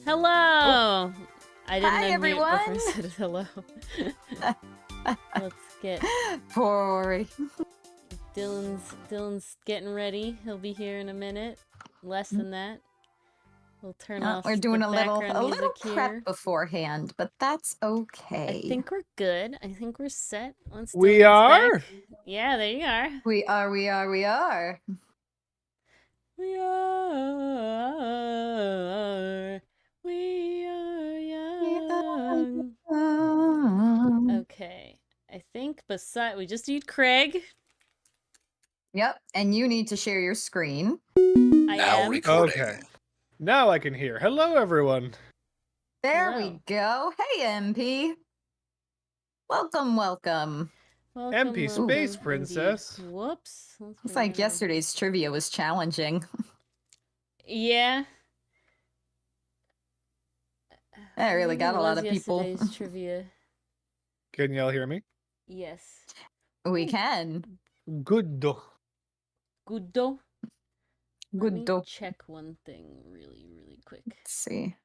Hello! I didn't Hi, unmute everyone. before I said hello. Let's get... Poor Ori. Dylan's getting ready. He'll be here in a minute. Less than that. We'll turn off We're doing the a little background music prep here. beforehand, but that's okay. I think we're good. I think we're set. Once We Dylan's are? back. Yeah, there you are. We are. We are young. Okay. I think we just need Craig. Yep, and you need to share your screen. I Now am. recording. Okay. Now I can hear. Hello, everyone. There Hello. we go. Hey, MP. Welcome. Welcome, MP welcome, Space indeed. Princess. Whoops. It's like yesterday's trivia was challenging. Yeah. I really got a lot of people. Yesterday's trivia. Can y'all hear me? Yes. We can. Good. Goodo. Let me Goodo. check one thing really quick. Let's see.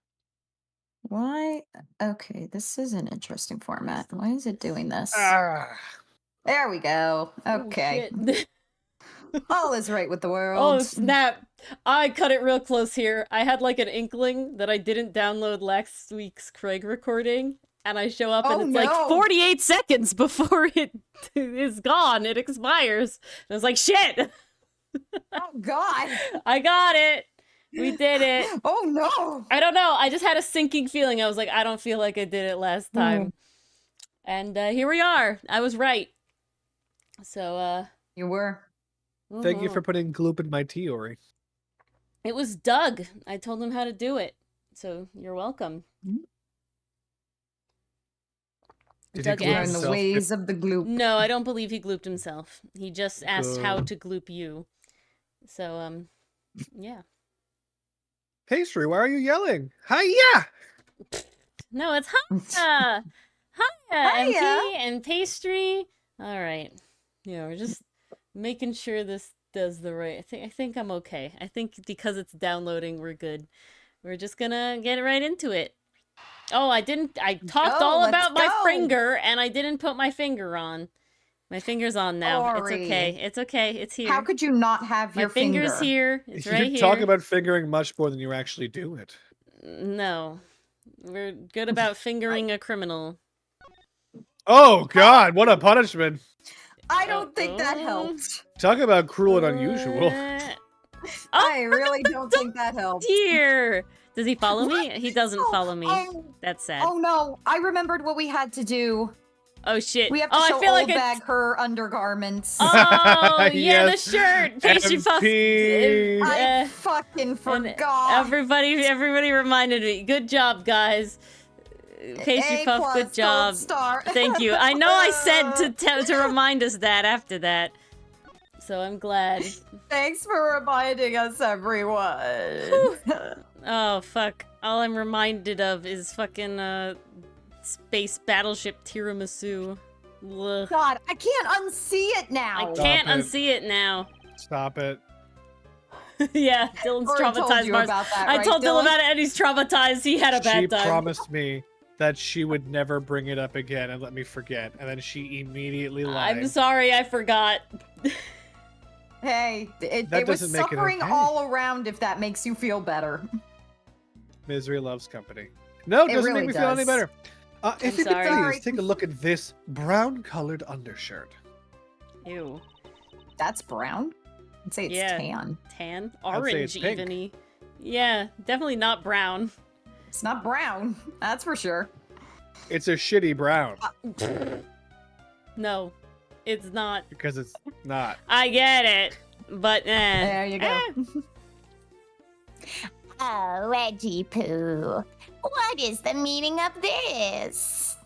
Why? Okay, this is an interesting format. Why is it doing this? There we go. Okay. Oh, shit. All is right with the world. Oh, snap. I cut it real close here. I had like an inkling that I didn't download last week's Craig recording, and I show up and it's like 48 seconds before it is gone. It expires. And I was like, shit! Oh, God. I got it. We did it. Oh, no. I don't know. I just had a sinking feeling. I was like, I don't feel like I did it last time. And here we are. I was right. So, You were. Thank you for putting gloop in my tea, Ori. It was Doug. I told him how to do it. So, you're welcome. Did Doug he gloop Learn asked- the himself? ways of the gloop. No, I don't believe he glooped himself. He just asked how Good. to gloop you. So, yeah. Pastry, why are you yelling? Hiya! No, it's Hiya! Hiya, Hiya. MP and Pastry. All right. Yeah, we're just making sure this does the right... I think I'm okay. I think because it's downloading, we're good. We're just gonna get right into it. Oh, I talked all let's about my go. finger, and I didn't put my finger on. My finger's on now. It's Ori. okay. It's okay. It's here. How could you not have My your finger's finger? here. It's You right here. talk about fingering much more than you actually do it. No. We're good about fingering a criminal. Oh, God, what a punishment. I don't think that Uh-oh. helped. Talk about cruel and unusual. I really don't think that helped. Dear. Does he follow me? He doesn't Oh, follow me. Oh, That's sad. oh, no. I remembered what we had to do. Oh shit. We have to oh, show I feel old like bag her undergarments. Oh, yeah, Yes. the shirt. Pastry puff. MP. I fucking and forgot. Everybody reminded me. Good job, guys. Pastry A puff, plus, good gold job. star. Thank you. I know I said to remind us that after that. So I'm glad. Thanks for reminding us, everyone. Oh, fuck. All I'm reminded of is fucking, space battleship tiramisu. Ugh. God, I can't unsee it I now. can't Stop it. unsee it now. Stop it. Yeah, Dylan's Already told traumatized. you Mars. about that, I right, told Dylan Dylan? about it and he's traumatized. He had a bad She time. promised me that she would never bring it up again and let me forget, and then she immediately lied. I'm sorry, I forgot. Hey, it That was doesn't make it suffering okay. all around if that makes you feel better. Misery loves company. No, it It doesn't really make me feel any does. better. If you could sorry. please Sorry. take a look at this brown-colored undershirt. Ew. That's brown? I'd say it's Yeah. tan. Tan? I'd say Orange, it's pink. even-y. Yeah, definitely not brown. It's not brown, that's for sure. It's a shitty brown No, it's not. because it's not. I get it, but There you go. Oh, Reggie Poo, what is the meaning of this?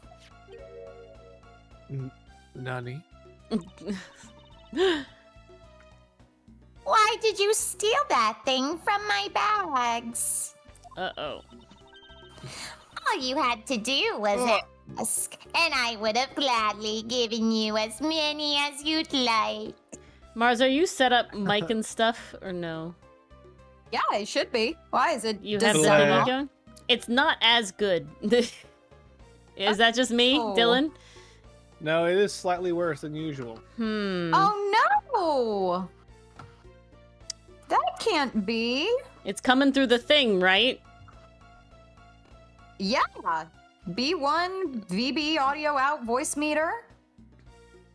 Nani? Why did you steal that thing from my bags? Uh-oh. All you had to do was ask, and I would have gladly given you as many as you'd like. Mars, are you set up mic and stuff, or no? Yeah, it should be. Why is it? You does have the the that thingy thingy not- going? It's not as good. Is that just me, Dylan? No, it is slightly worse than usual. Oh no! That can't be. It's coming through the thing, right? Yeah. B1 VB audio out voice meter.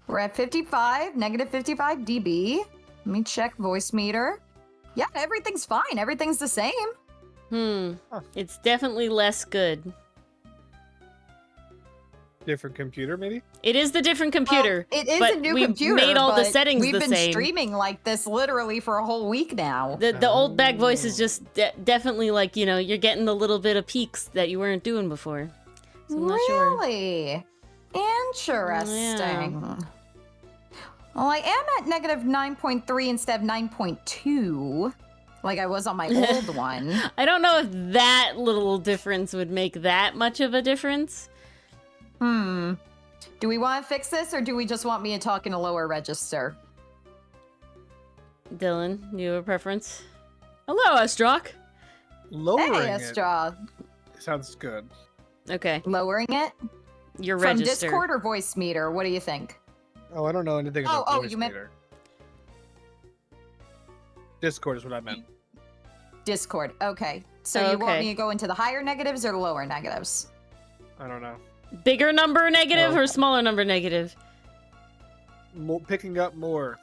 We're at 55, negative 55 dB. Let me check voice meter. Yeah, everything's fine. Everything's the same. It's definitely less good. Different computer, maybe? It is the different computer. Well, it is but a new we've computer. made all the but settings we've the been same. streaming like this literally for a whole week now. The old bag voice is just definitely like, you know, you're getting a little bit of peaks that you weren't doing before. So I'm not sure. Really? Interesting. Yeah. Well, I am at negative 9.3 instead of 9.2, like I was on my old one. I don't know if that little difference would make that much of a difference. Do we want to fix this, or do we just want me to talk in a lower register? Dylan, you have a preference? Hello, Estrock. Lowering Hey, it Estra. sounds good. Okay, Lowering it? your From register. Discord or voice meter? What do you think? Oh, I don't know anything about voice you meant- meter. Discord is what I meant. Discord. Okay. So you want Okay. me to go into the higher negatives or lower negatives? I don't know. Bigger number negative Well- or smaller number negative? Picking up more.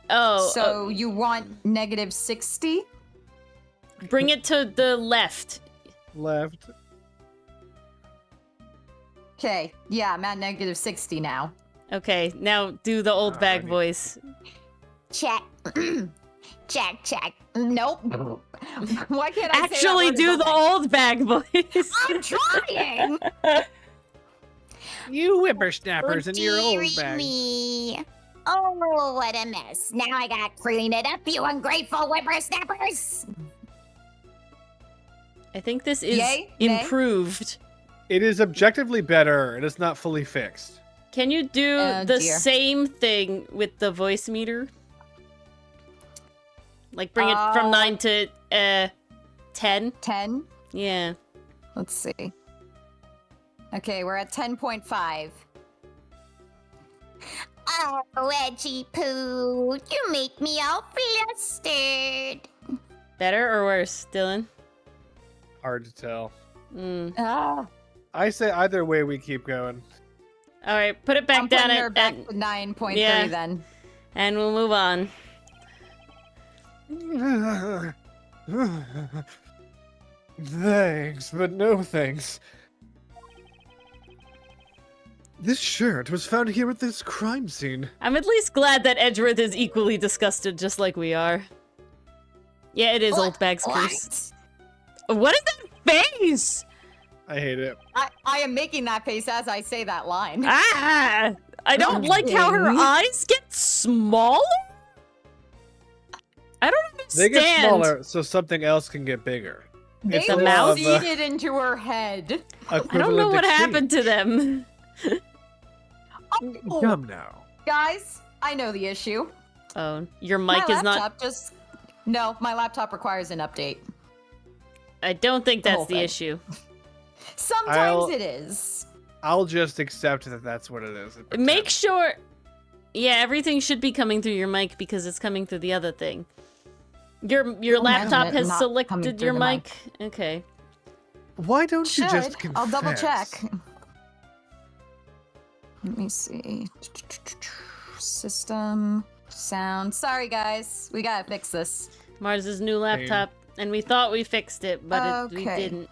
Oh, So you want negative 60? bring it to the left. Left. Okay. Yeah, I'm at negative 60 now. Okay, now do the old bag Alrighty. voice. Check. check. Nope. Why can't I Actually say that do word the again? old bag voice. I'm trying. You whippersnappers in your old Dearie bag. me. Oh, what a mess. Now I gotta clean it up, you ungrateful whippersnappers. I think this is Yay? Nay? improved. It is objectively better. It is not fully fixed. Can you do Oh, the dear. same thing with the voice meter? Like bring it from 9 to 10? 10? Yeah. Let's see. Okay, we're at 10.5. Oh, Edgy Poo, you make me all flustered. Better or worse, Dylan? Hard to tell. Ah. I say either way we keep going. All right, put it back I'm down putting her at, back to 9.3 yeah. then. and we'll move on. Thanks, but no thanks. This shirt was found here at this crime scene. I'm at least glad that Edgeworth is equally disgusted, just like we are. Yeah, it is Old Bag's curse. What is that face? I hate it. I am making that face as I say that line. Ah! I don't like how her Okay. eyes get smaller? I don't They understand. get smaller so something else can get bigger. They It's a were mouse? seeded into her head. I don't know what happened to them. Oh, Come now. guys, I know the issue. Oh, your My mic is not... laptop just... No, my laptop requires an update. I don't think The that's whole the thing. issue. Sometimes it is. I'll just accept that that's what it is. and Make pretend. sure... Yeah, everything should be coming through your mic because it's coming through the other thing. Your laptop imagine it has not coming selected through your the mic? Okay. Why don't you Should. just confess? I'll double check. Let me see. System, sound. Sorry, guys. We gotta fix this. Mars's new laptop, and we thought we fixed it, but we Okay. didn't.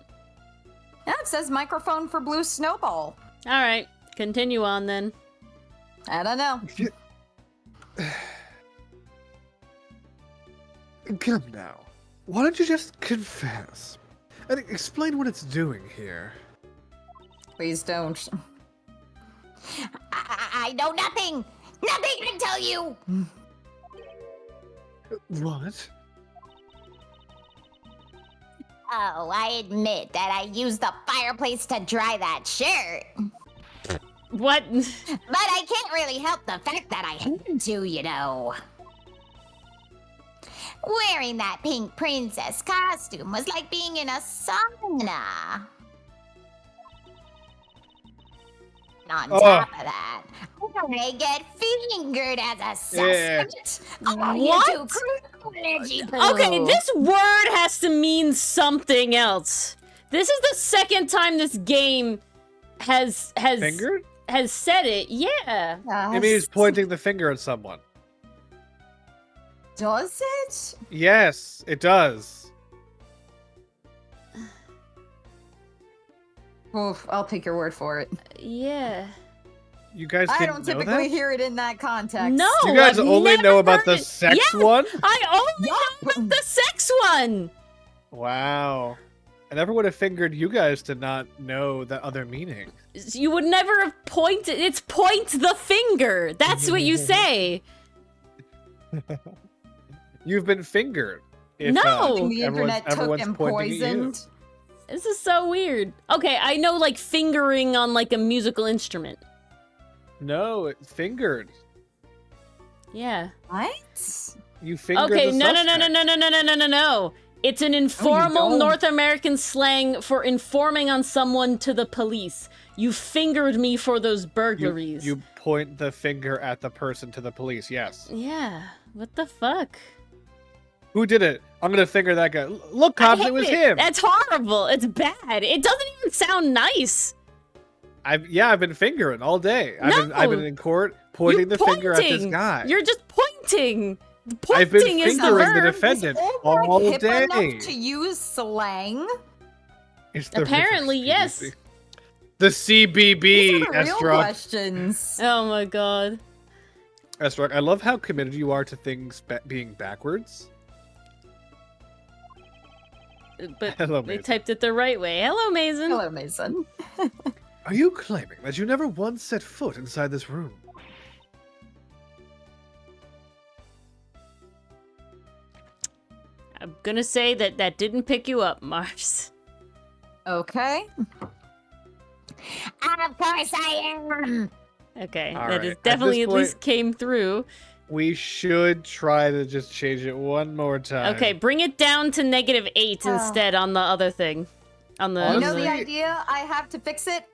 Yeah, it says microphone for Blue Snowball. All right, continue on then. I don't know. Come now. Why don't you just confess? And explain what it's doing here. Please don't. I know nothing. Nothing I can tell you. What? Oh, I admit that I used the fireplace to dry that shirt. What? But I can't really help the fact that I had to, you know. Wearing that pink princess costume was like being in a sauna. On top of that, I get fingered as a suspect. Oh, What? you too cringy, boo. Okay, this word has to mean something else. This is the second time this game has Fingered? has said it. Yeah. It means pointing the finger at someone. Does it? Yes, it does. Oof, I'll take your word for it. Yeah. You guys I didn't don't know typically that? hear it in that context. No. You guys I've only never know about heard the it. sex Yeah, one? I only know about the sex one. Wow. I never would have fingered you guys to not know the other meaning. You would never have pointed. It's point the finger. That's what you say. You've been fingered. If, No. The internet took and poisoned. This is so weird. Okay, I know like fingering on like a musical instrument. No, it's fingered. Yeah. What? You fingered Okay, the no. suspect. It's an informal don't. North American slang for informing on someone to the police. You fingered me for those burglaries. You point the finger at the person to the police, yes. Yeah. What the fuck? Who did it? I'm gonna finger that guy. Look, cops, I it was hate him. That's horrible. It's bad. It doesn't even sound nice. I've been fingering all day. No. I've been in court pointing the finger at this pointing. guy. You're just pointing. I've been Pointing is the fingering the verb. defendant Is all hip day. enough to use slang? It's the Apparently, reverse yes. PVC. The CBB, These are the real Estrog. questions. Oh my god. Estrog, I love how committed you are to things being backwards. But Hello, they Mason. typed it the right way. Hello, Mason. Hello, Mason. Are you claiming that you never once set foot inside this room? I'm gonna say that didn't pick you up, Mars. Okay. Of course I am. Okay, All that right, is at definitely this at point- least came through. We should try to just change it one more time. Okay, bring it down to -8 Oh. instead on the other thing. On the. You On know the- the idea I have to fix it?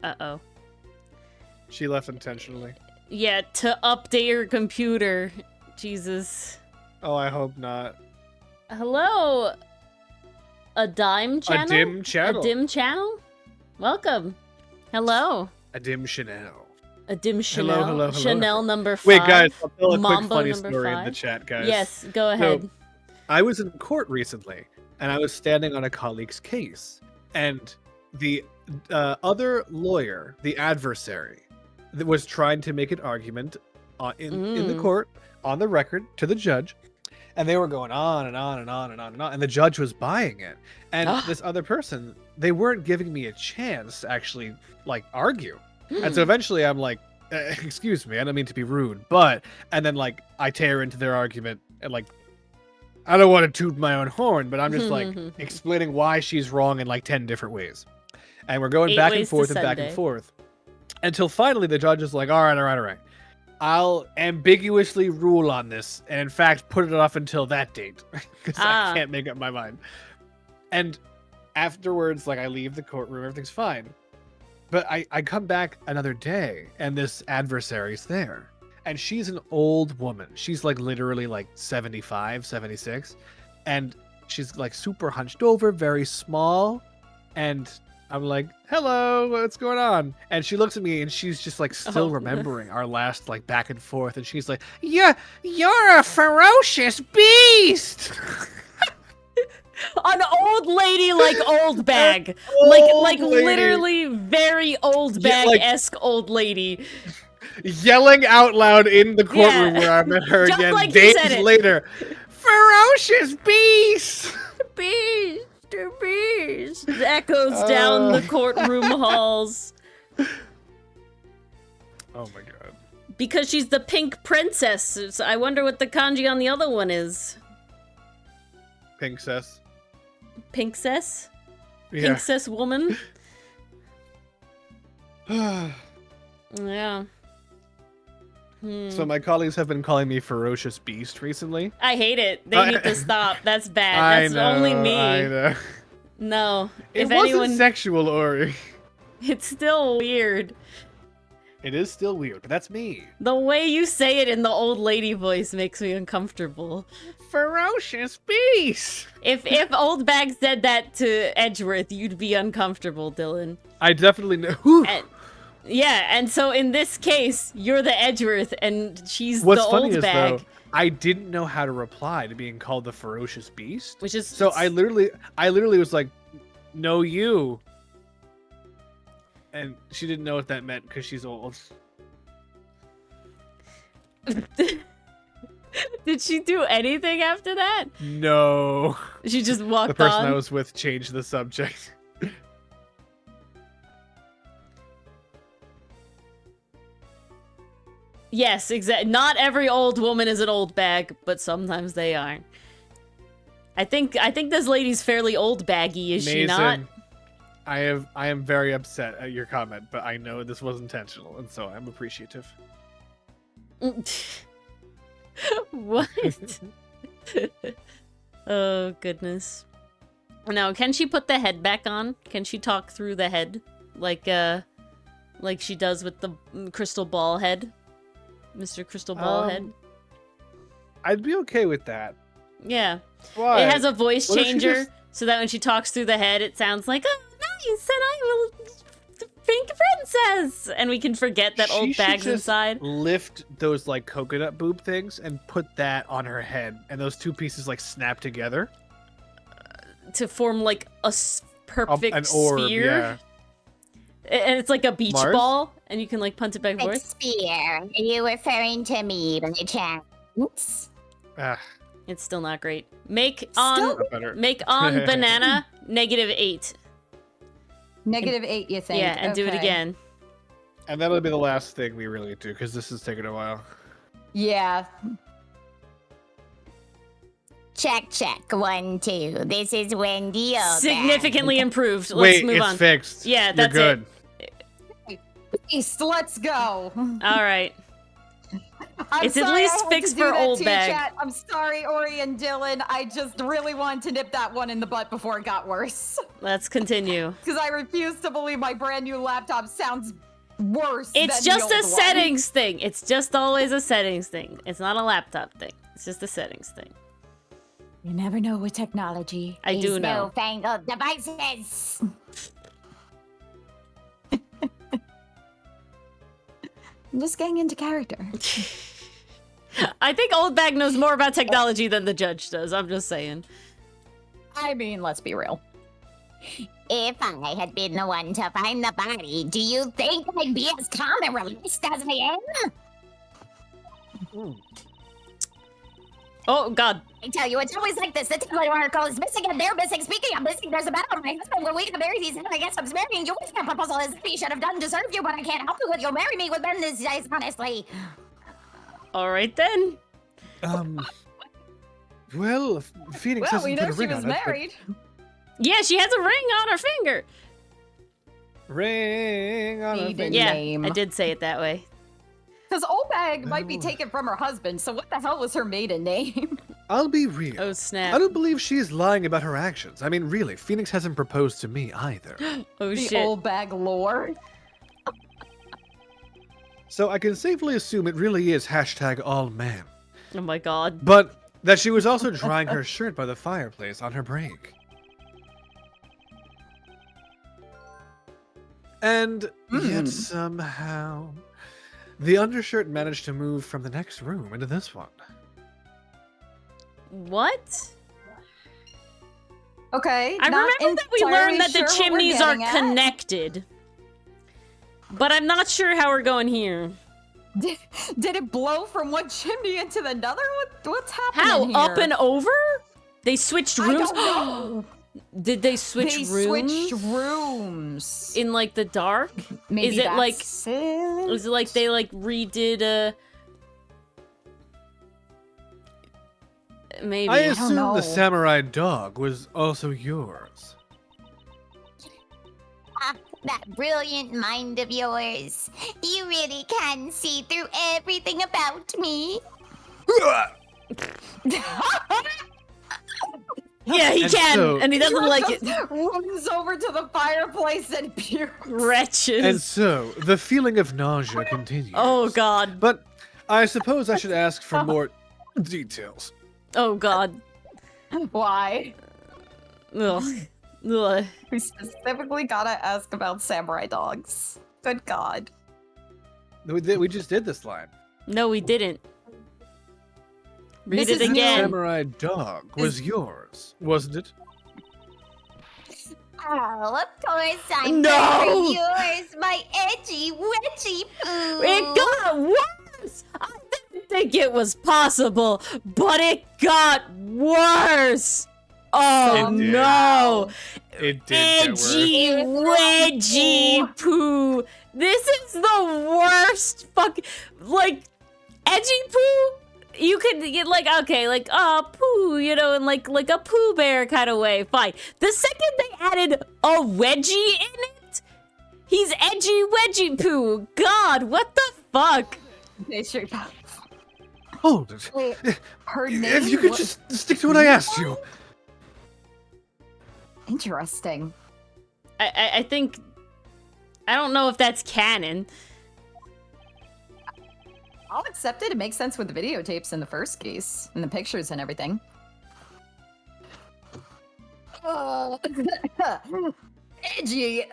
Uh-oh. She left intentionally. Yeah, to update your computer. Jesus. Oh, I hope not. Hello. A dime channel? A dim channel. A dim channel? Welcome. Hello. A dim Chanel. A dim Chanel. hello. Chanel number 5. Wait, guys, I'll tell a quick Mambo funny number story in 5. the chat, guys. Yes, go ahead. I was in court recently, and I was standing on a colleague's case, and the other lawyer, the adversary, that was trying to make an argument in the court, on the record, to the judge, and they were going on and on and on and on and on, and the judge was buying it. And this other person, they weren't giving me a chance to actually, like, argue. And so eventually I'm like, excuse me, I don't mean to be rude, but, and then, like, I tear into their argument, and, like, I don't want to toot my own horn, but I'm just, like, explaining why she's wrong in, like, 10 different ways. And we're going 8 back and ways to forth and back Sunday. and forth. Until finally the judge is like, all right. I'll ambiguously rule on this, and in fact, put it off until that date, because I can't make up my mind. And afterwards, like, I leave the courtroom, everything's fine. But I come back another day, and this adversary's there. And she's an old woman. She's, like, literally, like, 75, 76. And she's, like, super hunched over, very small. And I'm like, hello, what's going on? And she looks at me, and she's just, like, still remembering our last, like, back and forth. And she's like, you're a ferocious beast! An old lady like old bag. Old like lady. literally very old Yeah, bag-esque old lady. Yelling out loud in the courtroom where I met her Just again like you days said it. later. Ferocious beast! Beast, beast. Echoes down the courtroom halls. Oh my god. Because she's the pink princess. So I wonder what the kanji on the other one is. Pinkcess. Pinkcess? Yeah. Pinkcess woman? Yeah. So my colleagues have been calling me Ferocious Beast recently. I hate it. They need to stop. That's bad. That's only me. I know. No. It wasn't sexual, Ori. It's still weird. It is still weird, but that's me. The way you say it in the old lady voice makes me uncomfortable. Ferocious Beast! If Old Bag said that to Edgeworth, you'd be uncomfortable, Dylan. I definitely know. And so in this case, you're the Edgeworth and she's What's the funny Old is, Bag. though, I didn't know how to reply to being called the Ferocious Beast. Which is so I literally was like, "No, you." And she didn't know what that meant because she's old. Did she do anything after that? No. She just walked on? The person I was with changed the subject. Yes, exactly. Not every old woman is an old bag, but sometimes they aren't. I think this lady's fairly old baggy, is she not? I am very upset at your comment, but I know this was intentional, and so I'm appreciative. What? Oh, goodness. Now, can she put the head back on? Can she talk through the head? Like she does with the crystal ball head? Mr. Crystal Ball Head? I'd be okay with that. Yeah. Why? It has a voice changer, so that when she talks through the head, it sounds like, "Oh, nice, and I will pink princess!" And we can forget that Old Bag's inside. Lift those, like, coconut boob things and put that on her head, and those two pieces, like, snap together. To form, like, a perfect an orb, sphere. Yeah. And it's like a beach Mars? ball, and you can, like, punt it back and forth. Sphere. Are you referring to me by chance? It's still not great. Make on banana -8. -8, you think? Yeah, and do it again. And that'll be the last thing we really do, because this is taking a while. Yeah. Check. 1, 2. This is Wendy. Significantly improved. Let's move on. It's fixed. Yeah, that's You're good. Beast, let's go. All right. It's sorry, at least fixed for Old Bag. Chat. I'm sorry, Ori and Dylan. I just really wanted to nip that one in the butt before it got worse. Let's continue. Because I refuse to believe my brand new laptop sounds worse. It's just a settings thing. It's just always a settings thing. It's not a laptop thing. It's just a settings thing. You never know with technology. I do know. Newfangled devices. I'm just getting into character. I think Old Bag knows more about technology than the judge does. I'm just saying. I mean, let's be real. If I had been the one to find the body, do you think I'd be as calm and relaxed as I am? Oh, God. I tell you, it's always like this. The Tickler article is missing and they're missing. Speaking of missing, there's a battle. My husband, when we got married, he said, I guess I'm marrying you. What proposal is he should have done to serve you, but I can't help you if you'll marry me with Ben these days, honestly. All right, then. Well, Phoenix Well, we hasn't know put a she ring was on it, married. Yeah, she has a ring on her finger. Ring on a Maiden finger. Yeah, name. I did say it that way. Because Old Bag might be taken from her husband, so what the hell was her maiden name? I'll be real. Oh, snap. I don't believe she is lying about her actions. I mean, really, Phoenix hasn't proposed to me either. Oh, The shit. Old Bag lore. So I can safely assume it really is #allman. Oh, my God. But that she was also drying her shirt by the fireplace on her break. And yet somehow, the undershirt managed to move from the next room into this one. What? Okay. I not remember that we entirely learned that sure the what we're chimneys are getting at. connected. But I'm not sure how we're going here. Did it blow from one chimney into another? What's happening How? here? Up and over? They switched rooms? I don't know. Did they switch They rooms? switched rooms. In, like, the dark? Maybe is it like... that's it? Is it like they, like, redid, Maybe. I don't assume know. the samurai dog was also yours. That brilliant mind of yours. You really can see through everything about me. Yeah, he can, and he doesn't like it. Runs over to the fireplace and pukes. Wretches. And so, the feeling of nausea continues. Oh, God. But I suppose I should ask for more details. Oh, God. Why? Ugh. Ugh. We specifically gotta ask about samurai dogs. Good God. We just did this line. No, we didn't. Read This it is again. Samurai dog was yours, wasn't it? Oh, of course I'm No! for yours, my edgy, wedgy poo. It got worse! I didn't think it was possible, but it got worse! Oh, It did. no! It did get worse. Edgy, wedgy poo! This is the worst fucking... Like, edgy poo? You could get like, okay, like, poo, you know, in like a Pooh Bear kind of way, fine. The second they added a wedgie in it, he's edgy wedgie poo. God, what the fuck? Okay, sure. Hold it. Wait, her name If you could was- just stick to what I asked you. Interesting. I think, I don't know if that's canon. I'll accept it. It makes sense with the videotapes in the first case, and the pictures and everything. Edgy,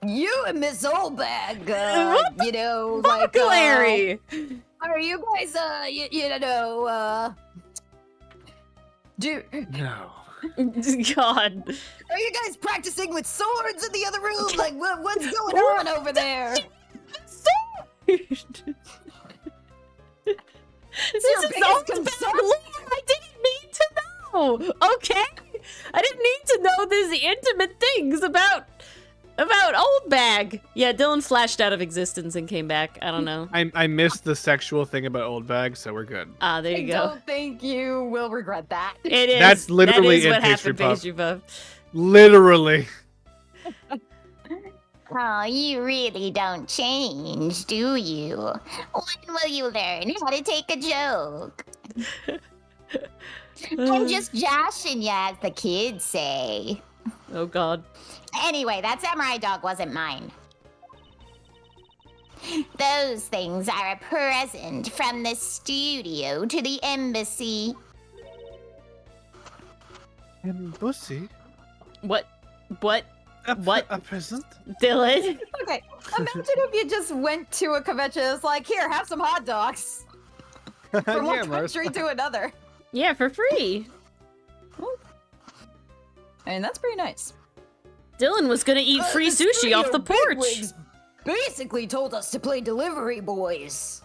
you and Miss Oldbag, you know, like, Larry! are you guys, do, No. God. are you guys practicing with swords in the other room? Like, what's going on over there? This your is biggest all concern? bad lore. I didn't need to know. Okay, I didn't need to know these intimate things about Old Bag. Yeah, Dylan flashed out of existence and came back. I don't know. I missed the sexual thing about old bag, so we're good. Ah, there I you go. don't think you will regret that. It is. That's literally that is in what Pastry happened, Puff. Pastry Puff. Literally. Oh, you really don't change, do you? When will you learn how to take a joke? I'm just joshing ya, as the kids say. Oh God. Anyway, that samurai dog wasn't mine. Those things are a present from the studio to the embassy. Embassy? What? What? What? A present? Dylan? Okay, imagine if you just went to a convention and was like, here, have some hot dogs. From Yeah, one Mars. country to another. Yeah, for free. And that's pretty nice. Dylan was gonna eat free sushi off the porch. Basically told us to play delivery boys.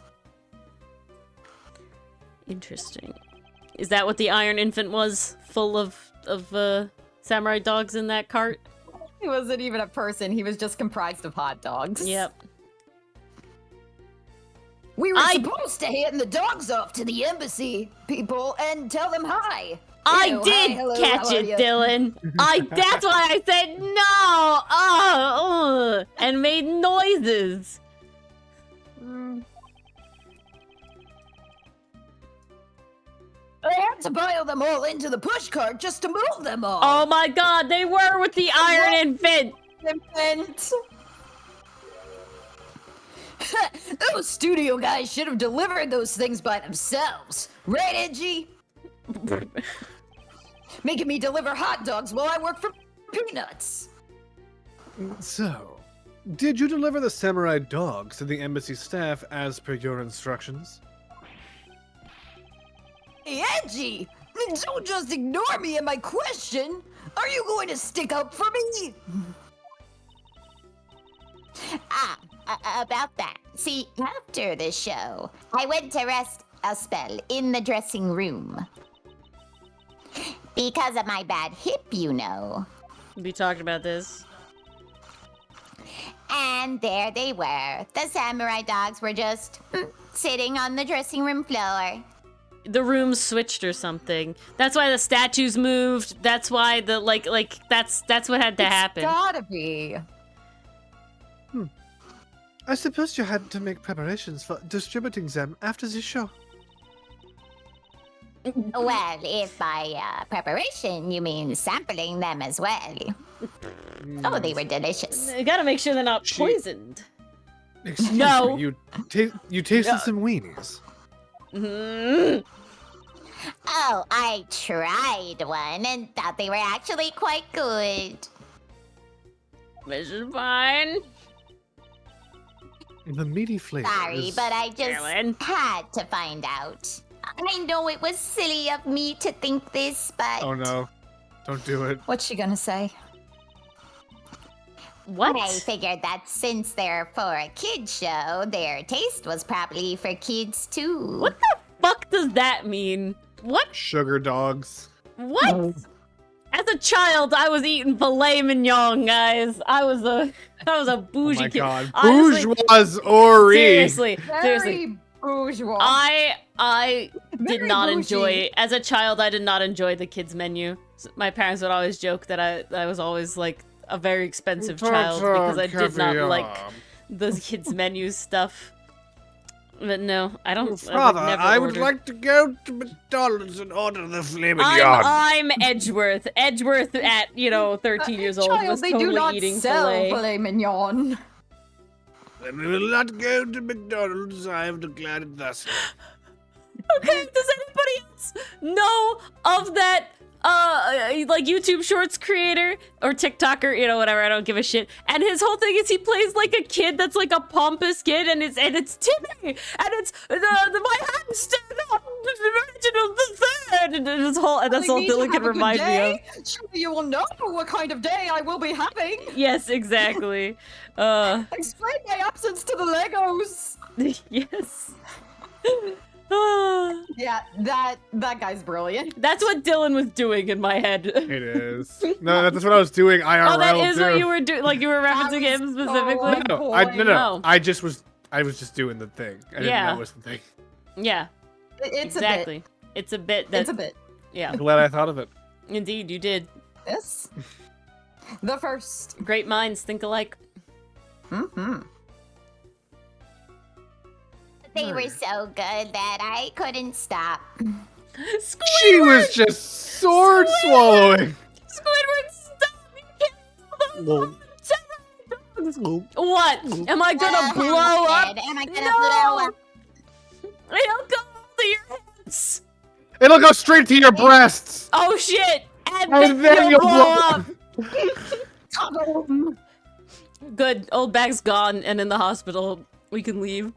Interesting. Is that what the Iron Infant was? Full of samurai dogs in that cart? He wasn't even a person, he was just comprised of hot dogs. Yep. We were supposed to hand the dogs off to the embassy people and tell them hi. I Ew, did hi, hello, catch how are it, ya? Dylan. That's why I said no, and made noises. I had to pile them all into the push cart just to move them all. Oh my God, they were with the Iron Infant. Infant. Those studio guys should have delivered those things by themselves. Right, Edgy? Making me deliver hot dogs while I work for peanuts. So, did you deliver the samurai dogs to the embassy staff as per your instructions? Hey, Edgy! Don't just ignore me and my question! Are you going to stick up for me? About that. See, after the show, I went to rest a spell in the dressing room. Because of my bad hip, you know. We talked about this. And there they were. The samurai dogs were just sitting on the dressing room floor. The room switched or something. That's why the statues moved. That's why the like that's what had to happen. Gotta be. I suppose you had to make preparations for distributing them after the show. Well, if by preparation you mean sampling them as well. Oh, they were delicious. You gotta make sure they're not poisoned. Excuse No. me, you tasted some weenies. Mm. Oh, I tried one and thought they were actually quite good. This is fine. The meaty flavor. Sorry, but I just Carolyn. had to find out. I know it was silly of me to think this, but... Oh no. Don't do it. What's she gonna say? What? I figured that since they're for a kid's show, their taste was probably for kids too. What the fuck does that mean? What? Sugar dogs. What? As a child, I was eating filet mignon, guys. I was a bougie Oh my kid. god. Honestly, Bourgeois Ori. seriously. Very bourgeois. I did Very not bougie. enjoy, as a child, I did not enjoy the kids menu. My parents would always joke that I was always like a very expensive child because I did not like the kids menu stuff. But no, I don't. Father, I would never order. like to go to McDonald's and order the filet mignon. I'm Edgeworth. Edgeworth at 13 years old Child, was they totally do not eating sell filet. mignon. Then we will not go to McDonald's. I have declared it thus. Okay, does anybody else know of that like YouTube Shorts creator or TikToker, whatever, I don't give a shit. And his whole thing is he plays like a kid that's like a pompous kid, and it's Timmy, and it's my hamster, not Reginald the Third, and that's all Dylan can remind me of. Surely you will know what kind of day I will be having. Yes, exactly. Explain my absence to the Legos. Yes. Yeah, that guy's brilliant. That's what Dylan was doing in my head. It is. No, that's what I was doing IRL Oh, that is too. what you were doing. Like you were referencing him specifically. No. Oh. I was just doing the thing. I didn't know it was the thing. Yeah. It's exactly. a bit. It's a bit. That, It's a bit. Yeah. I'm glad I thought of it. Indeed, you did. This. The first. Great minds think alike. Mm-hmm. They were so good that I couldn't stop. Squidward! She was just sword swallowing. Squidward, stop! You can't. What? Am I gonna blow up? Am I gonna blow up? It'll go to your hips. It'll go straight to your breasts. Oh shit! And And then you'll blow up. up. Good. Old bag's gone and in the hospital. We can leave.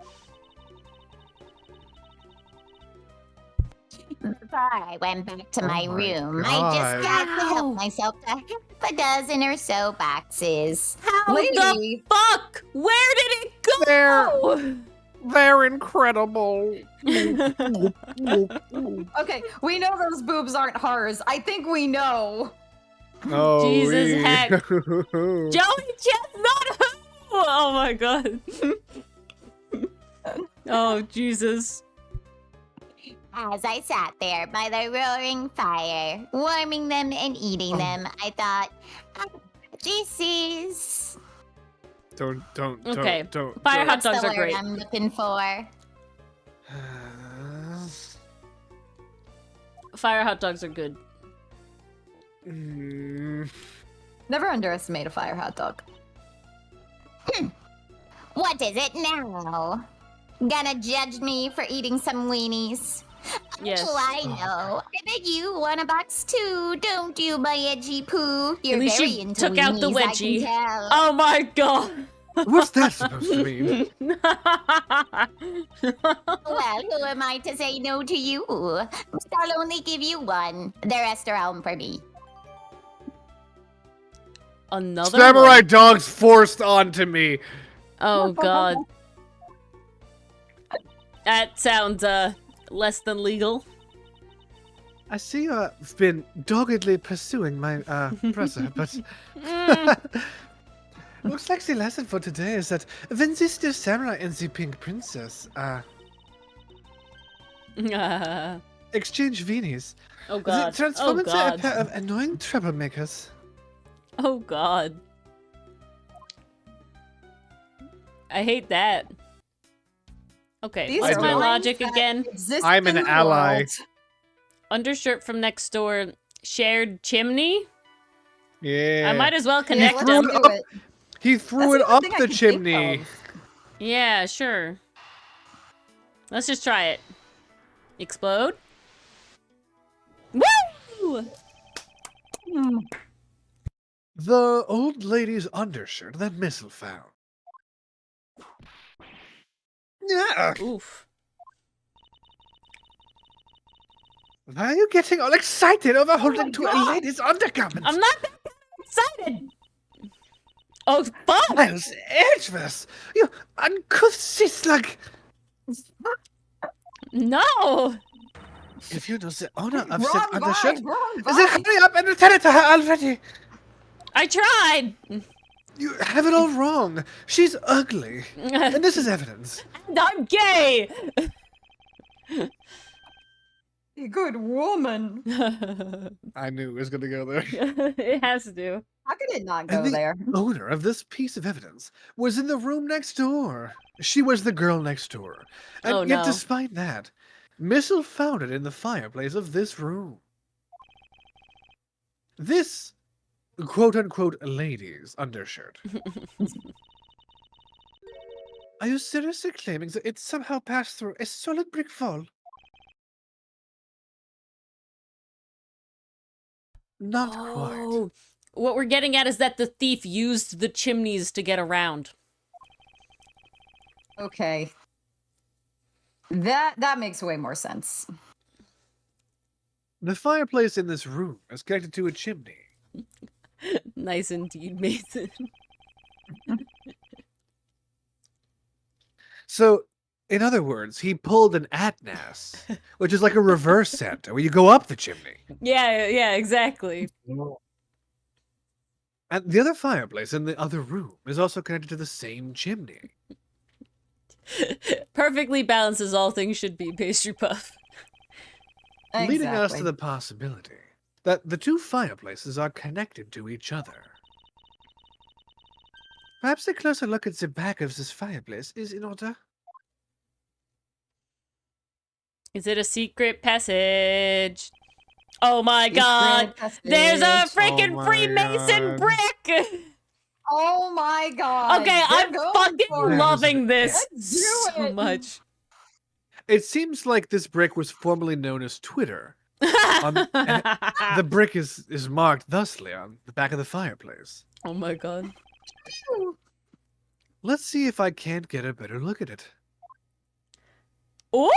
Before I went back to my room, God. I just had to Ow. help myself to half a dozen or so boxes. How the Lady. fuck? Where did it go? They're incredible. Okay, we know those boobs aren't hers. I think we know. Oh, Jesus heck. Joey Chestnut! Oh my god. Oh, Jesus. As I sat there by the roaring fire, warming them and eating them, I thought, this is... Don't. Okay. Don't. Fire hot What's dogs the are word great. I'm looking for? Fire hot dogs are good. Never underestimate a fire hot dog. What is it now? Gonna judge me for eating some weenies? Yes. Oh, I know. I bet you want a box too, don't you, my edgy poo? You're At least very you into took out the weenies, I wedgie. can tell. Oh my god. What's that supposed to mean? Well, who am I to say no to you? I'll only give you one. The rest are home for me. Another Samurai one? dogs forced onto me. Oh god. That sounds less than legal. I see you've been doggedly pursuing my brother, but looks like the lesson for today is that when this dear samurai and the pink princess exchange weenies, Oh they god. transform Oh into a god. pair of annoying troublemakers. Oh god. I hate that. Okay, These what's are my lines logic that again? exist I'm an in the ally. world. Undershirt from next door, shared chimney? Yeah. I might as well Yeah, connect let's them. do it. He threw That's it the only up thing I the can think chimney. of. Yeah, sure. Let's just try it. Explode? Woo! The old lady's undershirt that Missile found. Yeah. Oof. Why are you getting all excited over holding my to a God. lady's undergarment? I'm not that excited! Oh, fuck! Miles Edgeworth, you uncouth sea slug! No! If you know the owner of Wrong said undershirt, vibe, wrong then vibe. hurry up and return it to her already! I tried! You have it all wrong. She's ugly. And this is evidence. I'm gay! You good woman. I knew it was going to go there. It has to. How could it not go And the there? owner of this piece of evidence was in the room next door. She was the girl next door. And Oh, yet, no. despite that, Missile found it in the fireplace of this room. This quote-unquote lady's undershirt. Are you seriously claiming that it somehow passed through a solid brick wall? Not quite. Oh, what we're getting at is that the thief used the chimneys to get around. Okay. That makes way more sense. The fireplace in this room is connected to a chimney. Nice indeed, Mason. So, in other words, he pulled an Atnas, which is like a reverse Santa, where you go up the chimney. Yeah, exactly. And the other fireplace in the other room is also connected to the same chimney. Perfectly balanced as all things should be, pastry puff. Leading us to Exactly. the possibility that the two fireplaces are connected to each other. Perhaps a closer look at the back of this fireplace is in order. Is it a secret passage? Oh my Secret god! There's a passage. freaking Oh my Freemason God. brick! Oh my god. Okay, They're I'm going for fucking it. loving this Let's do so it. much. It seems like this brick was formerly known as Twitter. The brick is marked thusly on the back of the fireplace. Oh my god. Let's see if I can't get a better look at it. Ooh!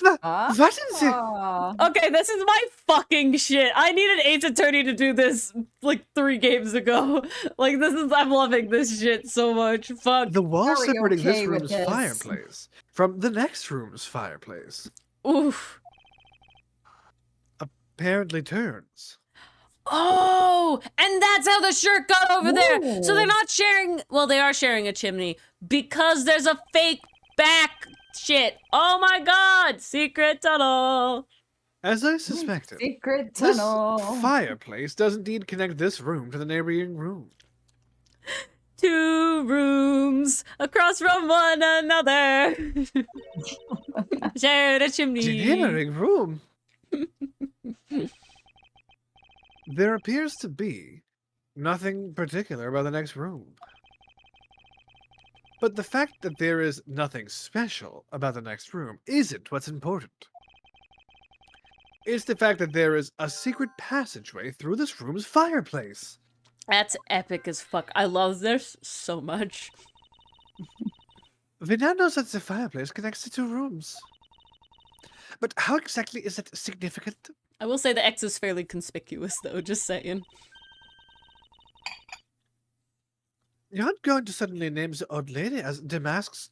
What is it? Ah. Okay, this is my fucking shit. I needed Ace Attorney to do this like 3 games ago. Like I'm loving this shit so much. Fuck. The wall Very separating okay this with room's this. fireplace from the next room's fireplace Oof. apparently turns. Oh, and that's how the shirt got over there. So they're Ooh. not sharing. Well, they are sharing a chimney because there's a fake back shit. Oh my god, secret tunnel. As I suspected, Secret this tunnel. fireplace does indeed connect this room to the neighboring room. 2 rooms across from one another. Shared a chimney. The neighboring room? There appears to be nothing particular about the next room. But the fact that there is nothing special about the next room isn't what's important. It's the fact that there is a secret passageway through this room's fireplace. That's epic as fuck. I love this so much. We now know that the fireplace connects the 2 rooms. But how exactly is it significant? I will say the X is fairly conspicuous, though, just saying. You aren't going to suddenly name the old lady as Damascus...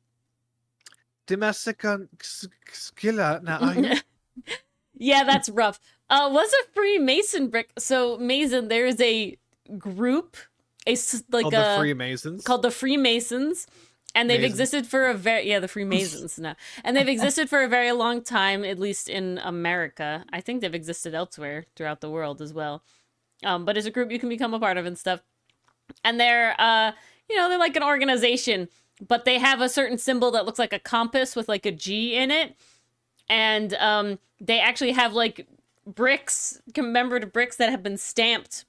Damaskila, now are you? Yeah, that's rough. Was a Freemason brick. So, Mason, there is a group, Called the Freemasons. called the Freemasons, and they've Masons. existed for a the Freemasons now, and they've existed for a very long time, at least in America. I think they've existed elsewhere throughout the world as well. But as a group you can become a part of and stuff, and they're they're like an organization, but they have a certain symbol that looks like a compass with like a G in it. And they actually have like bricks, commemorative bricks that have been stamped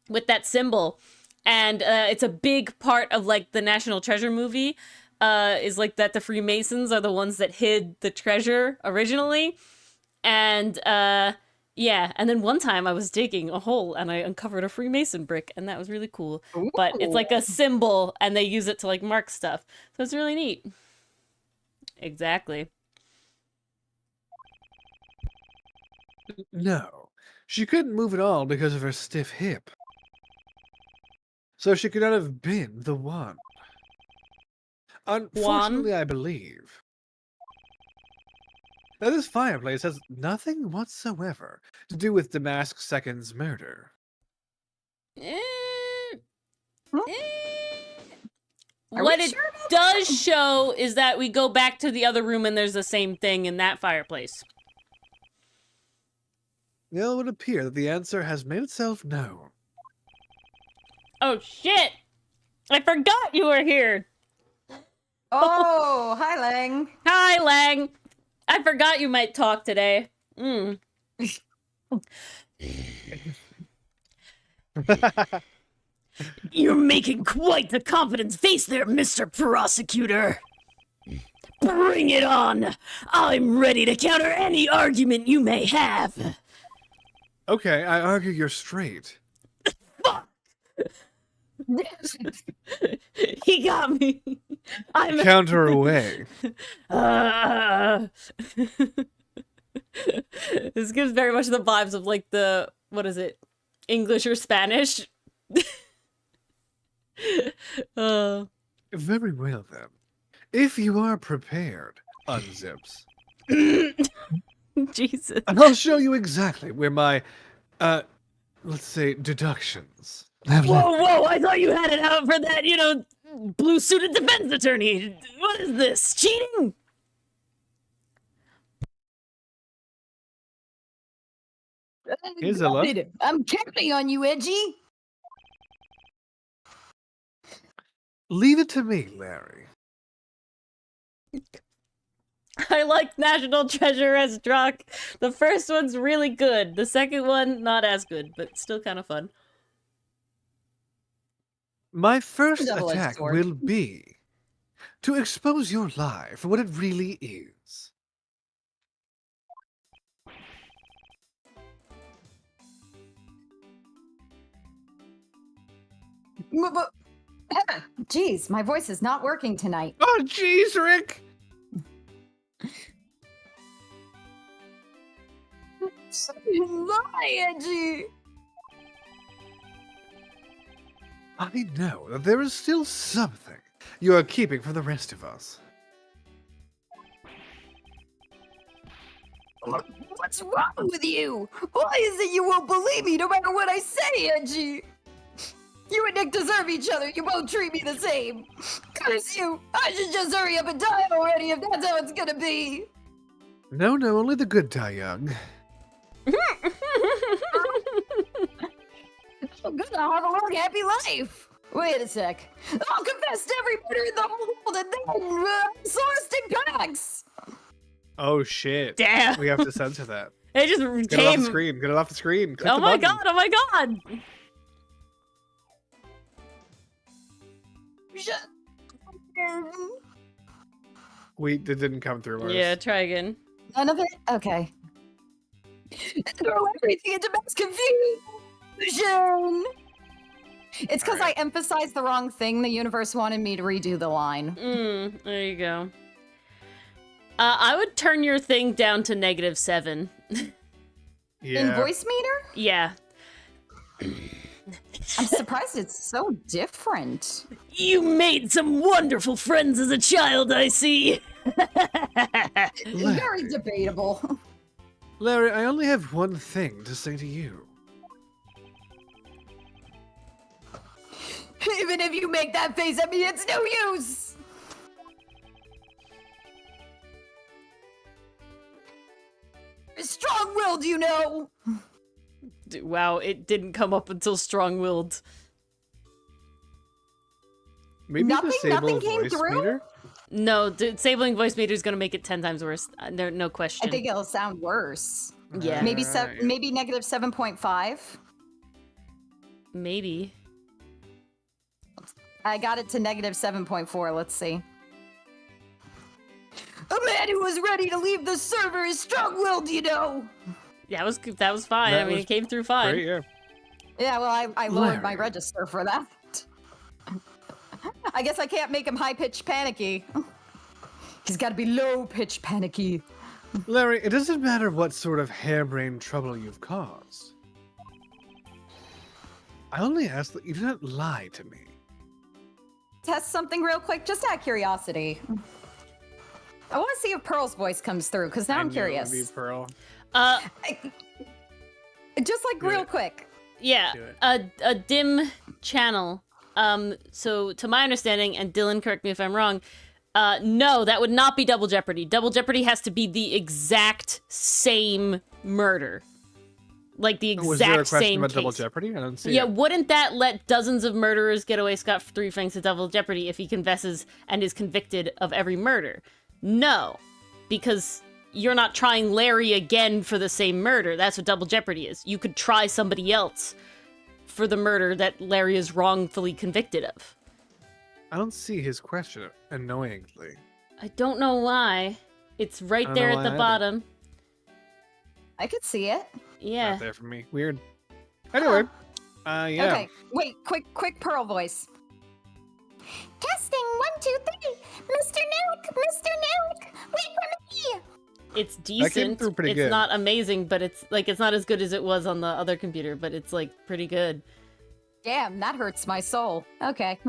with that symbol. And it's a big part of like the National Treasure movie, is like that the Freemasons are the ones that hid the treasure originally. And yeah, and then one time I was digging a hole and I uncovered a Freemason brick, and that was really cool. Ooh. But it's like a symbol and they use it to like mark stuff. So it's really neat. Exactly. No, she couldn't move at all because of her stiff hip. So she could not have been the one. Unfortunately, I believe. Now, this fireplace has nothing whatsoever to do with Damask Second's murder. What it does show is that we go back to the other room and there's the same thing in that fireplace. It would appear that the answer has made itself known. Oh shit! I forgot you were here! Oh, hi, Lang. Hi, Lang! I forgot you might talk today. You're making quite the confident face there, Mr. Prosecutor. Bring it on! I'm ready to counter any argument you may have. Okay, I argue you're straight. Fuck! He got me. I'm Counter away. This gives very much the vibes of like the, what is it, English or Spanish? Very well then. If you are prepared, unzips. Jesus. And I'll show you exactly where my, let's say, deductions have led me. Whoa, I thought you had it out for that, blue-suited defense attorney. What is this, cheating? Here's a look. I'm counting on you, Edgy. Leave it to me, Larry. I like National Treasure as Druck. The first one's really good. The second one, not as good, but still kind of fun. My first Double-edged attack sword. will be to expose your lie for what it really is. Jeez, my voice is not working tonight. Oh, jeez, Rick! Lie, Edgy. I know that there is still something you are keeping from the rest of us. What's wrong with you? Why is it you won't believe me no matter what I say, Edgy? You and Nick deserve each other. You both treat me the same. Curse you! I should just hurry up and die already if that's how it's gonna be. No, only the good die young. I'm gonna have a long, happy life. Wait a sec. I'll confess to every murder in the world and then Celestic packs. Oh shit. Damn. We have to censor that. It just Get it off came. the screen. Get it off the screen. Click Oh the my button. god! Oh my god! Shut. It didn't come through. Ours. Yeah, try again. None of it? Okay. Throw everything into mass confusion. It's because I emphasized the wrong thing. The universe wanted me to redo the line. There you go. I would turn your thing down to -7. Yeah. In voice meter? Yeah. I'm surprised it's so different. You made some wonderful friends as a child, I see. Very debatable. Larry, I only have one thing to say to you. Even if you make that face at me, it's no use. Strong-willed, you know. Wow, it didn't come up until strong-willed. Maybe nothing came voice through? meter? No, disabling voice meter is going to make it 10 times worse. No question. I think it'll sound worse. Yeah. Maybe Alright. maybe negative 7.5. Maybe. I got it to negative 7.4. Let's see. A man who was ready to leave the server is strong-willed, you know. Yeah, that was fine. That I mean, was it came through fine. Great, yeah. Yeah, well, I lowered my Larry. register for that. I guess I can't make him high-pitched panicky. He's got to be low-pitched panicky. Larry, it doesn't matter what sort of harebrained trouble you've caused. I only ask that you do not lie to me. Test something real quick, just out of curiosity. I want to see if Pearl's voice comes through, because now I'm curious. Be Pearl. Just like Do real it. quick. Yeah, Do it. a dim channel. So to my understanding, and Dylan, correct me if I'm wrong, no, that would not be Double Jeopardy. Double Jeopardy has to be the exact same murder. Like the exact Was there a question same about case. Double Jeopardy? I don't see Yeah, it. wouldn't that let dozens of murderers get away scot-free thanks to Double Jeopardy if he confesses and is convicted of every murder? No, because you're not trying Larry again for the same murder. That's what Double Jeopardy is. You could try somebody else for the murder that Larry is wrongfully convicted of. I don't see his question, annoyingly. I don't know why. It's right I don't there know at the why either. bottom. I could see it. Yeah. Not there for me. Weird. Anyway, yeah. Okay, wait, quick Pearl voice. Testing 1, 2, 3. Mr. Nuke, wait for me. It's decent. through pretty it's good. not amazing, but it's not as good as it was on the other computer, but it's like pretty good. Damn, that hurts my soul. Okay.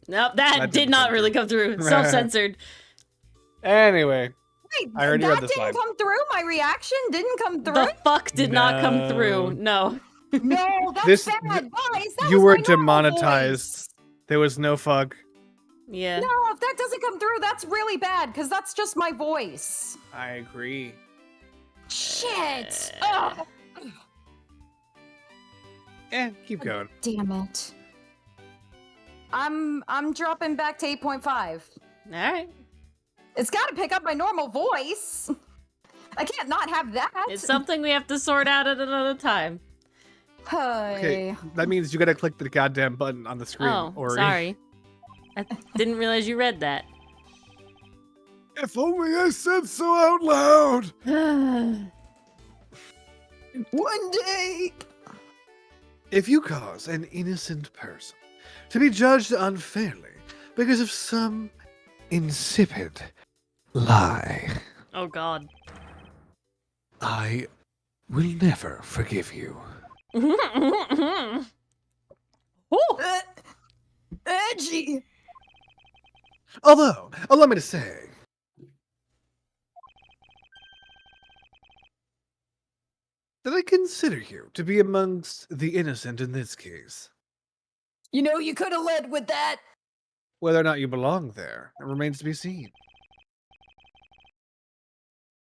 Nope, that That did didn't not come really through. come through. Self-censored. Anyway, Wait, I already that read this didn't line. come through? My reaction didn't come through? The fuck did not come through. No. No. No, that's This- bad. Guys, that you was were my normal demonetized. voice. There was no fuck. Yeah. No, if that doesn't come through, that's really bad, because that's just my voice. I agree. Shit. Ugh. Keep going. Damn it. I'm dropping back to 8.5. All right. It's got to pick up my normal voice. I can't not have that. It's something we have to sort out at another time. Okay, that means you gotta click the goddamn button on the screen. Oh, Ori. sorry. I didn't realize you read that. If only I said so out loud. One day. If you cause an innocent person to be judged unfairly because of some insipid lie, Oh God. I will never forgive you. Oh, Edgy. Although, allow me to say, that I consider you to be amongst the innocent in this case. You know, you could have led with that. Whether or not you belong there, it remains to be seen.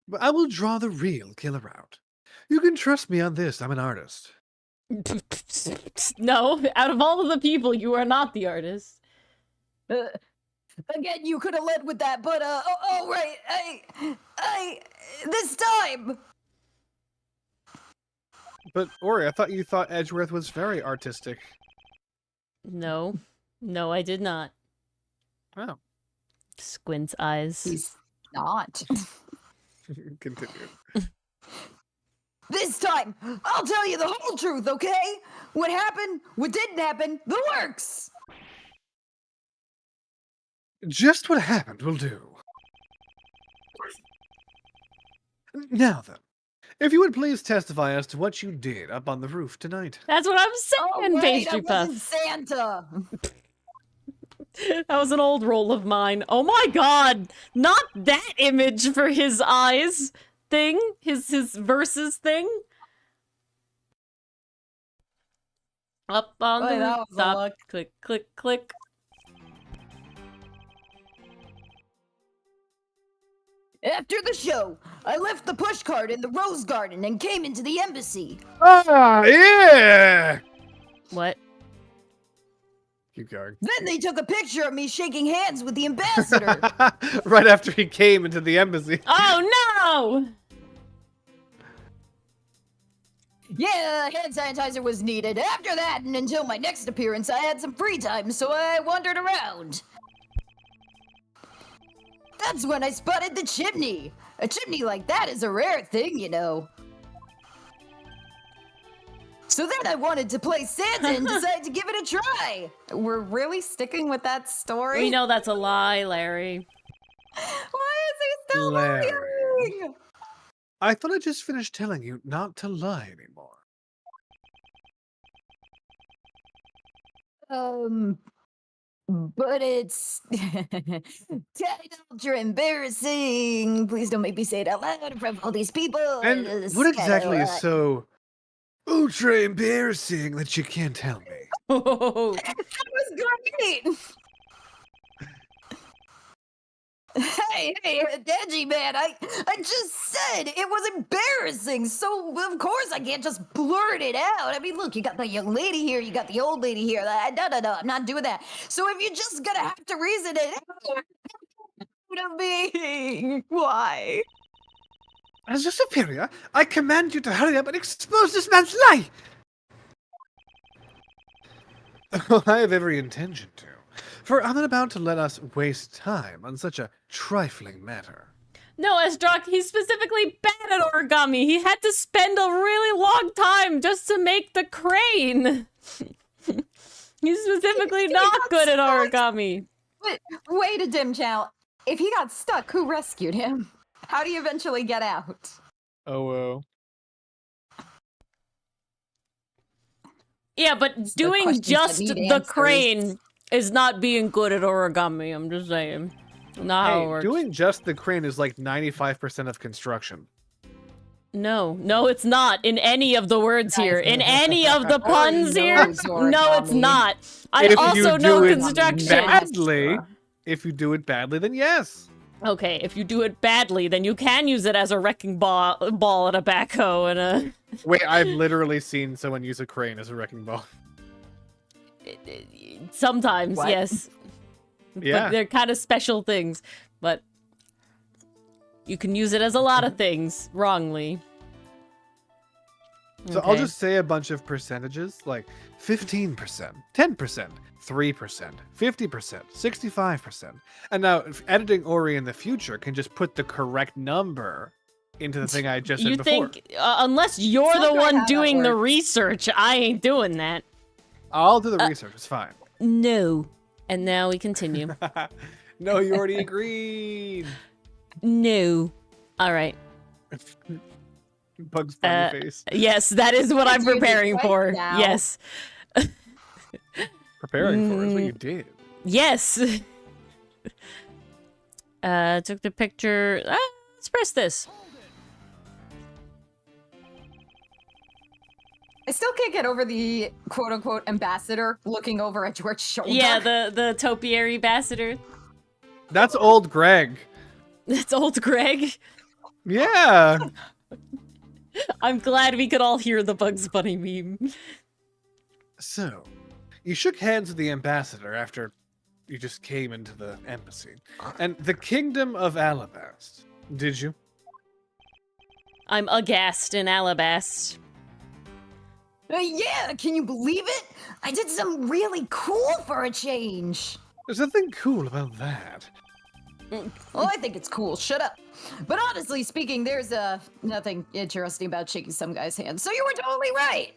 But I will draw the real killer out. You can trust me on this, I'm an artist. no, out of all of the people, you are not the artist. Again, you could have led with that, but right, I this time. But, Ori, I thought you thought Edgeworth was very artistic. No. No, I did not. Oh. Squint's eyes. He's not. Continue. This time, I'll tell you the whole truth, okay? What happened, what didn't happen, the works! Just what happened will do. Now then, if you would please testify as to what you did up on the roof tonight. That's what I'm saying, Pastry I Puff. wasn't Santa! That was an old role of mine. Oh my god! Not that image for his eyes thing? His verses thing? Up on Boy, the that was a rooftop. look. Click, click, click. After the show, I left the pushcart in the rose garden and came into the embassy. Ah, yeah! What? Keep going. Then they took a picture of me shaking hands with the ambassador. Right after he came into the embassy. Oh no! Yeah, hand sanitizer was needed. After that, and until my next appearance, I had some free time, so I wandered around. That's when I spotted the chimney. A chimney like that is a rare thing, you know. So then I wanted to play Santa and decided to give it a try. We're really sticking with that story? We know that's a lie, Larry. Why is he still Larry. lying? I thought I just finished telling you not to lie anymore. But it's ultra embarrassing. Please don't make me say it out loud in front of all these people. And what exactly is so ultra embarrassing that you can't tell me? Oh, That was great. Hey, Deji man, I just said it was embarrassing, so of course I can't just blurt it out. I mean, look, you got the young lady here, you got the old lady here. No, I'm not doing that. So if you're just gonna have to reason it out to me, why? As your superior, I command you to hurry up and expose this man's lie! Oh, I have every intention to. For I'm not about to let us waste time on such a trifling matter. no, Esdrock, he's specifically bad at origami. He had to spend a really long time just to make the crane. He's specifically not good at origami. But wait a dim chow. If he got stuck, who rescued him? How do you eventually get out? Oh, Yeah, but doing questions that just need the answers. crane is not being good at origami. I'm just saying. Not how it hey, works. doing just the crane is like 95% of construction. No, it's not in any of the words here. In any of the puns Ori here, knows no, it's origami. not. I If also you know do it construction. badly, if you do it badly, then yes. Okay, if you do it badly, then you can use it as a wrecking ball and a backhoe and a... Wait, I've literally seen someone use a crane as a wrecking ball. Sometimes, What? yes. Yeah. But they're kind of special things. But you can use it as a lot of things wrongly. So I'll Okay. just say a bunch of percentages, like 15%, 10%, 3%, 50%, 65%. And now editing Ori in the future can just put the correct number into the thing I just said You before. think, unless you're It's the not how one that doing the works. research, I ain't doing that. I'll do the research, it's fine. No. And now we continue. No, you already agreed. No. All right. Bugs Bunny face. Yes, that is what I'm You're doing it preparing right for. now. Yes. Preparing for is what you did. Yes. Took the picture. Let's press this. I still can't get over the quote-unquote ambassador looking over at George's shoulder. Yeah, the topiary ambassador. That's old Greg. That's old Greg. Yeah. I'm glad we could all hear the Bugs Bunny meme. So, you shook hands with the ambassador after you just came into the embassy. And the Kingdom of Alabast, did you? I'm aghast in Alabast. Yeah, can you believe it? I did something really cool for a change. There's nothing cool about that. Well, I think it's cool. Shut up. But honestly speaking, there's nothing interesting about shaking some guy's hand. So you were totally right.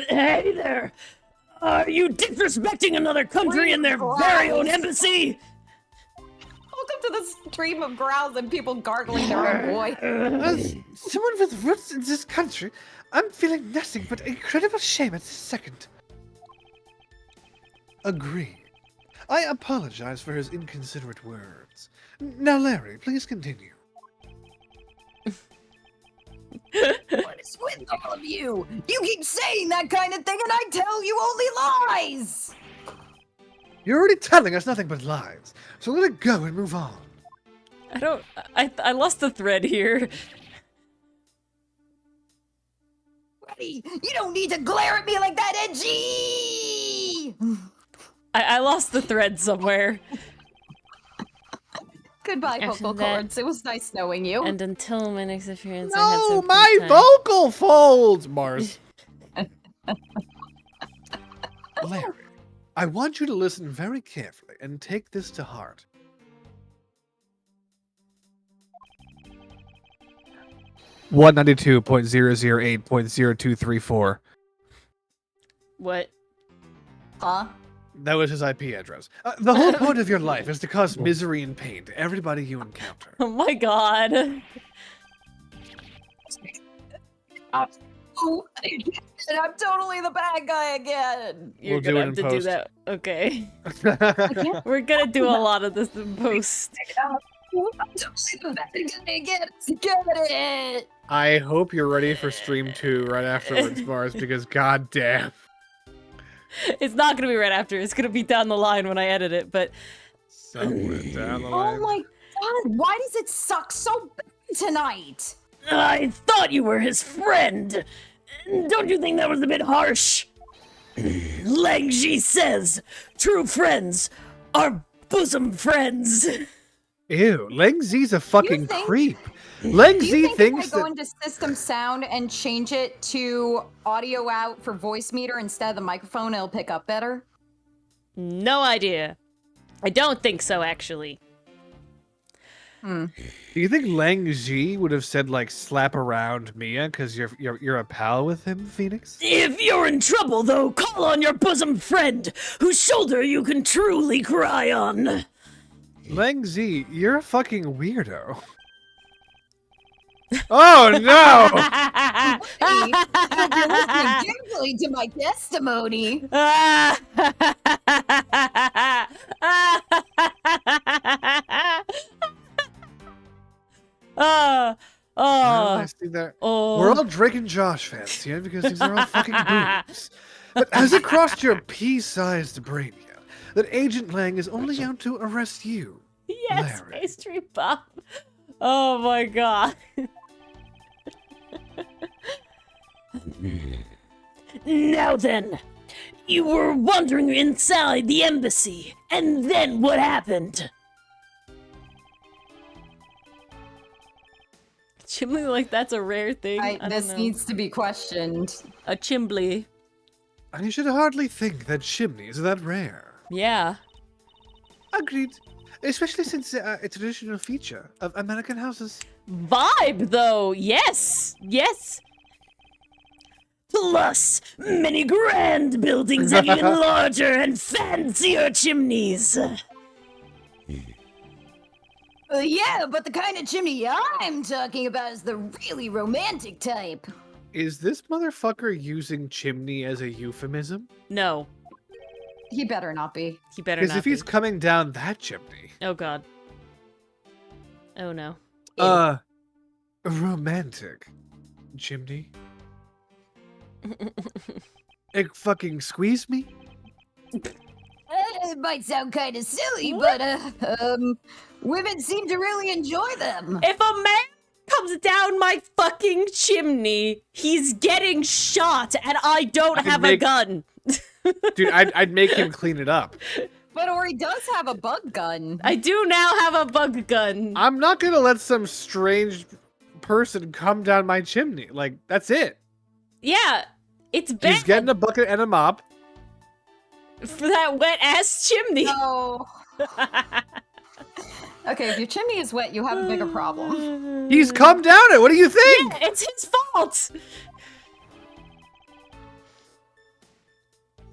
Hey there! Are you disrespecting another country in their very own embassy? Welcome to the stream of growls and people gargling their own boy. As someone with roots in this country, I'm feeling nothing but incredible shame at this second. Agreed. I apologize for his inconsiderate words. Now, Larry, please continue. What is with all of you? You keep saying that kind of thing and I tell you only lies! You're already telling us nothing but lies, so let it go and move on. I lost the thread here. already! You don't need to glare at me like that, Edgy! I lost the thread somewhere. Goodbye, vocal cords. It was nice knowing you. And until my next appearance, I had No, some my free time. vocal folds, Mars. Larry, I want you to listen very carefully and take this to heart. $192.008.0234. What? Huh? That was his IP address. The whole point of your life is to cause misery and pain to everybody you encounter. Oh my god. Oh, and I'm totally the bad guy again. You're We'll do gonna it have in to do post. that. Okay. We're gonna do a lot of this in post. I'm totally the bad guy again. Get it. I hope you're ready for stream 2 right afterwards, Mars, because goddamn. It's not gonna be right after. It's gonna be down the line when I edit it, but Somewhere down the Oh line. my god, why does it suck so bad tonight? I thought you were his friend. Don't you think that was a bit harsh? Lang Ji says, true friends are bosom friends. Ew, Lang Zi's a fucking think- creep. Lang Do you Z think thinks if I go that. into system sound and change it to audio out for voice meter instead of the microphone, it'll pick up better? no idea. I don't think so, actually. Do you think Lang Zi would have said like slap around Mia because you're a pal with him, Phoenix? If you're in trouble, though, call on your bosom friend, whose shoulder you can truly cry on. Lang Z, you're a fucking weirdo. Oh no! Hey, if you're listening carefully to my testimony. I Oh, see that. oh. We're all Drake and Josh fans here because these are all fucking boobs. But has it crossed your pea-sized brain yet that Agent Lang is only out to arrest you? Yes, Larry. pastry pop. Oh my god. Now then, you were wandering inside the embassy, and then what happened? Chimney, like, that's a rare thing. I don't This know. needs to be questioned. A chimbly. I should hardly think that chimneys are that rare. Yeah. Agreed. Especially since it's a traditional feature of American houses. Vibe, though. Yes. Yes. Plus, many grand buildings have even larger and fancier chimneys. Yeah, but the kind of chimney I'm talking about is the really romantic type. Is this motherfucker using chimney as a euphemism? No. He better not be. He better Because not if he's be. coming down that chimney. Oh god. Oh no. Romantic. Chimney? It fucking squeeze me? It might sound kind of silly, but women seem to really enjoy them. If a man comes down my fucking chimney, he's getting shot, and I don't have a gun. Dude, I'd make him clean it up. But Ori does have a bug gun. I do now have a bug gun. I'm not gonna let some strange person come down my chimney. Like, that's it. Yeah, it's bad He's getting a bucket and a mop. for that wet ass chimney. No. Okay, if your chimney is wet, you have a bigger problem. He's come down it. What do you think? Yeah, it's his fault.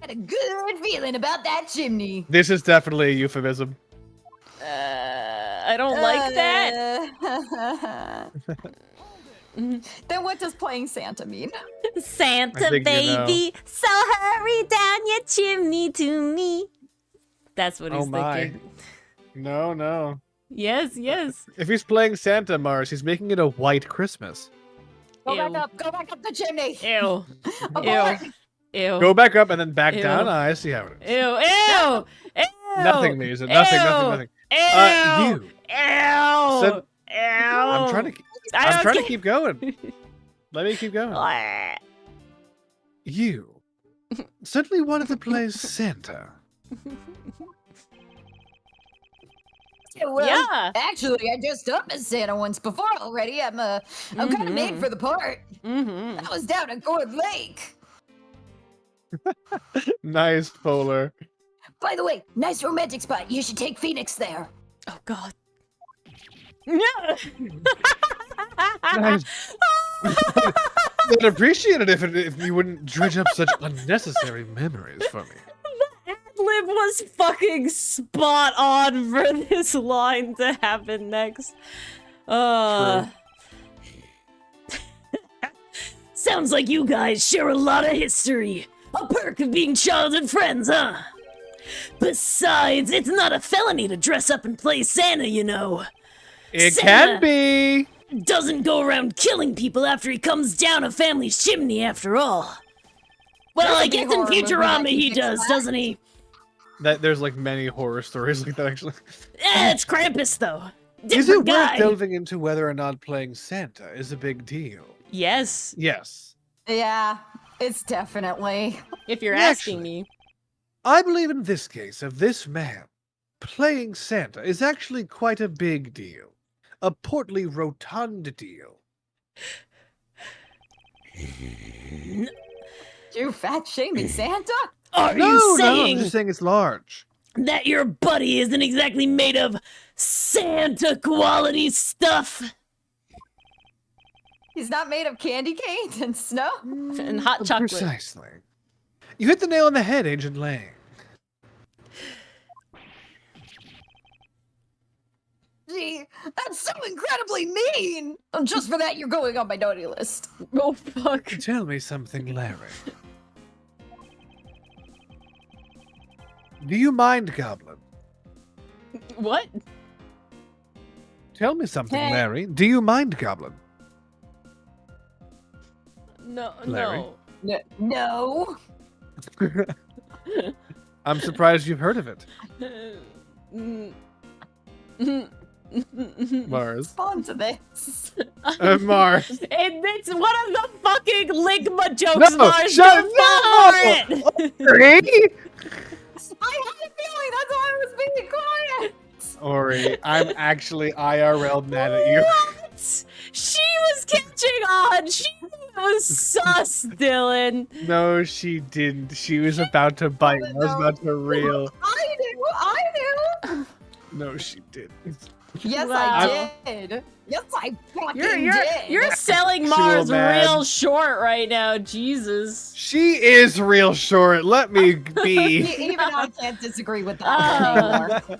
I had a good feeling about that chimney. This is definitely a euphemism. I don't like that. Then what does playing Santa mean? Santa I think you know. baby, so hurry down your chimney to me. That's what he's Oh my. thinking. No. Yes, yes. If he's playing Santa, Mars, he's making it a white Christmas. Go Ew. back up the chimney. Ew. Abort. Ew. Go back up and then back Ew. down. Ah, I see how it is. Ew. Ew. Ew. Nothing, Misa. Nothing. Ew. You. Ew. So- Ew. I'm trying to. I I'm don't trying to get- keep going. Let me keep going. You certainly wanted to play Santa. Well, Yeah. actually, I dressed up as Santa once before already. I'm kind of made for the part. Mm-hmm. I was down at Gourd Lake. Nice, Polar. By the way, nice romantic spot. You should take Phoenix there. Oh God. Yeah. Nice. I'd appreciate it if you wouldn't dredge up such unnecessary memories for me. Lib was fucking spot on for this line to happen next. Sounds like you guys share a lot of history. A perk of being childhood friends, huh? Besides, it's not a felony to dress up and play Santa, you know. It Santa can be. doesn't go around killing people after he comes down a family's chimney, after all. Well, I guess in Futurama he does, doesn't he? There's like many horror stories like that actually. It's Krampus, though. Is it Different guy. worth delving into whether or not playing Santa is a big deal? Yes, Yes. Yeah, it's definitely. if you're Actually, asking me. I believe in this case of this man, playing Santa is actually quite a big deal. A portly, rotund deal. You fat shaming Santa? Are No, you no, I'm saying just saying it's large. that your buddy isn't exactly made of Santa quality stuff? He's not made of candy canes and snow? And hot chocolate. Precisely. You hit the nail on the head, Agent Lang. Gee, that's so incredibly mean! Just for that, you're going on my naughty list. Oh fuck. Tell me something, Larry. Do you mind, Goblin? What? Tell me something, Hey. Larry. Do you mind, Goblin? No, Larry? No. I'm surprised you've heard of it. no. Mars. Respond to this. Mars. And it's one of the fucking Ligma jokes, No, Mars. shut Don't fall for it. Ori? I had a feeling that's why I was being quiet. Ori, I'm actually IRL mad at you. What? She was catching on. She was sus, Dylan. No, she didn't. She was about to bite. I was about to reel. I knew. No, she didn't. Yes, Wow. I did. Yes, I fucking did. You're selling Actual Mars man. real short right now. Jesus. She is real short. Let me be. Even I can't disagree with that anymore.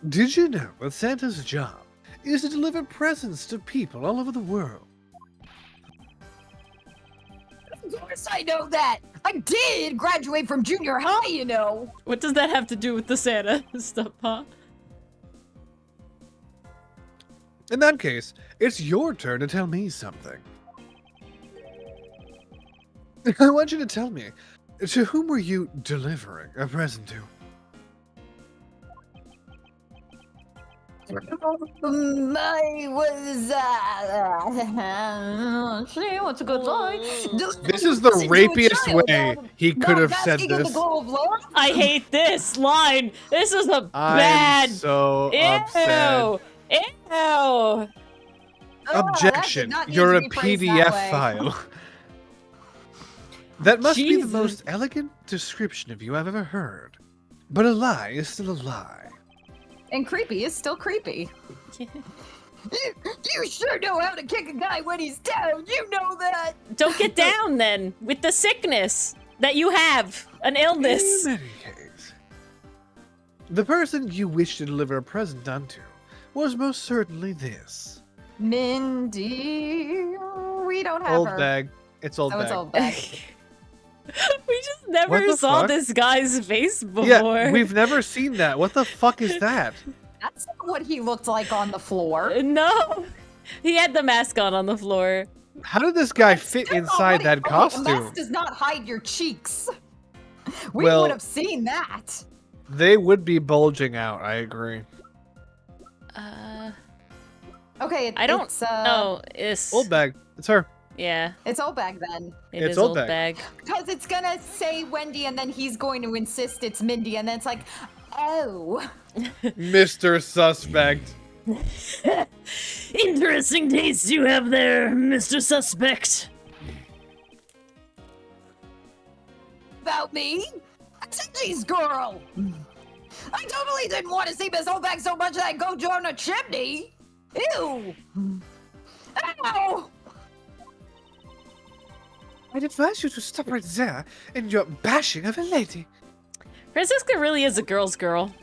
Did you know that Santa's job is to deliver presents to people all over the world? Of course I know that. I did graduate from junior high, you know. What does that have to do with the Santa stuff, huh? In that case, it's your turn to tell me something. I want you to tell me, to whom were you delivering a present to? I was, what's a good line? This is the rapiest way he could have said Basking in the this. glow of love? I hate this line. This is a I'm bad. so upset. Ew. Ew. Oh, that did Objection. not need You're to a be phrased that way. PDF file. That must be Jesus. the most elegant description of you I've ever heard. But a lie is still a lie. And creepy is still creepy. You sure know how to kick a guy when he's down. You know that. Don't get down then with the sickness that you have, an illness. In any case, the person you wish to deliver a present unto was most certainly this. Mindy, we don't have Old her. bag. It's old Oh, bag. it's old bag. We just never What the saw fuck? this guy's face before. Yeah, we've never seen that. What the fuck is that? That's not what he looked like on the floor. No, he had the mask on the floor. How did this guy fit Still not inside what he- that okay, A costume? mask does not hide your cheeks. We Well- would have seen that. They would be bulging out, I agree. Okay, I don't It's, know. It's Old bag. It's her. Yeah. It's old bag then. It's old bag. Because it's gonna say Wendy and then he's going to insist it's Mindy and then it's like, oh. Mr. Suspect. Interesting taste you have there, Mr. Suspect. About me? That's a nice girl. I totally didn't want to see Miss Oldbag so much that I'd go join a chimney. Ew. Ow. I'd advise you to stop right there in your bashing of a lady. Francisca really is a girl's girl.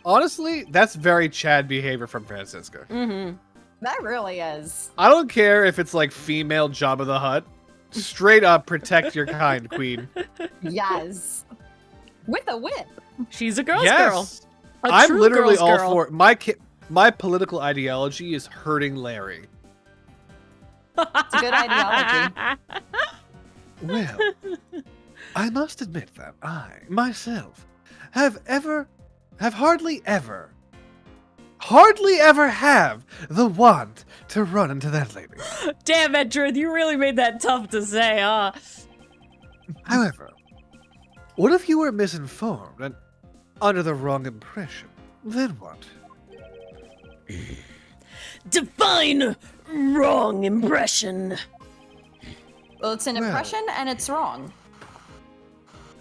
Honestly, that's very Chad behavior from Francisca. Mm-hmm. That really is. I don't care if it's like female Jabba the Hutt. Straight up protect your kind, queen. Yes. With a whip. She's a girl's girl. Yes. A I'm true literally girl's all girl. for my political ideology is hurting Larry. It's a good ideology. Well, I must admit that I, myself, have hardly ever have the want to run into that lady. Damn it, Druid, you really made that tough to say, huh? However, what if you were misinformed and under the wrong impression? Then what? Define wrong impression. Well, it's an Well. impression and it's wrong.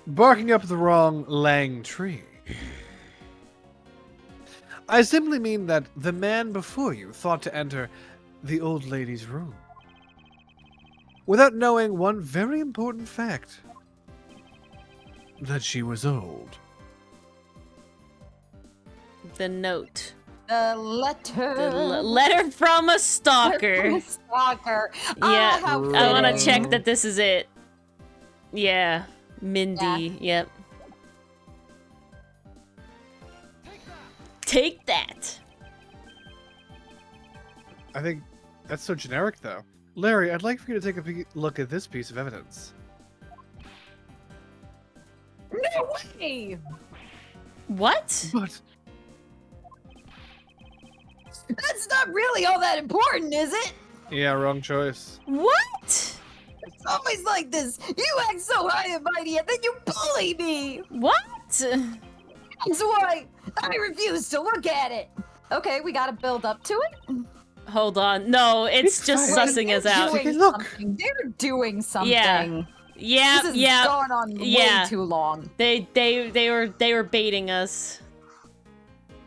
Barking up the wrong lang tree. I simply mean that the man before you thought to enter the old lady's room without knowing one very important fact. That she was old. The note. The letter. The letter from a stalker. Stalker. Yeah, Oh, how I want to fitting. check that this is it. Yeah, Mindy. Yep. Take that. I think that's so generic, though. Larry, I'd like for you to take a look at this piece of evidence. No way! What? But That's not really all that important, is it? yeah, wrong choice. What? It's always like this. You act so high and mighty and then you bully me. What? That's why I refuse to look at it. Okay, we gotta build up to it. Hold on. No, it's just fine. sussing us out. Take a look. They're doing something. Yeah, This is yeah. going on Yeah. way too long. They were baiting us. Well,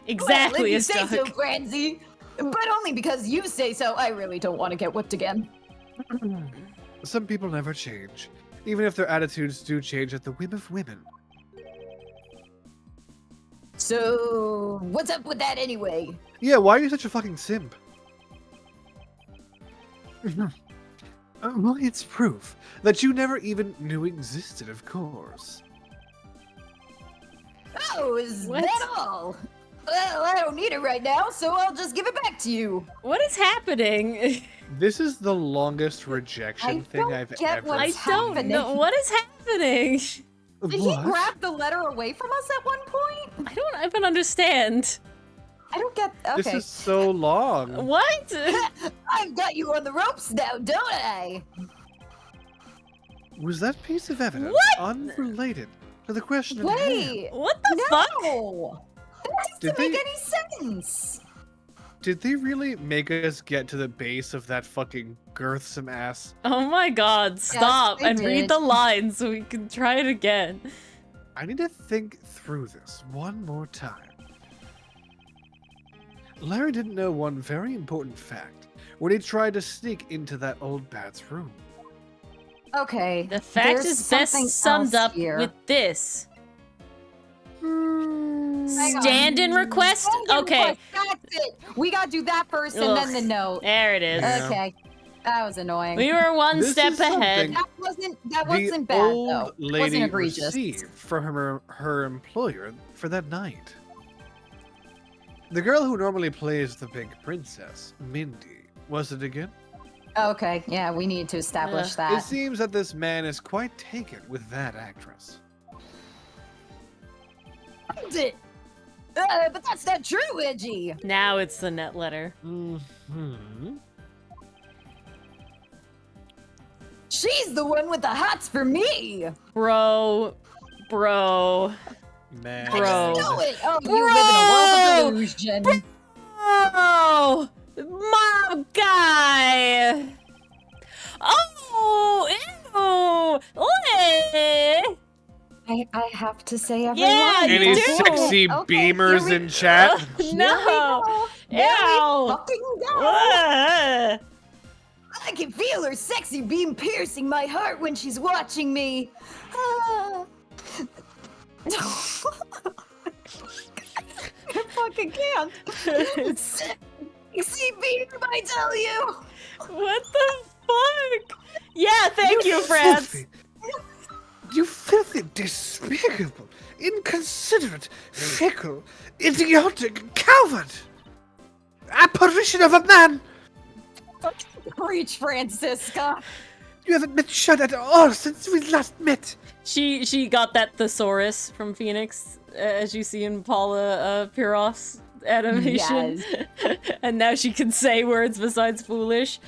Exactly if you as say so, Doug. Francie. But only because you say so. I really don't want to get whipped again. Some people never change, even if their attitudes do change at the whim of women. So, what's up with that anyway? Yeah, why are you such a fucking simp? Well, it's proof that you never even knew existed, of course. Oh, is What? that all? Well, I don't need it right now, so I'll just give it back to you. What is happening? This is the longest rejection thing don't I've get ever what's I seen. don't happening? know. What is happening? Did he What? grab the letter away from us at one point? I don't even understand. I don't get. Okay. This is so long. What? I've got you on the ropes now, don't I? Was that piece of evidence What? unrelated to the question at hand? Wait. What the fuck? No. That Did doesn't make they- any sense. Did they really make us get to the base of that fucking girthsome ass? Oh my god, stop they and read did. the lines so we can try it again. I need to think through this one more time. Larry didn't know one very important fact when he tried to sneak into that old bat's room. Okay. The fact there's is best something summed else up here. with this. Hang on. Stand-in request? Stand-in Okay. request, That's it. We gotta do that first and then Ugh. the note. There it is. Yeah. Okay. That was annoying. We were one This step is ahead. something- That The wasn't bad old though. It lady wasn't egregious. received from her employer for that night. The girl who normally plays the big princess, Mindy, was it again? Okay, yeah, we need to establish It that. seems that this man is quite taken with that actress. Is it? But that's not true, Edgy. Now it's the net letter. Mm-hmm. She's the one with the hots for me. Bro. Man. Bro. Know it. Oh, you live in a world of illusion. Oh, mob guy. Oh, ew. Oy. I have to say, everyone. Yeah, you Any do. sexy Okay, beamers here we- in chat? No. There we Ew. fucking go. Ah. I can feel her sexy beam piercing my heart when she's watching me. Ah. I fucking can't. Sexy beam, I tell you. What the fuck? Yeah, thank you, France. Filthy. You filthy, despicable, inconsiderate, fickle, idiotic coward! Apparition of a man! Preach, Francisca. You haven't been shut at all since we last met. She got that thesaurus from Phoenix, as you see in Paula Piroff's animation. And now she can say words besides foolish.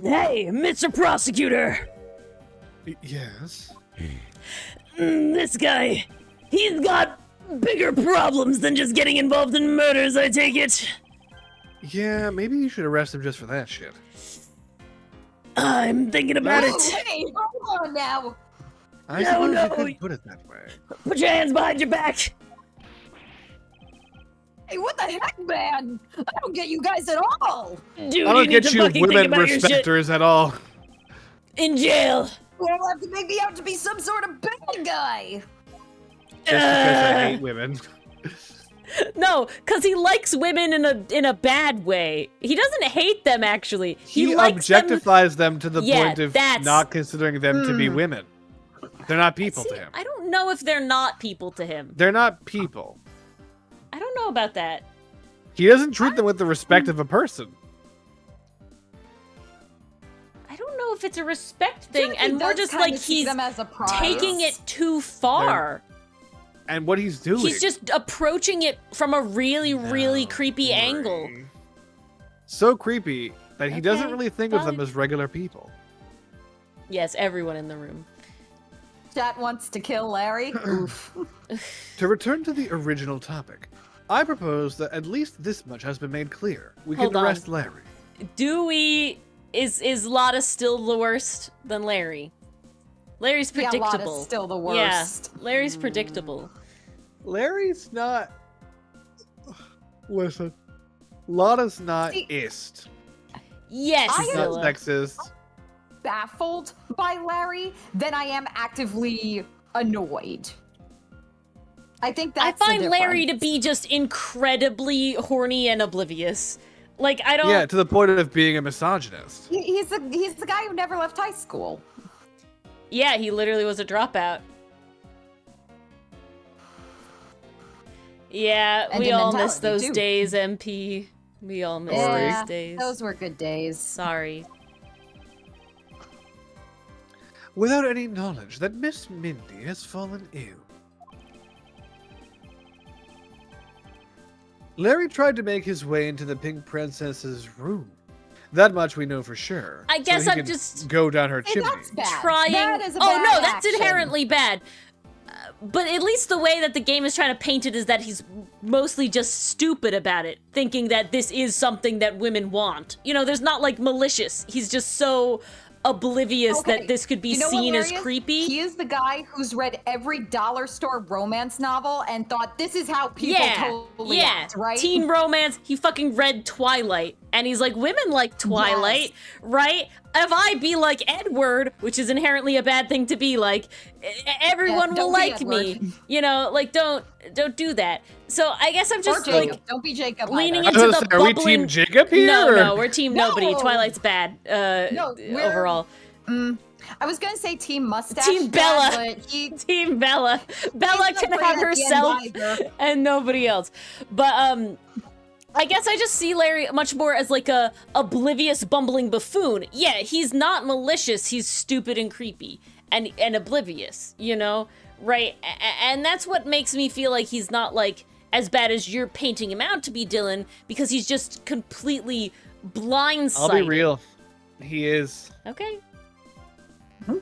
Hey, Mr. Prosecutor! Yes? This guy, he's got bigger problems than just getting involved in murders, I take it. Yeah, maybe you should arrest him just for that shit. I'm thinking about it. Hey, hold on now. I No, suppose no, you could put it that way. Put your hands behind your back. Hey, what the heck, man? I don't get you guys at all. Dude, I you don't need get to you fucking think women about your shit. respecters at all. In jail. You'll have to make me out to be some sort of bad guy. Just because I hate women. No, because he likes women in a bad way. He doesn't hate them, actually. He likes them. objectifies them to the Yeah, point of that's- not considering them to be women. They're not people See, to him. I don't know if they're not people to him. They're not people. I don't know about that. He doesn't treat them with the respect of a person. I don't know if it's a respect thing, He and more does just kinda like see he's them as a prize. taking it too far. And what he's doing. He's just approaching it from a really, really creepy angle. So creepy that he doesn't Okay, really think of them fine. as regular people. Yes, everyone in the room. Chat wants to kill Larry. Oof. To return to the original topic, I propose that at least this much has been made clear. We can Hold on. arrest Larry. Do we... Is Lotta still the worst than Larry? Larry's Yeah, predictable. Lotta's still the Yeah, worst. Larry's predictable. Larry's not. Listen. Lotta's not See- ist. Yes, I She's not Zilla. sexist. Baffled by Larry than I am actively annoyed. I think I that's the find Larry to difference. be just incredibly horny and oblivious. Like, I don't... Yeah, to the point of being a misogynist. He's the guy who never left high school. Yeah, he literally was a dropout. Yeah, And we in all miss mentality, those too. days, MP. We all miss Yeah, those days. those were good days. Sorry. Without any knowledge that Miss Mindy has fallen ill. Larry tried to make his way into the Pink Princess's room. That much we know for sure. I guess he I'm could just go down her Hey, chimney. that's bad. Trying... That is a oh, bad no, that's action. inherently bad. But at least the way that the game is trying to paint it is that he's mostly just stupid about it, thinking that this is something that women want. You know, there's not, like, malicious. He's just so oblivious Okay, that this could be you know what seen as Larry is? creepy. He is the guy who's read every dollar store romance novel and thought this is how people totally act, right? Teen romance. He fucking read Twilight, and he's like, women like Twilight, right? If I be like Edward, which is inherently a bad thing to be like, everyone will don't be like me. Edward. You know, like don't do that. So I guess I'm Or just Jacob. like Don't be Jacob. leaning either. I into was the gonna say, are we bubbling. Team Jacob here? No, or- no, we're team nobody. No. Twilight's bad. No, we're- Overall, I was gonna say Team Mustache. Team Dad, Bella. but he Team Bella. Bella not can great have at the end herself either. and nobody else. But I guess I just see Larry much more as like a oblivious bumbling buffoon. Yeah, he's not malicious, he's stupid and creepy and oblivious, you know? Right? And that's what makes me feel like he's not like as bad as you're painting him out to be, Dylan, because he's just completely blindsided. I'll be real. He is. Okay.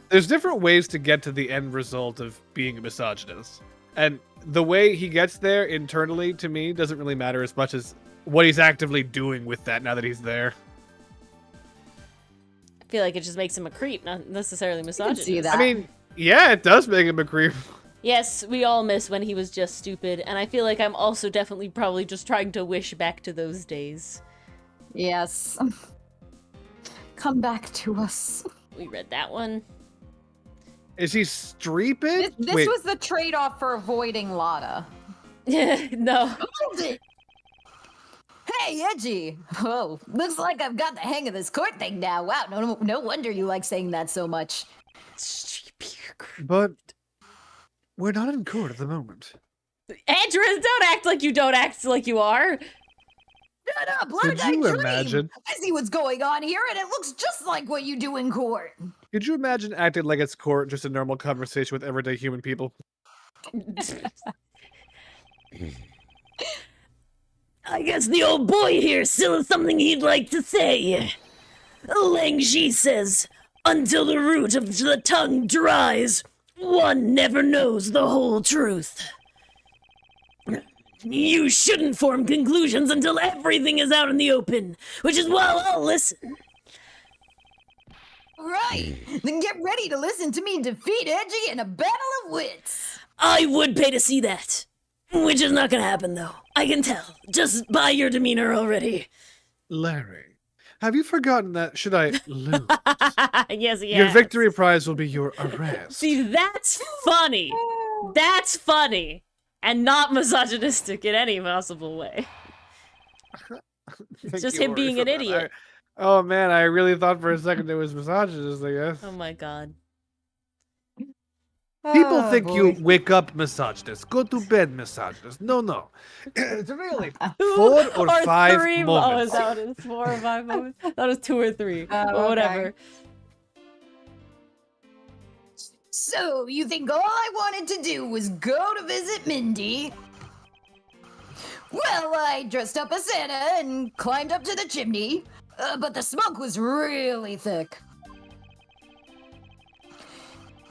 There's different ways to get to the end result of being a misogynist. And the way he gets there internally, to me, doesn't really matter as much as what he's actively doing with that now that he's there. I feel like it just makes him a creep, not necessarily misogynist. see that. I mean, yeah, it does make him a creep. Yes, we all miss when he was just stupid, and I feel like I'm also definitely probably just trying to wish back to those days. Yes. Come back to us. We read that one. Is he stupid? This was the trade-off for avoiding Lotta. No. Hold it! Hey, Edgy! Oh, looks like I've got the hang of this court thing now. Wow, no wonder you like saying that so much. But we're not in court at the moment. Edgeworth, don't act like you don't act like you are. Shut up, let Could you imagine? I see what's going on here, and it looks just like what you do in court. Could you imagine acting like it's court, just a normal conversation with everyday human people? I guess the old boy here still has something he'd like to say. Langji says, until the root of the tongue dries, one never knows the whole truth. You shouldn't form conclusions until everything is out in the open, which is why I'll listen. Right, then get ready to listen to me defeat Edgy in a battle of wits. I would pay to see that. Which is not gonna happen, though. I can tell, just by your demeanor already. Larry, have you forgotten that should I lose, Yes, your victory prize will be your arrest? See, that's funny. That's funny. And not misogynistic in any possible way. It's just him being an idiot. Oh man, I really thought for a second it was misogynist, I guess. Oh my god. People think you wake up misogynist, go to bed misogynist. No. It's really 4 or 5 3 moments. Oh, is that what it is? 4 or 5 moments? That was 2 or 3. Or whatever. So, you think all I wanted to do was go to visit Mindy? Well, I dressed up as Santa and climbed up to the chimney, but the smoke was really thick.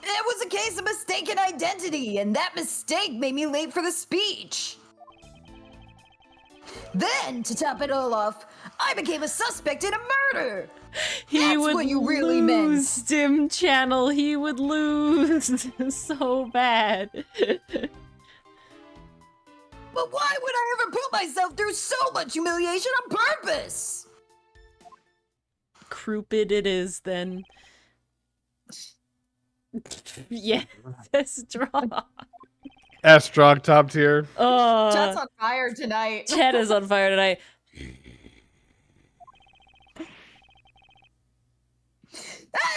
It was a case of mistaken identity, and that mistake made me late for the speech. Then, to top it all off, I became a suspect in a murder. He would what you really lose, Dim Channel. He would lose so bad. But why would I ever put myself through so much humiliation on purpose? Crouped it is, then. Yeah, strong. S-Strong top tier. Chat's on fire tonight. Chat is on fire tonight.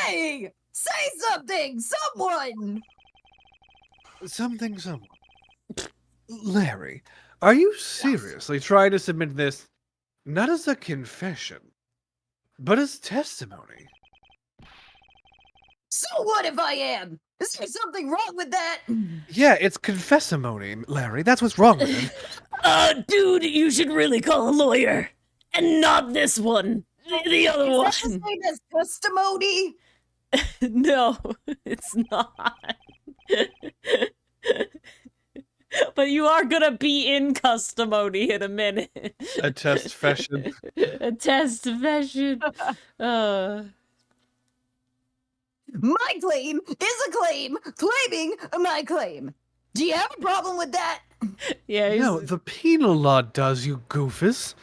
Hey! Say something! Someone! Something. Larry, are you seriously trying to submit this not as a confession, but as testimony? So what if I am? Is there something wrong with that? Yeah, it's confessimony, Larry. That's what's wrong with it. Dude, you should really call a lawyer. And not this one. The other one. Is that the same as testimony? No, it's not. But you are gonna be in customony in a minute. A test fashion. A test fashion. My claim is a claim claiming my claim. Do you have a problem with that? Yeah. No, the penal law does, you goofus.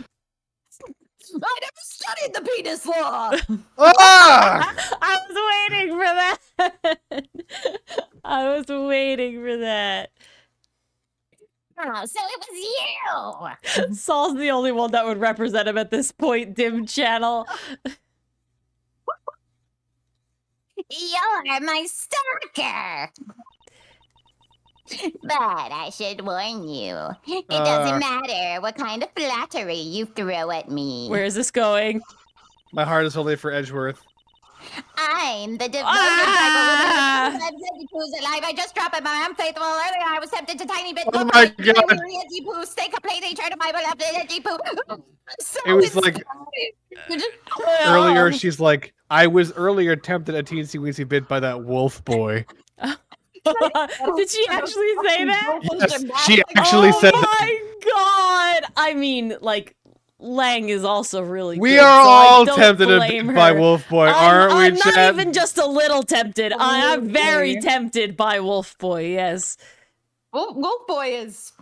I never studied the penis law. Ah! I was waiting for that. I was waiting for that. Oh, so it was you! Saul's the only one that would represent him at this point, Dim Channel. You're my stalker! But I should warn you, it doesn't matter what kind of flattery you throw at me. Where is this going? My heart is only for Edgeworth. I'm the devoted driver with who's alive. I just dropped my unfaithful earlier. I was tempted to tiny bit. Oh my god! Edgy poo, stay completely true to my beloved edgy poo. So It was like earlier. She's like, I was earlier tempted a teensy weensy bit by that wolf boy. Did she actually say that? Yes, she actually said that. Oh my god! I mean, like, Lang is also really We good, are so all I don't tempted blame by her. wolf boy, aren't we, I'm not Chad? even just a little tempted. I'm very boy. tempted by wolf boy, yes. Wolf Boy is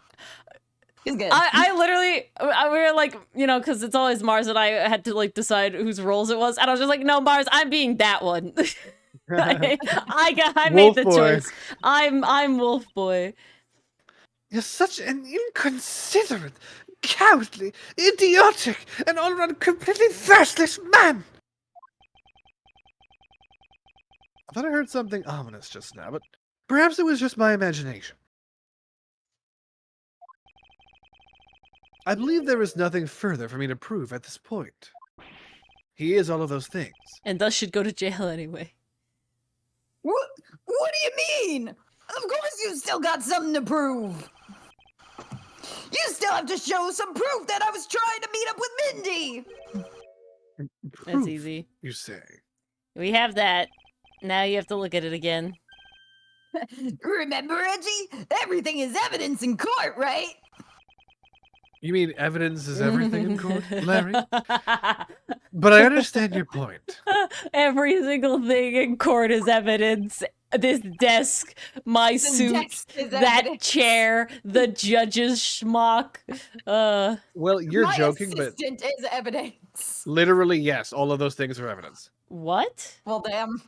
good. I literally, we were like, you know, because it's always Mars, and I had to like decide whose roles it was, and I was just like, no, Mars, I'm being that one. I made the Wolf boy. choice. I'm wolf boy. You're such an inconsiderate, cowardly, idiotic, and all-around completely thirstless man! I thought I heard something ominous just now, but perhaps it was just my imagination. I believe there is nothing further for me to prove at this point. He is all of those things. And thus should go to jail anyway. What do you mean? Of course you still got something to prove. You still have to show some proof that I was trying to meet up with Mindy. That's Proof, easy. you say? We have that. Now you have to look at it again. Remember, Reggie? Everything is evidence in court, right? You mean evidence is everything in court, Larry? But I understand your point. Every single thing in court is evidence. This desk, my suit, desk is that evidence. chair, the judge's schmuck. Well, you're My joking, but assistant is evidence. literally, yes, all of those things are evidence. What? Well, damn.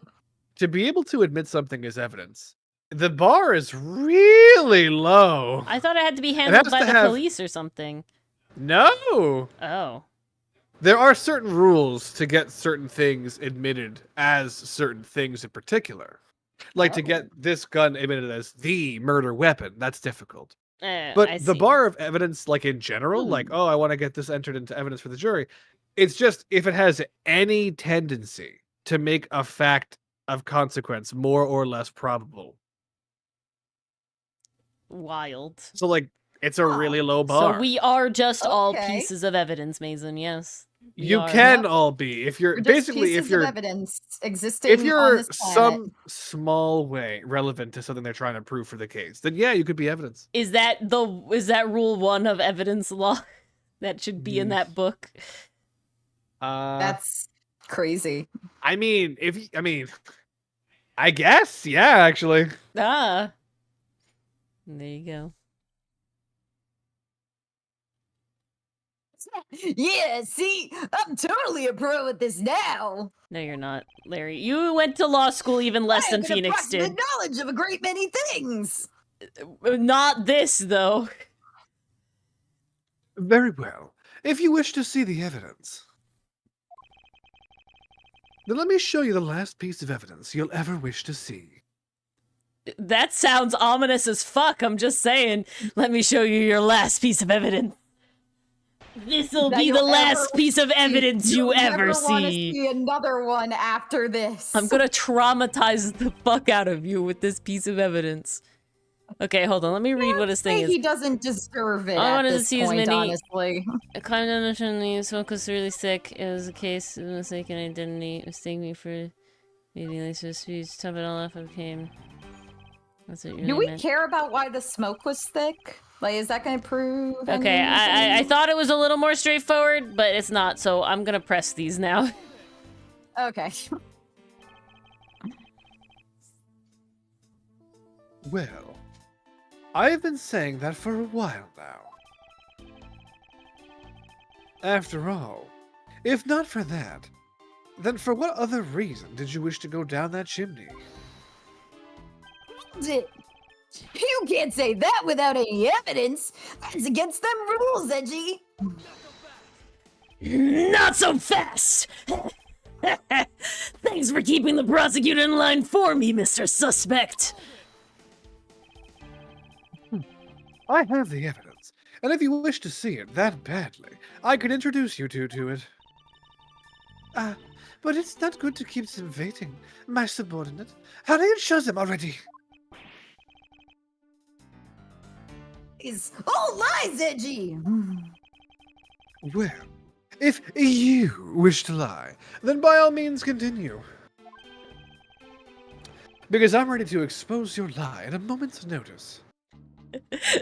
To be able to admit something is evidence, the bar is really low. I thought it had to be handled has by to the have- police or something. No! Oh. There are certain rules to get certain things admitted as certain things in particular. Like to get this gun admitted as the murder weapon, that's difficult. I But the see. bar of evidence, like in general, like, oh, I want to get this entered into evidence for the jury, it's just if it has any tendency to make a fact of consequence more or less probable. Wild. So, like, it's a really low bar. So we are just all Okay. pieces of evidence, Mason, yes. We You are. can all be if you're We're just basically pieces if you're of evidence existing if on you're this planet. some small way relevant to something they're trying to prove for the case, then yeah, you could be evidence. Is that rule 1 of evidence law? That should be in that book. That's crazy. I mean, I guess, yeah, actually. Ah. There you go. Yeah, see, I'm totally a pro at this now. No, you're not, Larry. You went to law school even less I than have an Phoenix did. approximate knowledge of a great many things. Not this, though. Very well. If you wish to see the evidence, then let me show you the last piece of evidence you'll ever wish to see. That sounds ominous as fuck. I'm just saying. Let me show you your last piece of evidence. This'll That be the you'll last ever piece of evidence you You'll ever never wanna see. see another one after this. I'm gonna traumatize the fuck out of you with this piece of evidence. Okay, hold on. Let me read what his thing Say is. he doesn't deserve it I at wanted to this see as point, many- honestly. I climbed down the chimney. The smoke was really sick. It was a case of mistaken identity. Mistake me for maybe Lisa's speech. Top it all off, I became. That's what you Do really we meant. care about why the smoke was thick? Like, is that going to prove Okay, anything? I thought it was a little more straightforward, but it's not. So I'm gonna press these now. Okay. Well, I've been saying that for a while now. After all, if not for that, then for what other reason did you wish to go down that chimney? You can't say that without any evidence. That's against them rules, Edgy. Not so fast! Thanks for keeping the prosecutor in line for me, Mr. Suspect. I have the evidence, and if you wish to see it that badly, I could introduce you two to it. but it's not good to keep them waiting. My subordinate, hurry and show them already. Is all lies, Edgy. Well, if you wish to lie, then by all means continue. Because I'm ready to expose your lie at a moment's notice.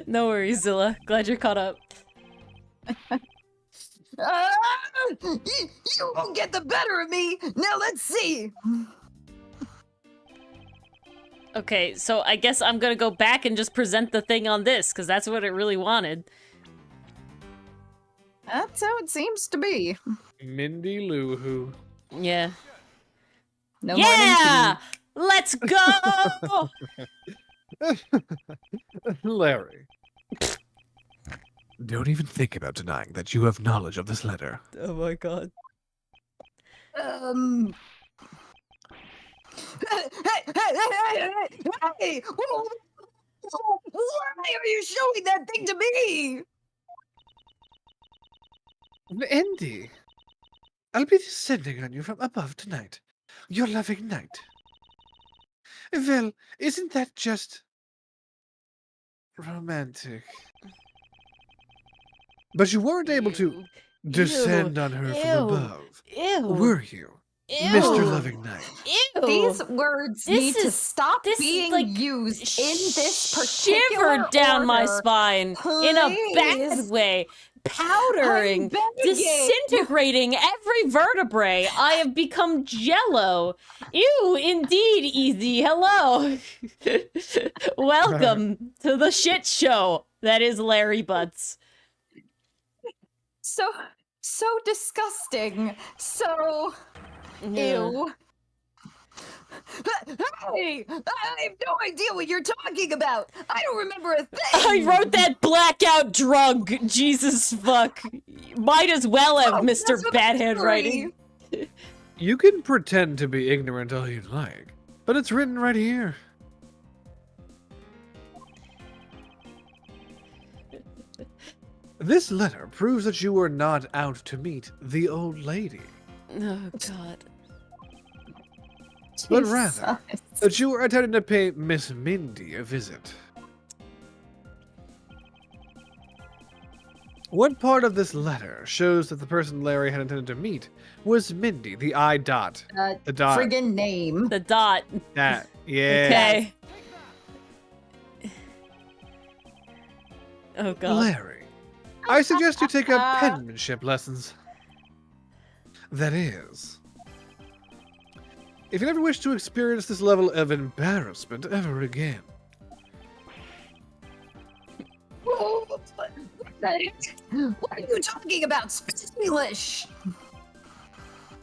No worries, Zilla. Glad you're caught up. You won't get the better of me. Now let's see. Okay, so I guess I'm gonna go back and just present the thing on this, because that's what it really wanted. That's how it seems to be. Mindy Lou Who. Yeah. No Yeah! Let's go! Larry. Don't even think about denying that you have knowledge of this letter. Oh my god. more Hey! Why are you showing that thing to me? Indy, I'll be descending on you from above tonight. Your loving night. Well, isn't that just romantic? But you weren't able to descend on her from above, Ew. were you, Ew. Mr. Loving Night? Ew. These words need to stop being like, used in this particular shivered down my order. spine in a bad Please. way. Powdering, I'm begging. disintegrating every vertebrae. I have become jello. Ew, indeed, Easy. Hello. Welcome to the shit show that is Larry Butts. So disgusting. So ew. Hey, I have no idea what you're talking about. I don't remember a thing. I wrote that blackout drunk. Jesus fuck. Might as well have Mr. Bad handwriting. You can pretend to be ignorant all you'd like, but it's written right here. This letter proves that you were not out to meet the old lady, Oh god. but rather that you were attempting to pay Miss Mindy a visit. What part of this letter shows that the person Larry had intended to meet was Mindy, the I dot? The dot. Friggin' name. The dot. That. Yeah. Okay. Oh god. Larry, I suggest you take up penmanship lessons. That is, if you never wish to experience this level of embarrassment ever again. What are you talking about? Speak English.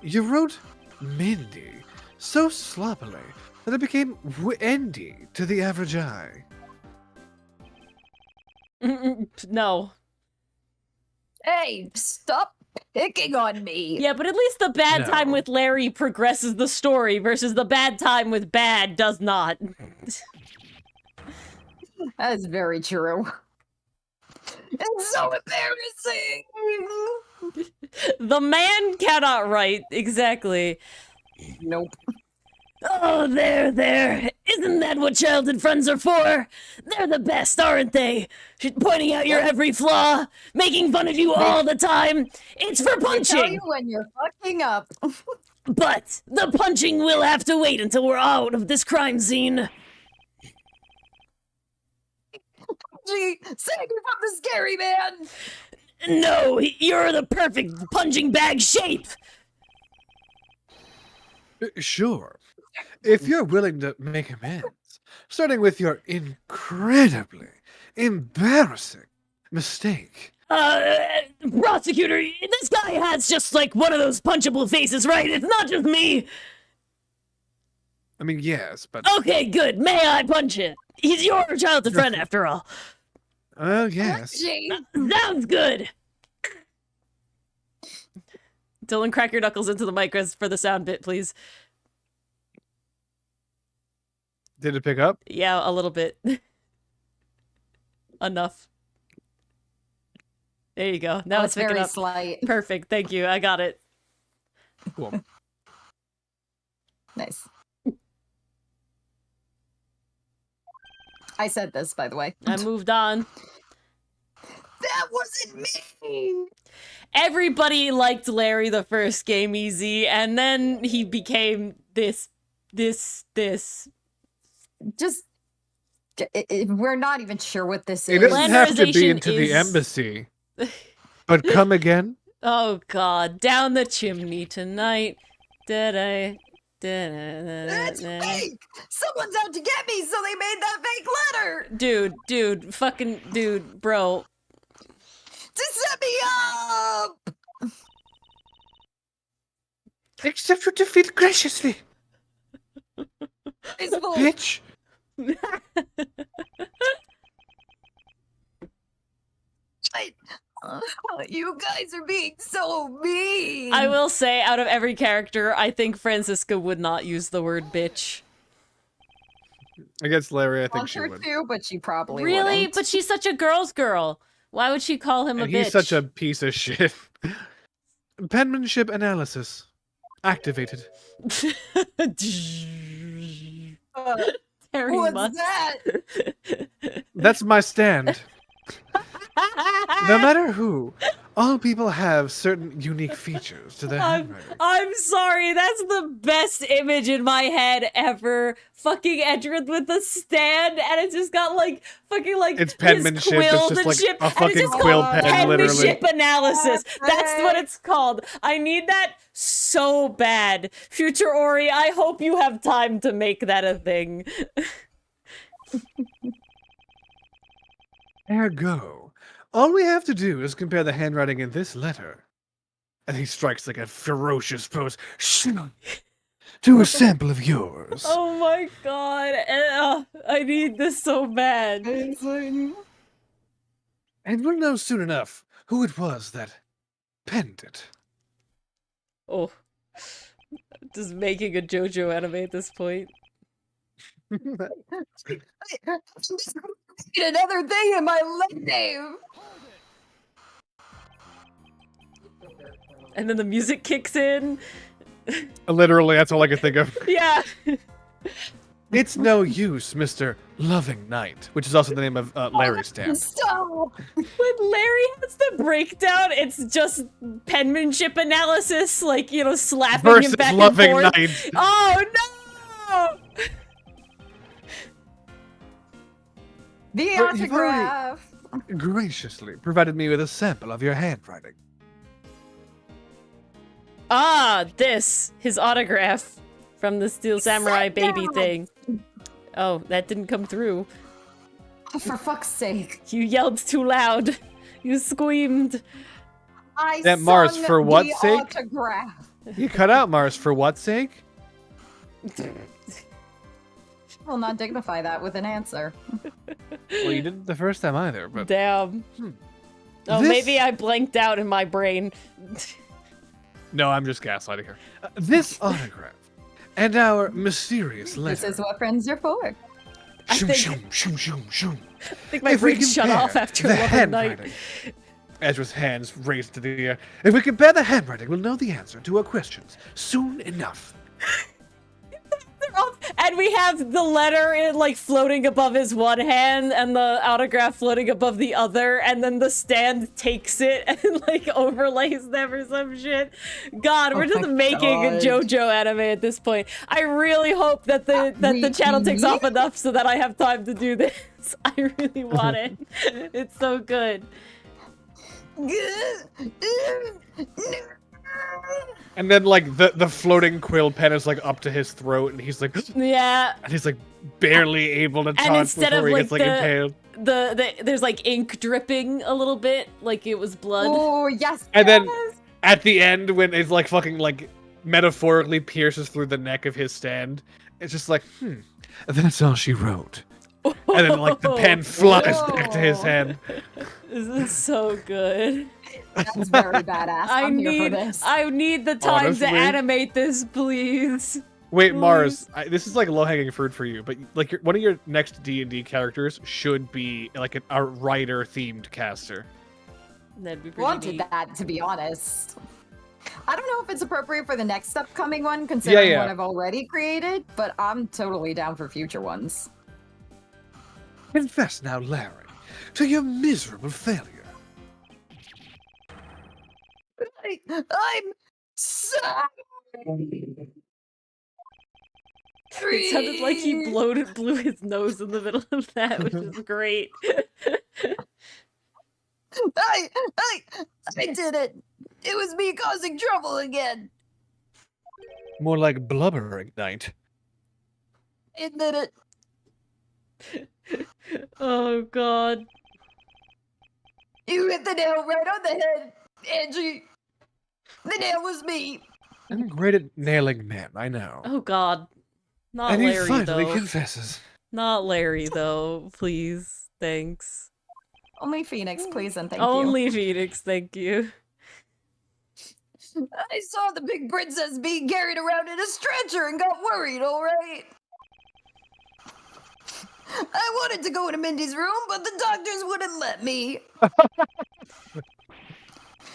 You wrote Mindy so sloppily that it became Wendy to the average eye. No. Hey, stop picking on me. Yeah, but at least the bad No. time with Larry progresses the story versus the bad time with Bad does not. That is very true. It's so embarrassing. The man cannot write. Exactly. Nope. Oh, there. Isn't that what childhood friends are for? They're the best, aren't they? Pointing out your every flaw, making fun of you all the time. It's for I tell punching. you when you're fucking up. But the punching will have to wait until we're out of this crime scene. Gee, save me from the scary man. No, you're the perfect punching bag shape. Sure, if you're willing to make amends, starting with your incredibly embarrassing mistake. Prosecutor, this guy has just like one of those punchable faces, right? It's not just me. I mean, yes, but... Okay, good. May I punch it? He's your childhood friend, after all. yes. Gee. Sounds good. Dylan, crack your knuckles into the mic for the sound bit, please. Did it pick up? Yeah, a little bit. Enough. There you go. Now it's picking very up. slight. Perfect. Thank you. I got it. Cool. Nice. I said this, by the way. I moved on. That wasn't me! Everybody liked Larry the first game easy, and then he became this. Just... we're not even sure what this It is. doesn't have to be Lenderization into the is- embassy. But come again? Oh god, down the chimney tonight. Da-da, That's da-da, fake! Someone's out to get me, so they made that fake letter! dude, bro. To set me up! Accept your defeat graciously, It's full. bitch. You guys are being so mean! I will say, out of every character, I think Francisca would not use the word bitch. Against Larry, I think Want she her would. to, but she probably Really? wouldn't. But she's such a girl's girl. Why would she call him And a bitch? he's such a piece of shit. Penmanship analysis activated. Harry What's Musk. that? That's my stand. No matter who, all people have certain unique features to their handwriting. I'm sorry, that's the best image in my head ever. Fucking Edgeworth with the stand, and it's just got like fucking like It's his penmanship, it's just like quillmanship, a and fucking it's just quill called pen, literally. penmanship analysis. That's what it's called. I need that so bad. Future Ori, I hope you have time to make that a thing. Ergo, all we have to do is compare the handwriting in this letter. And he strikes like a ferocious pose. To a sample of yours. Oh my god. I need this so bad. And we'll know soon enough who it was that penned it. Oh. Just making a JoJo anime at this point. Another thing in my name. And then the music kicks in. Literally, that's all I could think of. Yeah. It's no use, Mr. Loving Knight, which is also the name of Larry's stamp. Stop! When Larry has the breakdown, it's just penmanship analysis, like, you know, slapping Versus him back Loving and forth. Knight. Oh no! The But you've already- autograph. Graciously provided me with a sample of your handwriting. Ah, his autograph from the Steel Samurai baby thing. Oh, that didn't come through. Oh, for fuck's sake. You yelled too loud. You screamed. I That Mars, sung for what the sake? autograph. You cut out Mars for what sake? Will not dignify that with an answer. Well, you didn't the first time either, but Damn. Oh, This- maybe I blanked out in my brain. no, I'm just gaslighting her. This autograph and our mysterious letter. This is what friends are for. I Shoom, think- shoom, shoom, shoom, shoom. I think my If we brain shut compare off after the Love and handwriting. Night. Ezra's hands raised to the air. If we compare the handwriting, we'll know the answer to our questions soon enough. And we have the letter like floating above his one hand and the autograph floating above the other, and then the stand takes it and like overlays them or some shit. God, we're Oh just my making a God. JoJo anime at this point. I really hope that the channel takes off enough so that I have time to do this. I really want it. It's so good. And then like the floating quill pen is like up to his throat, and he's like, Yeah. and he's like barely able to talk instead before of, he like, gets like impaled. There's like ink dripping a little bit, like it was blood. Oh, yes. And then yes. at the end, when it's like fucking like metaphorically pierces through the neck of his stand, it's just like, that's all she wrote. And then like the pen flies back to his hand. This is so good. That's very badass. I'm here for this. I need the time Honestly. to animate this, please. Wait, Mars, this is like low-hanging fruit for you, but like one of your next D&D characters should be like a writer-themed caster. That'd be pretty Wanted neat. that, to be honest. I don't know if it's appropriate for the next upcoming one, considering Yeah. what I've already created, but I'm totally down for future ones. Confess now, Larry, to your miserable failure. I'm sorry. It sounded like he blew his nose in the middle of that, which is great. I did it. It was me causing trouble again. More like blubbering night. Admit it. Oh god. You hit the nail right on the head, Angie. The nail was me. I'm great at nailing men, I know. Oh god. Not and he Larry, finally though. confesses. Not Larry, though. Please. Thanks. Only Phoenix, please and thank you. Only Phoenix, thank you. I saw the big princess being carried around in a stretcher and got worried, alright? I wanted to go into Mindy's room, but the doctors wouldn't let me.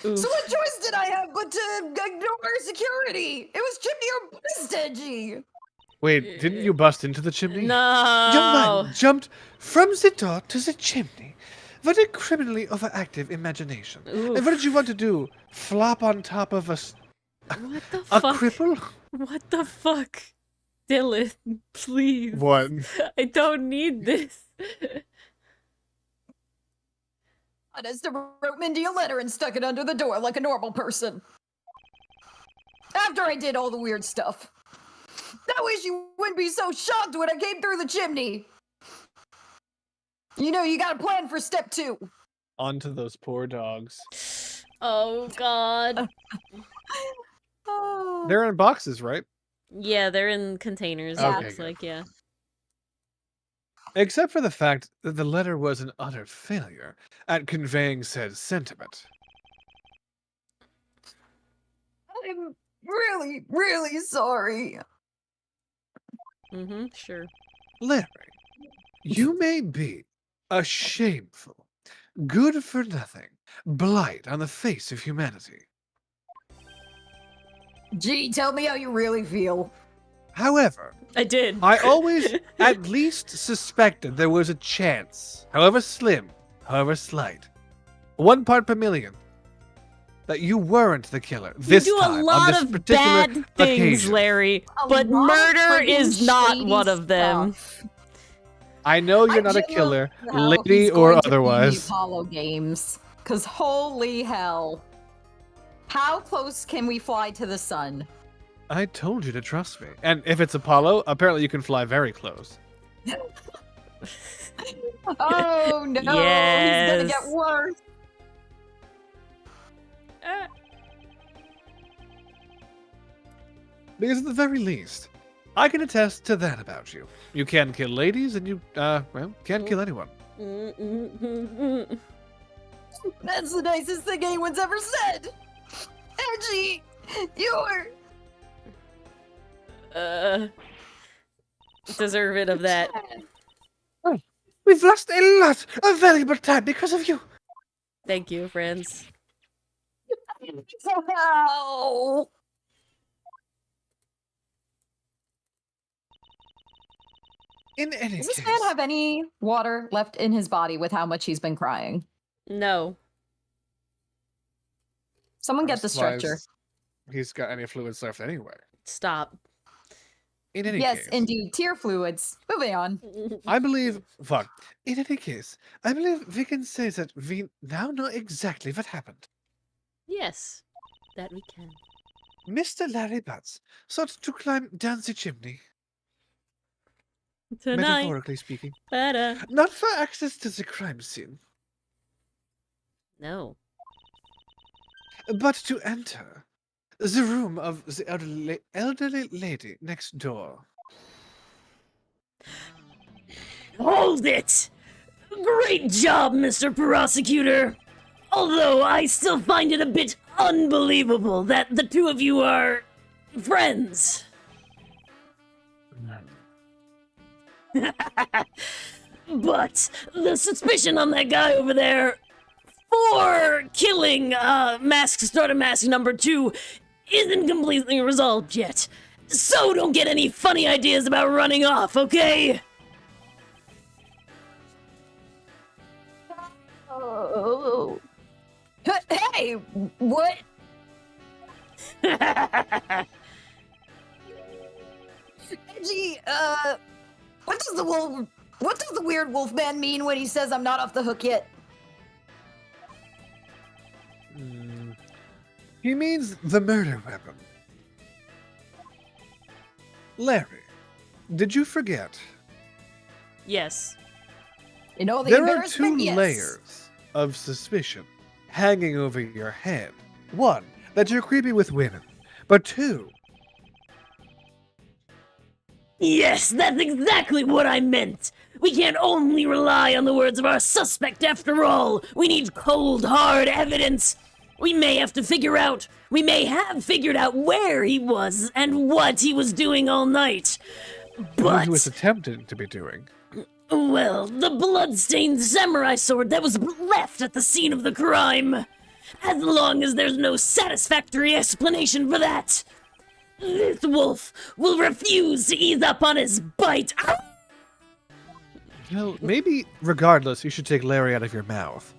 Oof. So what choice did I have but to ignore security? It was chimney or bust, Edgy. Wait, didn't you bust into the chimney? No. Young man jumped from the door to the chimney. What a criminally overactive imagination. Oof. And what did you want to do? Flop on top of What the a fuck? cripple? What the fuck? Dylan, please. What? I don't need this. Honest, I wrote Mindy a letter and stuck it under the door like a normal person. After I did all the weird stuff. That way she wouldn't be so shocked when I came through the chimney. You know, you got a plan for step 2. Onto those poor dogs. Oh god. Oh. They're in boxes, right? Yeah, they're in containers, Yeah. it Okay, looks good. like, yeah. Except for the fact that the letter was an utter failure at conveying said sentiment. I'm really, really sorry. Mm-hmm, sure. Larry, you may be a shameful, good-for-nothing blight on the face of humanity. Gee, tell me how you really feel. However, I did. I always at least suspected there was a chance, however slim, however slight, 1 part per million, that you weren't the killer this you do time a on lot this of particular bad things, occasion. Larry, A but lot of murder friggin' is not shady one of them. stuff. I know you're I not a genuinely killer, wonder how lady he's or going to be in the otherwise. Apollo games, cause holy hell, how close can we fly to the sun? I told you to trust me. And if it's Apollo, apparently you can fly very close. Oh no, he's gonna Yes. get worse. Because at the very least, I can attest to that about you. You can kill ladies, and you, well, can't kill anyone. That's the nicest thing anyone's ever said. Edgy, you're Deserving of that. We've lost a lot of valuable time because of you. Thank you, friends. somehow. In any Does this case, man have any water left in his body with how much he's been crying? No. Someone I'm get the surprised stretcher. He's got any fluids left anyway. Stop. In any Yes, case, indeed. Tear fluids. Moving on. I believe. Fuck. In any case, I believe we can say that we now know exactly what happened. Yes, that we can. Mr. Larry Butts sought to climb down the chimney, Tonight. metaphorically speaking, Better. not for access to the crime scene, No. but to enter the room of the elderly lady next door. Hold it! Great job, Mr. Prosecutor! Although I still find it a bit unbelievable that the two of you are friends. But the suspicion on that guy over there for killing Mask Starter Mask number 2 isn't completely resolved yet. So don't get any funny ideas about running off, okay? Oh. Hey, what? Edgy, what does the weird wolf man mean when he says I'm not off the hook yet? He means the murder weapon. Larry, did you forget? Yes. You know, the There are embarrassment, two yes. layers of suspicion hanging over your head. One, that you're creepy with women. But two, Yes, that's exactly what I meant. We can't only rely on the words of our suspect after all. We need cold, hard evidence. We may have figured out where he was and what he was doing all night. what But, he was attempting to be doing. well, the blood-stained samurai sword that was left at the scene of the crime. As long as there's no satisfactory explanation for that, this wolf will refuse to ease up on his bite. Well, maybe, regardless, you should take Larry out of your mouth.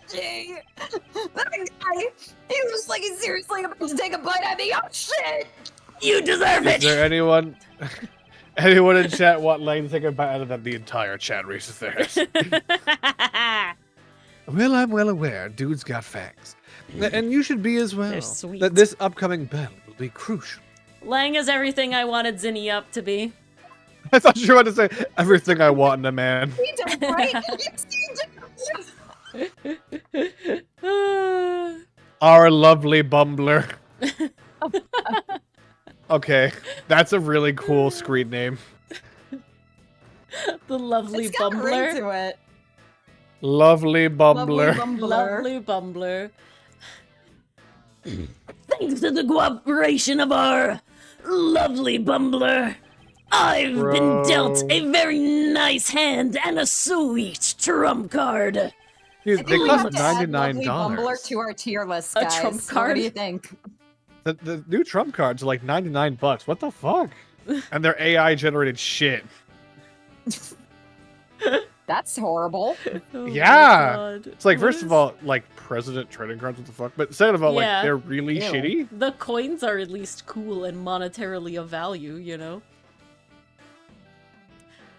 Gee, that guy, he was like he's seriously about to take a bite at me. Oh shit! You deserve Is it! there anyone in chat want Lane to take a bite out of that? The entire chat raises their hands. Well, I'm well aware, dude's got fangs. And you should be as well. They're sweet. That this upcoming battle will be crucial. Lang is everything I wanted Zinni up to be. I thought you were about to say everything I want in a man. He did right. Our lovely bumbler. Okay, that's a really cool screen name. The lovely It's got a ring bumbler. to it. Lovely bumbler. Lovely bumbler. Thanks to the cooperation of our lovely bumbler, I've been dealt a very nice hand and a sweet trump card. Dude, they We cost have to add lovely $99. Bumbler to our tier list, A guys. trump What card? do you think? The new trump cards are like $99. What the fuck? And they're AI generated shit. That's horrible. Oh my Yeah. God. It's like, What first is- of all, like president trading cards, what the fuck? But second of all, Yeah. like they're really Ew. shitty. The coins are at least cool and monetarily of value, you know?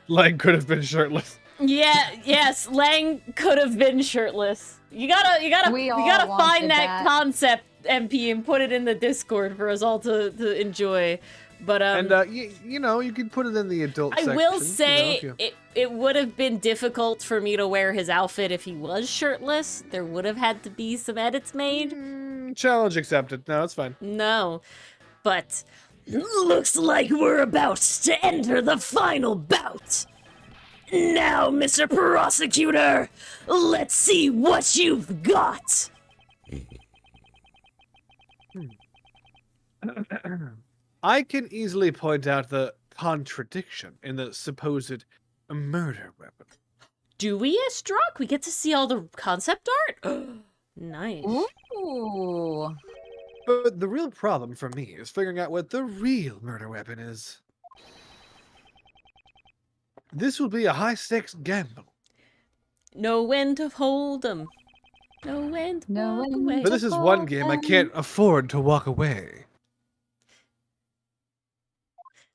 Lang could have been shirtless. Yeah, yes, Lang could have been shirtless. You gotta We all find wanted that that. concept, MP, and put it in the Discord for us all to enjoy. But And you know, you can put it in the adult I section. will say you know, if it would have been difficult for me to wear his outfit if he was shirtless. There would have had to be some edits made. challenge accepted. No, it's fine. No, but Looks like we're about to enter the final bout. Now, Mr. Prosecutor, let's see what you've got. I can easily point out the contradiction in the supposed murder weapon. do we, Strock? We get to see all the concept art. Nice. Ooh. But the real problem for me is figuring out what the real murder weapon is. This will be a high-stakes gamble. Know when to hold 'em. Know when to Know walk when away. But this is one game I can't afford to walk away.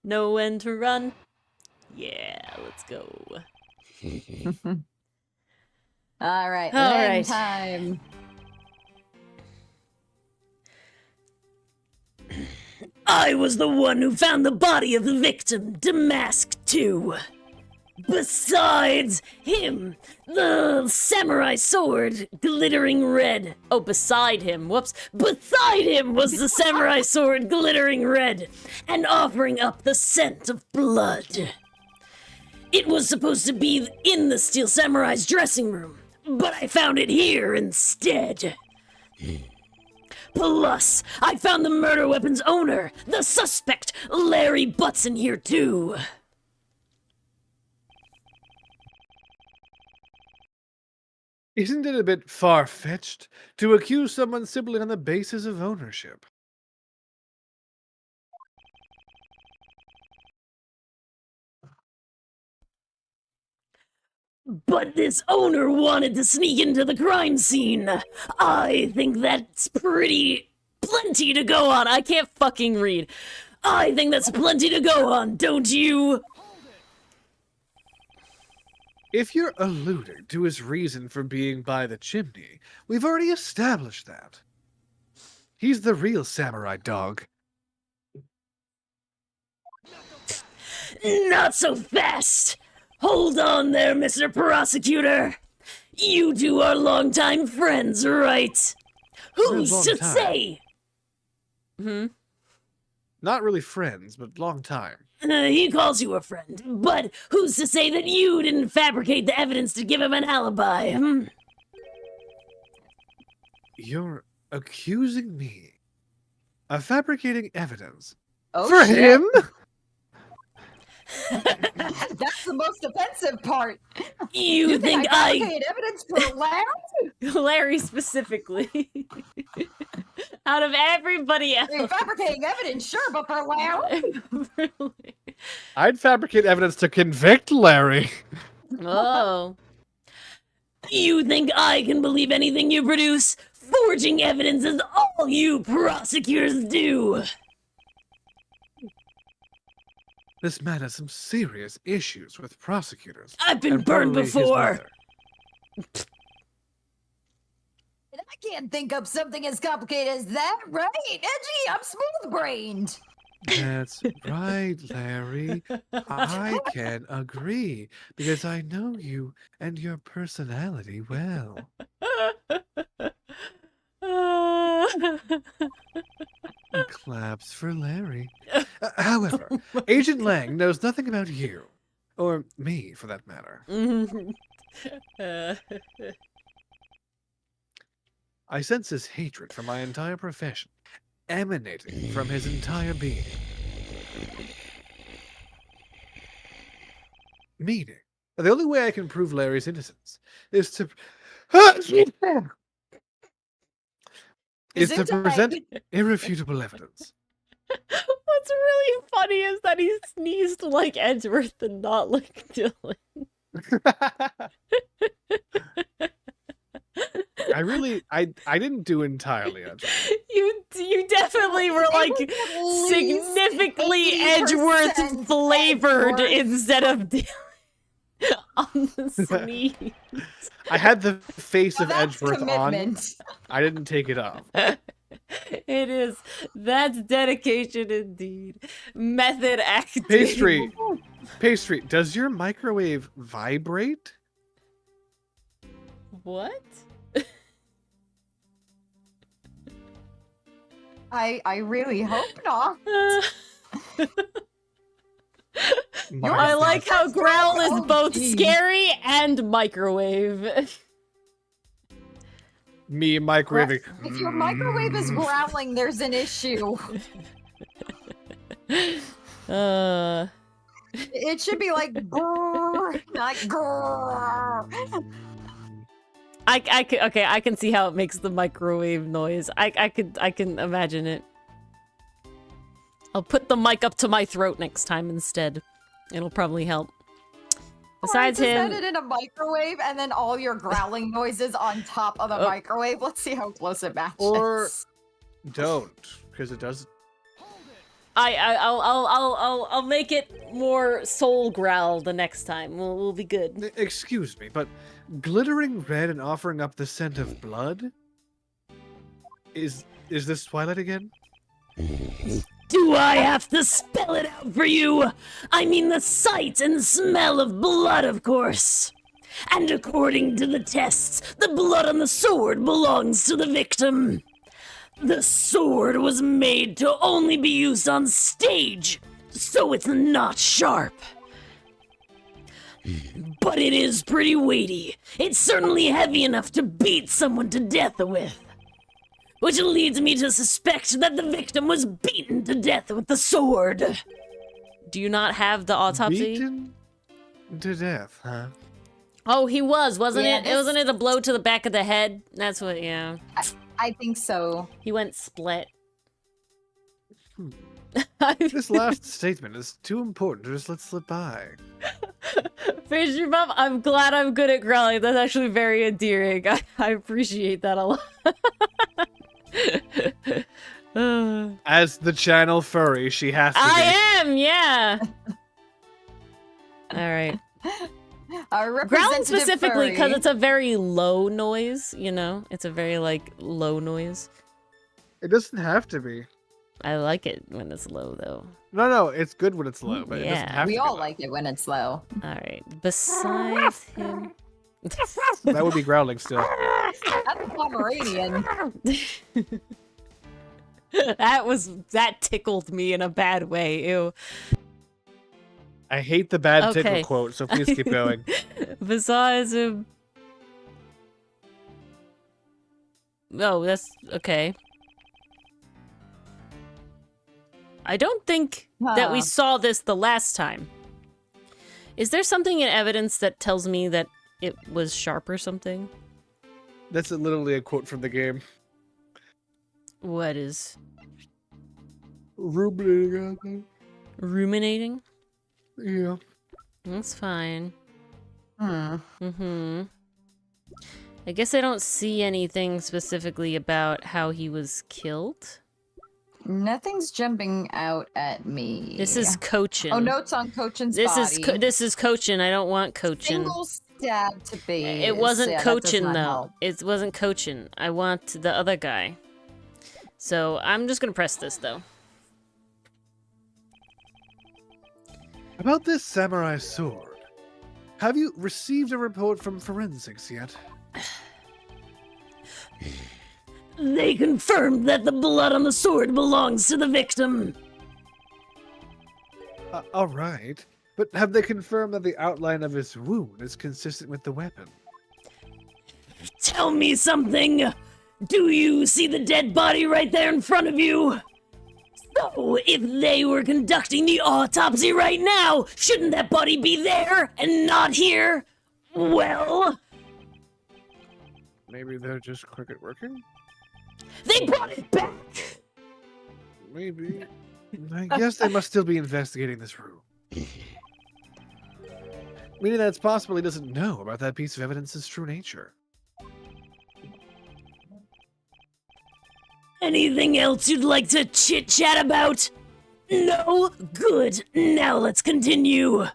Know when to run. Yeah, let's go. All right. All Len right. time. I was the one who found the body of the victim, Damask 2. Besides him, the samurai sword, glittering red. Oh, beside him. Whoops. Beside him was the samurai sword, glittering red, and offering up the scent of blood. It was supposed to be in the Steel Samurai's dressing room, but I found it here instead. Plus, I found the murder weapon's owner, the suspect, Larry Butson, here too. Isn't it a bit far-fetched to accuse someone simply on the basis of ownership? But this owner wanted to sneak into the crime scene. I think that's plenty to go on. I can't fucking read. I think that's plenty to go on, don't you? If you're alluding to his reason for being by the chimney, we've already established that. He's the real samurai dog. Not so fast! Hold on there, Mr. Prosecutor! You two are longtime friends, right? Who's to say? Not really friends, but long time. He calls you a friend, but who's to say that you didn't fabricate the evidence to give him an alibi? You're accusing me of fabricating evidence Oh, for shit. him? That's the most offensive part. You think I fabricated evidence for Larry? Larry specifically. Out of everybody else. You're fabricating evidence, sure, but for Larry? Really? I'd fabricate evidence to convict Larry. Oh. You think I can believe anything you produce? Forging evidence is all you prosecutors do! This man has some serious issues with prosecutors. I've been and burned probably his before! mother. And I can't think of something as complicated as that, right? Edgy, I'm smooth-brained. That's right, Larry. I can agree, because I know you and your personality well. Claps for Larry. However, Agent Lang knows nothing about you. Or me, for that matter. I sense his hatred for my entire profession, emanating from his entire being. Meaning, the only way I can prove Larry's innocence is to... is to present irrefutable evidence. What's really funny is that he sneezed like Edgeworth and not like Dylan. I didn't do entirely Edgeworth. You definitely were like significantly Edgeworth flavored instead of Dylan on the sneeze. I had the face of Edgeworth commitment. on. I didn't take it off. It is. That's dedication indeed. Method acting. Pastry, does your microwave vibrate? What? I really hope not. I like how growl is both scary and microwave. Me microwaving. If your microwave is growling, there's an issue. It should be like grrr, not grrr. I can see how it makes the microwave noise. I can imagine it. I'll put the mic up to my throat next time instead. It'll probably help. Besides him, set it in a microwave and then all your growling noises on top of the microwave. Let's see how close it matches. Or don't, because it does. I'll make it more soul growl the next time. We'll be good. Excuse me, but glittering red and offering up the scent of blood? Is this Twilight again? Do I have to spell it out for you? I mean the sight and smell of blood, of course. And according to the tests, the blood on the sword belongs to the victim. The sword was made to only be used on stage, so it's not sharp. But it is pretty weighty. It's certainly heavy enough to beat someone to death with. Which leads me to suspect that the victim was beaten to death with the sword. Do you not have the autopsy? Beaten to death, huh? Oh, he wasn't Yeah, it? Wasn't it a blow to the back of the head? That's what, yeah. I think so. He went split. This last statement is too important to just let slip by. Pastry Mom, I'm glad I'm good at growling. That's actually very endearing. I appreciate that a lot. As the channel furry, she has to be. I am, yeah. All right. Growling specifically because it's a very low noise, you know? It's a very, like, low noise. It doesn't have to be. I like it when it's low, though. No, it's good when it's low, but it doesn't have to be. We all like it when it's low. All right. Besides him... That would be growling still. That's a Pomeranian. That tickled me in a bad way. Ew. I hate the bad tickle quote, so please keep going. Besides him... Oh, that's... okay. I don't think that we saw this the last time. Is there something in evidence that tells me that it was sharp or something? That's literally a quote from the game. What is? Ruminating. Ruminating? Yeah. That's fine. I guess I don't see anything specifically about how he was killed. Nothing's jumping out at me. This is Cochin. Oh, notes on Cochin's body. This is Cochin. I don't want Cochin. Single stab to base. It wasn't Cochin, though. Help. It wasn't Cochin. I want the other guy. So I'm just gonna press this, though. About this samurai sword, have you received a report from forensics yet? They confirmed that the blood on the sword belongs to the victim. All right. But have they confirmed that the outline of his wound is consistent with the weapon? Tell me something. Do you see the dead body right there in front of you? So, if they were conducting the autopsy right now, shouldn't that body be there and not here? Well... Maybe they're just cricket working? They brought it back! Maybe. I guess they must still be investigating this room. Meaning that it's possible he doesn't know about that piece of evidence's true nature. Anything else you'd like to chit-chat about? No? Good. Now let's continue.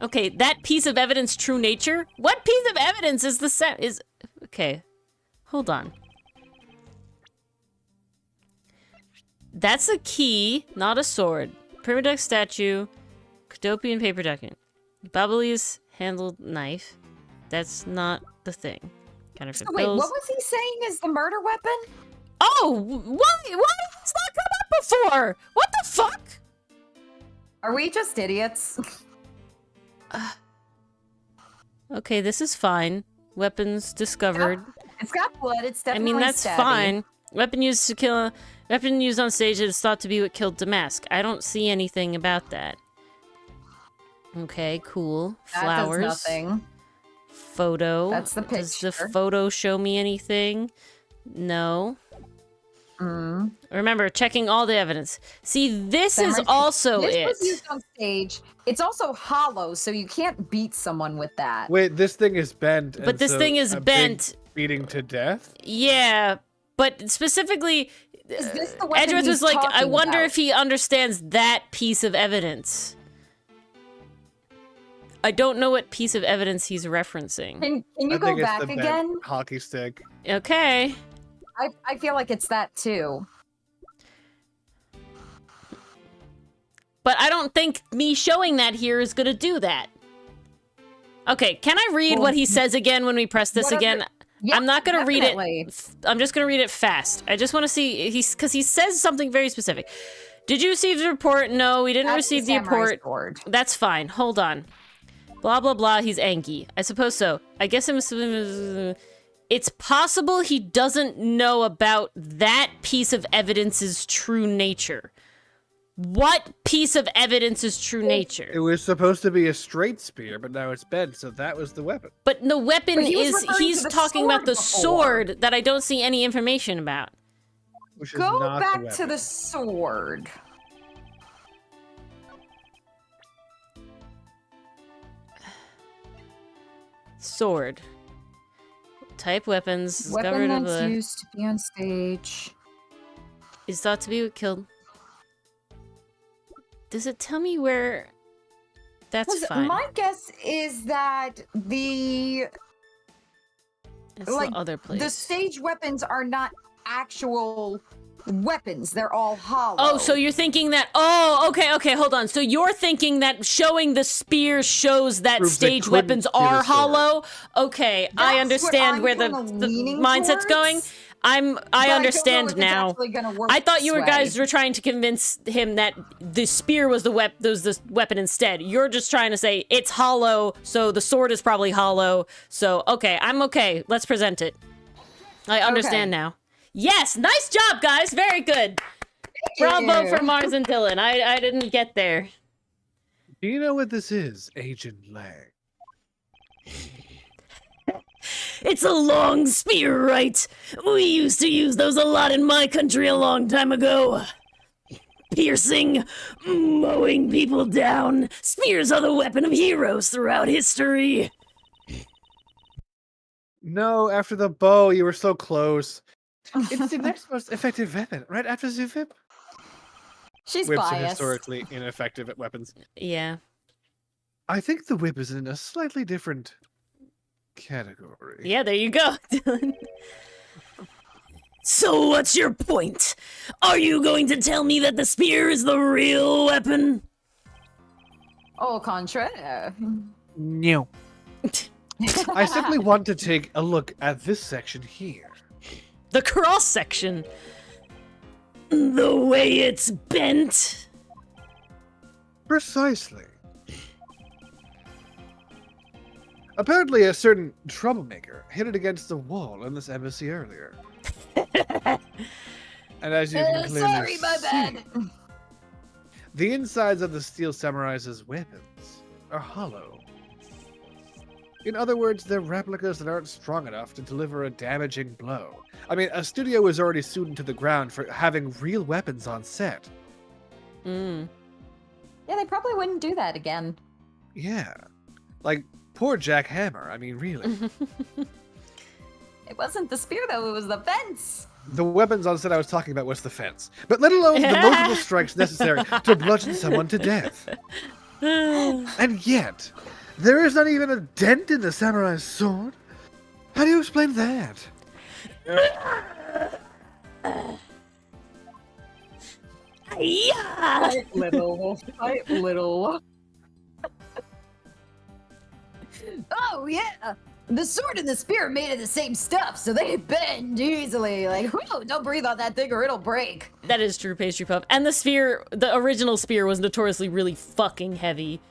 Okay, that piece of evidence, true nature? What piece of evidence is the set? Okay, hold on. That's a key, not a sword. Primiduck statue, Cadopian paper document. Babbly's handled knife. That's not the thing. Counterfeit Wait, bills. what was he saying is the murder weapon? Oh, why did this not come up before? What the fuck? Are we just idiots? Okay, this is fine. Weapons discovered. It's got blood. It's definitely I mean, that's stabby. fine. Weapon used to kill. Weapon used on stage is thought to be what killed Damask. I don't see anything about that. Okay, cool. That Flowers. does nothing. Photo. That's the picture. Does the photo show me anything? No. Remember, checking all the evidence. See, this is also this it. was used on stage. It's also hollow, so you can't beat someone with that. Wait, this thing is bent. But this thing is bent. Beating to death? Yeah, but specifically, Is this the weapon Edgeworth was he's like, I talking wonder about? if he understands that piece of evidence. I don't know what piece of evidence he's referencing. Can you I go think it's back the bent again? hockey stick. Okay. I feel like it's that too. But I don't think me showing that here is gonna do that. Okay, can I read what he says again when we press this again? Yeah, I'm not gonna definitely. read it. I'm just gonna read it fast. I just want to see because he says something very specific. Did you receive the report? No, we didn't That's receive the samurai report. sword. That's fine. Hold on. Blah blah blah. He's Anki. I suppose so. I guess it's possible he doesn't know about that piece of evidence's true nature. What piece of evidence is true nature? It was supposed to be a straight spear, but now it's bent, so that was the weapon. But the weapon But he was is, referring he's to the talking about sword the before. sword that I don't see any information about. Which is Go not back the to the weapon. sword. Sword. Type weapons. Discovered Weapon of that's the... used to be on stage. Is thought to be what killed. Does it tell me where? That's Listen, fine. my guess is that the That's like, the other place. the stage weapons are not actual weapons. They're all hollow. Oh, so you're thinking that? Oh, okay, hold on. So you're thinking that showing the spear shows that Proves they stage couldn't weapons see the are sword. hollow? Okay, I That's understand what where I'm the leaning mindset's towards, going. I but I don't know understand if it's now. actually gonna work I thought you this were way. guys were trying to convince him that the spear was the weapon instead. You're just trying to say it's hollow, so the sword is probably hollow. So okay, I'm okay. Let's present it. I understand now. Yes, nice job, guys. Very good. Bravo you. for Mars and Dylan. I didn't get there. Do you know what this is, Agent Lang? It's a long spear, right? We used to use those a lot in my country a long time ago. Piercing, mowing people down. Spears are the weapon of heroes throughout history. No, after the bow, you were so close. It's the next most effective weapon, right after the whip. She's Whips are biased. historically ineffective at weapons. Yeah. I think the whip is in a slightly different category. Yeah, there you go, Dylan. So what's your point? Are you going to tell me that the spear is the real weapon? Au contraire. No. I simply want to take a look at this section here. The cross section. The way it's bent? Precisely. Apparently, a certain troublemaker hit it against the wall in this embassy earlier. And as you can clearly Sorry, my see, bad. the insides of the steel samurai's weapons are hollow. In other words, they're replicas that aren't strong enough to deliver a damaging blow. I mean, a studio was already sued to the ground for having real weapons on set. Mm. Yeah, they probably wouldn't do that again. Yeah. Like, poor Jack Hammer, I mean, really. It wasn't the spear, though. It was the fence. The weapons on set I was talking about was the fence. But let alone the multiple strikes necessary to bludgeon someone to death. And yet, there is not even a dent in the samurai's sword. How do you explain that? Yeah. Fight little. Oh, yeah. The sword and the spear are made of the same stuff, so they bend easily. Like, whoa, don't breathe on that thing or it'll break. That is true, Pastry Puff. And the spear, the original spear was notoriously really fucking heavy.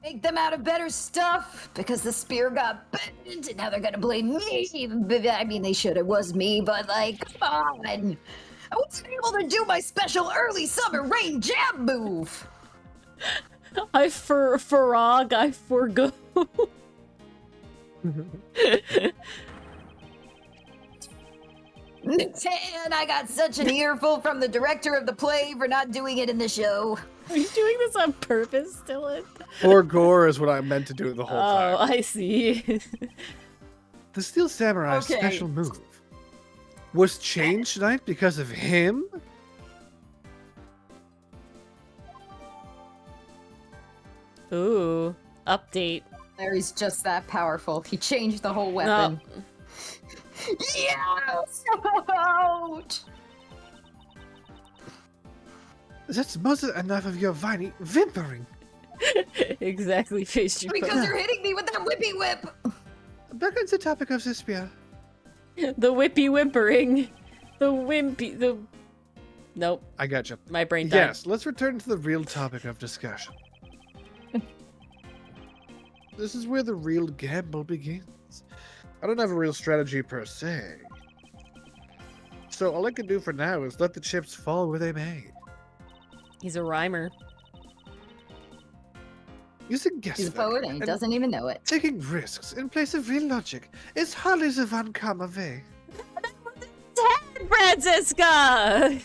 Make them out of better stuff because the spear got bent and now they're gonna blame me. I mean, they should. It was me, but like, come on. I wasn't able to do my special early summer rain jab move. I forgo. And I got such an earful from the director of the play for not doing it in the show. Are you doing this on purpose, Dylan? Or gore is what I meant to do the whole Oh, time. I see. The Steel Samurai's Okay. special move was changed tonight because of him? Ooh, update. Larry's just that powerful. He changed the whole weapon. Yes! Ouch! That's more than enough of your whiny whimpering. Exactly, Pastry Puff. Because you're hitting me with that whippy whip! Back on the topic of the spear. The whippy whimpering. The wimpy. The. Nope, I gotcha. my brain died. Yes, let's return to the real topic of discussion. This is where the real gamble begins. I don't have a real strategy per se. So all I can do for now is let the chips fall where they may. He's a rhymer. Using guesswork He's a poet and he doesn't even know it. taking risks in place of real logic is hardly the uncommon way. Francisca!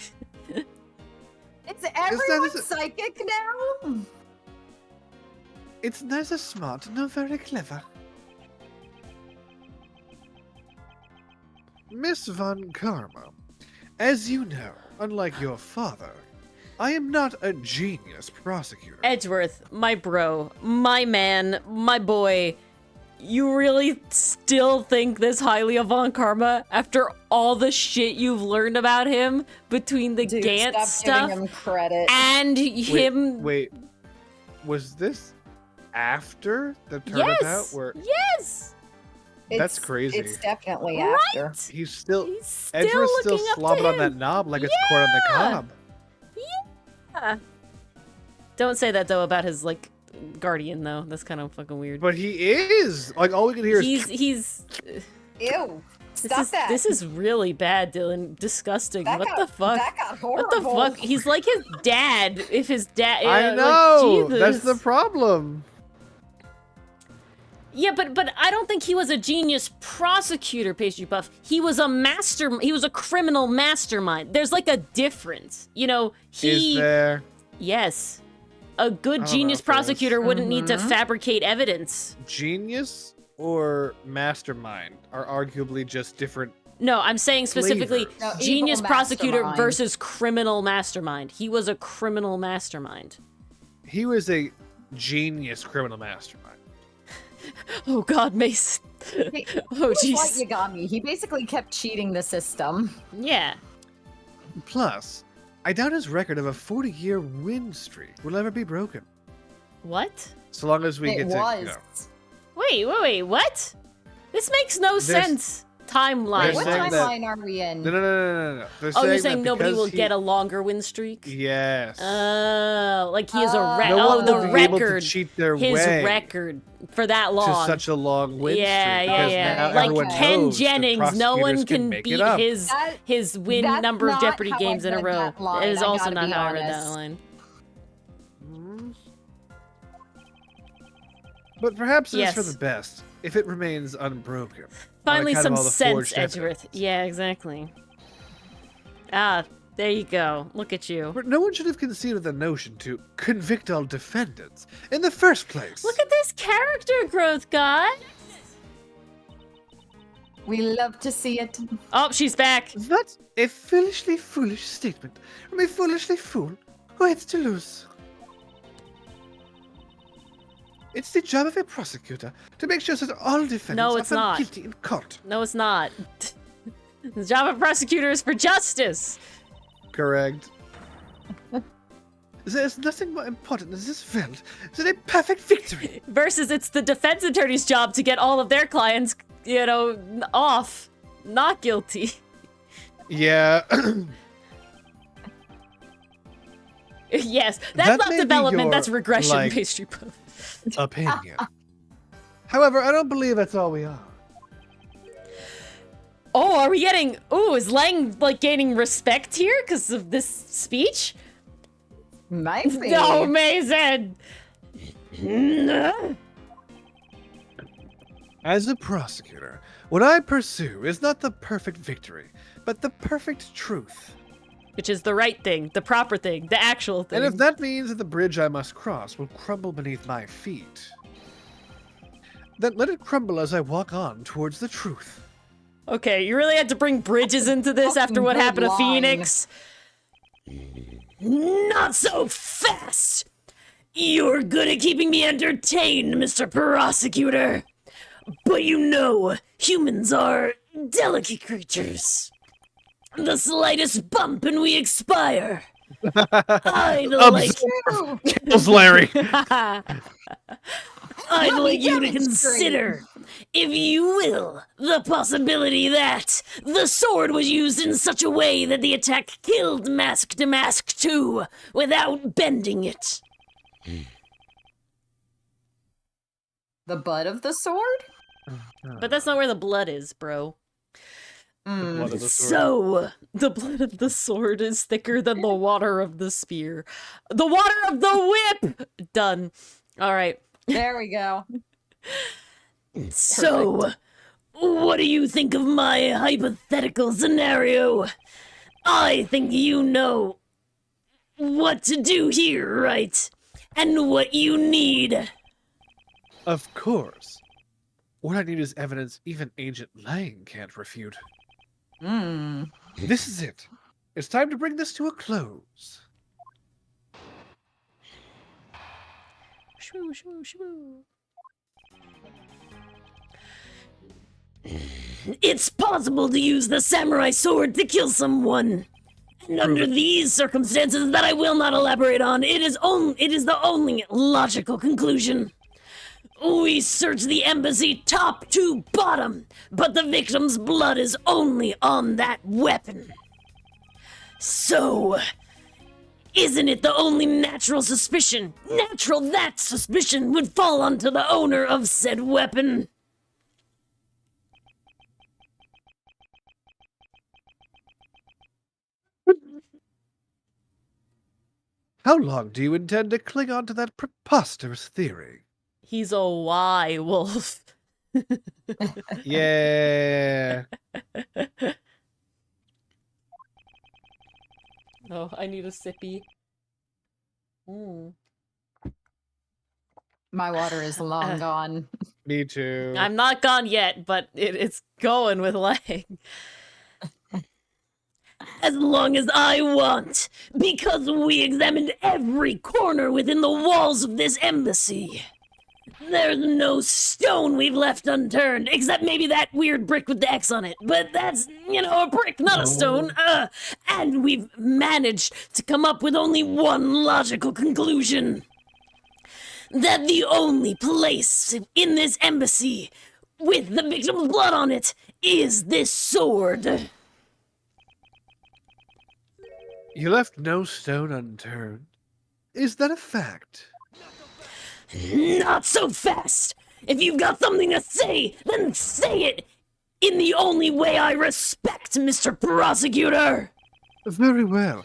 Is everyone psychic now? It's neither smart nor very clever. Miss Von Karma, as you know, unlike your father, I am not a genius prosecutor. Edgeworth, my bro, my man, my boy, you really still think this highly of Von Karma after all the shit you've learned about him between the Gant stop stuff giving him credit. and him? Wait, was this after the Turnabout? Yes! Where Yes! that's crazy. It's definitely Right? after. He's still He's Edgeworth's still looking up to slobbing on him. that knob like it's corn on the cob. Yeah. Don't say that though about his like guardian though. That's kind of fucking weird. But he is like all we can hear is He's Ew. Stop that. This is really bad, Dylan. Disgusting. That what got- the fuck? That got What the horrible. fuck? He's like his dad. If his dad, I like, know that's Jesus. the problem. Yeah, but I don't think he was a genius prosecutor, Pastry Puff. He was a criminal mastermind. There's like a difference. You know, Is there yes. A good I don't genius know if there is. prosecutor wouldn't need to fabricate evidence. genius or mastermind are arguably just different. No, I'm saying specifically Flavors. No, genius evil prosecutor mastermind. versus criminal mastermind. He was a criminal mastermind. He was a genius criminal mastermind. Oh God, Mason. He- Oh Like jeez. Yagami, he basically kept cheating the system. Yeah. Plus, I doubt his record of a 40-year win streak will ever be broken. What? So long as we It get to, was. you know, Wait, what? This makes no sense. Timeline. They're What saying that- timeline are we in? no. They're Oh, you're saying saying that nobody because will he- get a longer win streak? Yes. Like he is a No record. no Oh, one the will be able to record. cheat their His way record for that to long. such a long win yeah, streak. yeah, because yeah. now Like everyone Ken knows that Jennings, no one prosecutors can make it beat up. his win That's number of not Jeopardy how I games in a read row. that line, It is I also gotta not be how I read that honest. line. But perhaps it is for Yes. the best if it remains unbroken. Finally, account some of all the sense, forged Edgeworth. evidence. Yeah, exactly. Ah, there you go. Look at you. But no one should have conceived the notion to convict all defendants in the first place. Look at this character growth, guy. We love to see it. Oh, she's back. That's a foolishly foolish statement from a foolishly fool who hates to lose. It's the job of a prosecutor to make sure that all defendants No, are it's found not. guilty in court. No, it's not. The job of prosecutor is for justice. Correct. There's nothing more important in this field than a perfect victory. Versus it's the defense attorney's job to get all of their clients, you know, off. Not guilty. Yeah. Yes, That that's not may be development, your, that's regression, like- Pastry Puff. Opinion. However, I don't believe that's all we are. Oh, are we getting... Ooh, is Lang, like, gaining respect here because of this speech? Might be. No, Mason! As a prosecutor, what I pursue is not the perfect victory, but the perfect truth. Which is the right thing, the proper thing, the actual thing. And if that means that the bridge I must cross will crumble beneath my feet, then let it crumble as I walk on towards the truth. Okay, you really had to bring Bridges into this after what Good happened to line. Phoenix? Not so fast! You're good at keeping me entertained, Mr. Prosecutor. But you know, humans are delicate creatures. The slightest bump and we expire. I'd like, Kills Larry. I'd like you to demonstrate. consider, if you will, the possibility that the sword was used in such a way that the attack killed Mask to Mask 2 without bending it. The butt of the sword? But that's not where the blood is, bro. The blood of the sword. So, The blood of the sword is thicker than the water of the spear. The water of the whip! Done. All right. There we go. so, what do you think of my hypothetical scenario? I think you know what to do here, right? And what you need. Of course. What I need is evidence even ancient Lang can't refute. This is it. It's time to bring this to a close. Shoo, shoo, shoo. It's possible to use the samurai sword to kill someone. And under these circumstances that I will not elaborate on, it is the only logical conclusion. We search the embassy top to bottom, but the victim's blood is only on that weapon. So, isn't it the only natural suspicion that suspicion would fall onto the owner of said weapon? How long do you intend to cling on to that preposterous theory? He's a Y wolf. Yeah. Oh, I need a sippy. My water is long gone. Me too. I'm not gone yet, but it's going with Lang. As long as I want, because we examined every corner within the walls of this embassy. There's no stone we've left unturned, except maybe that weird brick with the X on it. But that's, a brick, not a stone. And we've managed to come up with only one logical conclusion. That the only place in this embassy with the victim's blood on it is this sword. You left no stone unturned. Is that a fact? Not so fast! If you've got something to say, then say it! In the only way I respect, Mr. Prosecutor! Very well.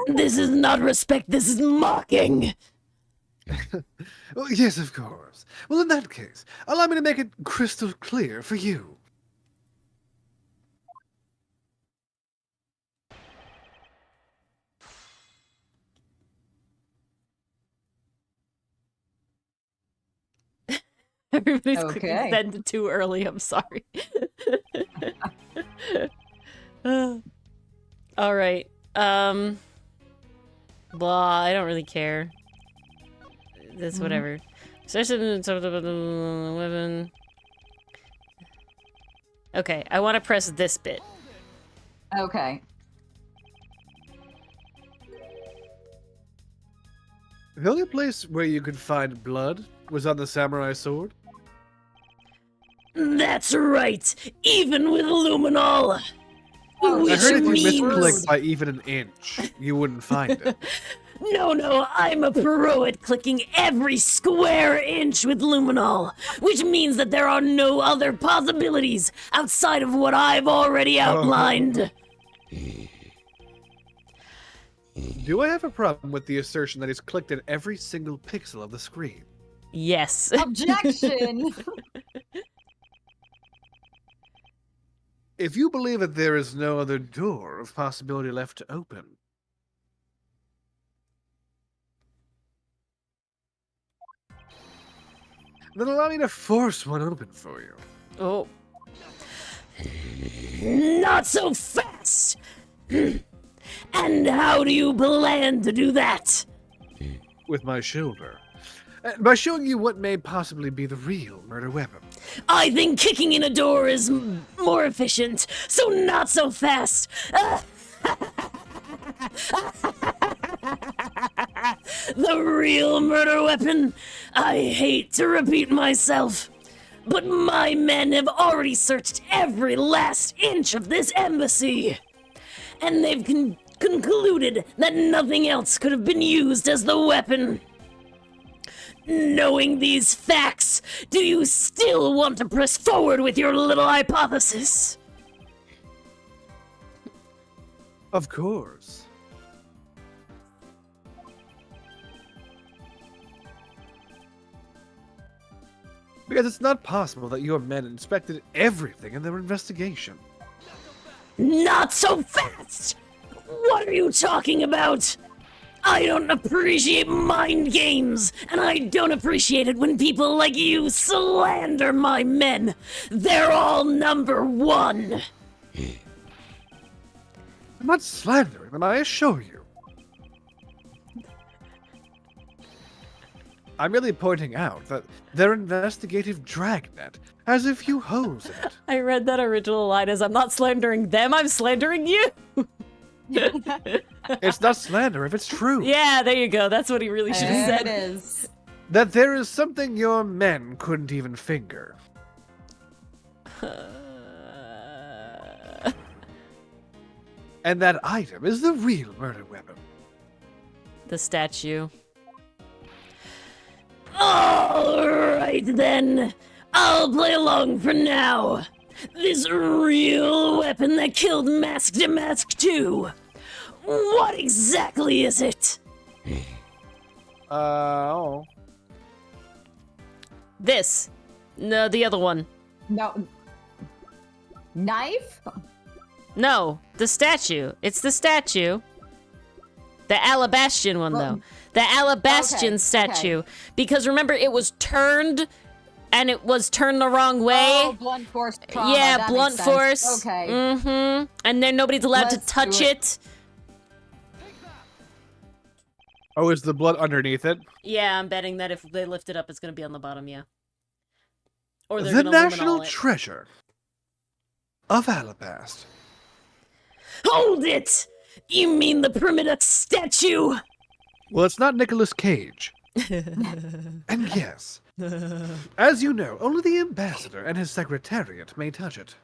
This is not respect, this is mocking! Oh, yes, of course. Well, in that case, allow me to make it crystal clear for you. Everybody's clicking Okay. send too early. I'm sorry. All right. Blah. I don't really care. This whatever. Okay, I want to press this bit. Okay. The only place where you could find blood was on the samurai sword? That's right, even with luminol! I heard if you means... misclicked by even an inch, you wouldn't find it. No, I'm a pro at clicking every square inch with luminol, which means that there are no other possibilities outside of what I've already outlined. Do I have a problem with the assertion that he's clicked at every single pixel of the screen? Yes. Objection! If you believe that there is no other door of possibility left to open, then allow me to force one open for you. Oh. Not so fast! And how do you plan to do that? With my shoulder. By showing you what may possibly be the real murder weapon. I think kicking in a door is more efficient, so not so fast. The real murder weapon. I hate to repeat myself, but my men have already searched every last inch of this embassy. And they've concluded that nothing else could have been used as the weapon. Knowing these facts, do you still want to press forward with your little hypothesis? Of course. Because it's not possible that your men inspected everything in their investigation. Not so fast! What are you talking about? I don't appreciate mind games, and I don't appreciate it when people like you slander my men. They're all number one. I'm not slandering them, I assure you. I'm merely pointing out that their investigative dragnet has a few holes in it. I read that original line as I'm not slandering them, I'm slandering you. It's not slander if it's true. Yeah, there you go. That's what he really should have said. There it is. That there is something your men couldn't even finger. And that item is the real murder weapon. The statue. Alright then, I'll play along for now. This real weapon that killed Mask to Mask 2. What exactly is it? Oh. This. No, the other one. No. Knife? No, the statue. It's the statue. The Alabastian one, though. The Alabastian statue. Okay. Because remember, it was turned, and it was turned the wrong way. Oh, blunt force trauma. Yeah, that blunt makes sense. force. Okay. Mm-hmm. And then nobody's allowed Let's to touch do it. Oh, is the blood underneath it? Yeah, I'm betting that if they lift it up, it's going to be on the bottom, yeah. Or they're The going to national it. treasure of Alabast. Hold it! You mean the Primadux statue? Well, it's not Nicolas Cage. And yes, as you know, only the ambassador and his secretariat may touch it.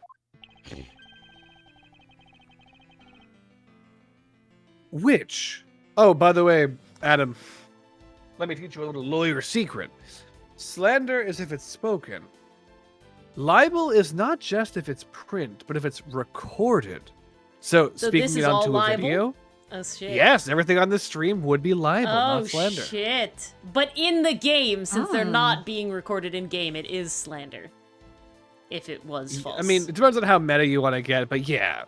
Which, oh, by the way, Adam, let me teach you a little lawyer secret. Slander is if it's spoken. Libel is not just if it's print, but if it's recorded. So this speaking is it all onto a libel? video, Oh, shit. yes, everything on this stream would be libel, Oh, not slander. shit. But in the game, since they're not being recorded in game, it is slander. If it was false. I mean, it depends on how meta you want to get, but yeah.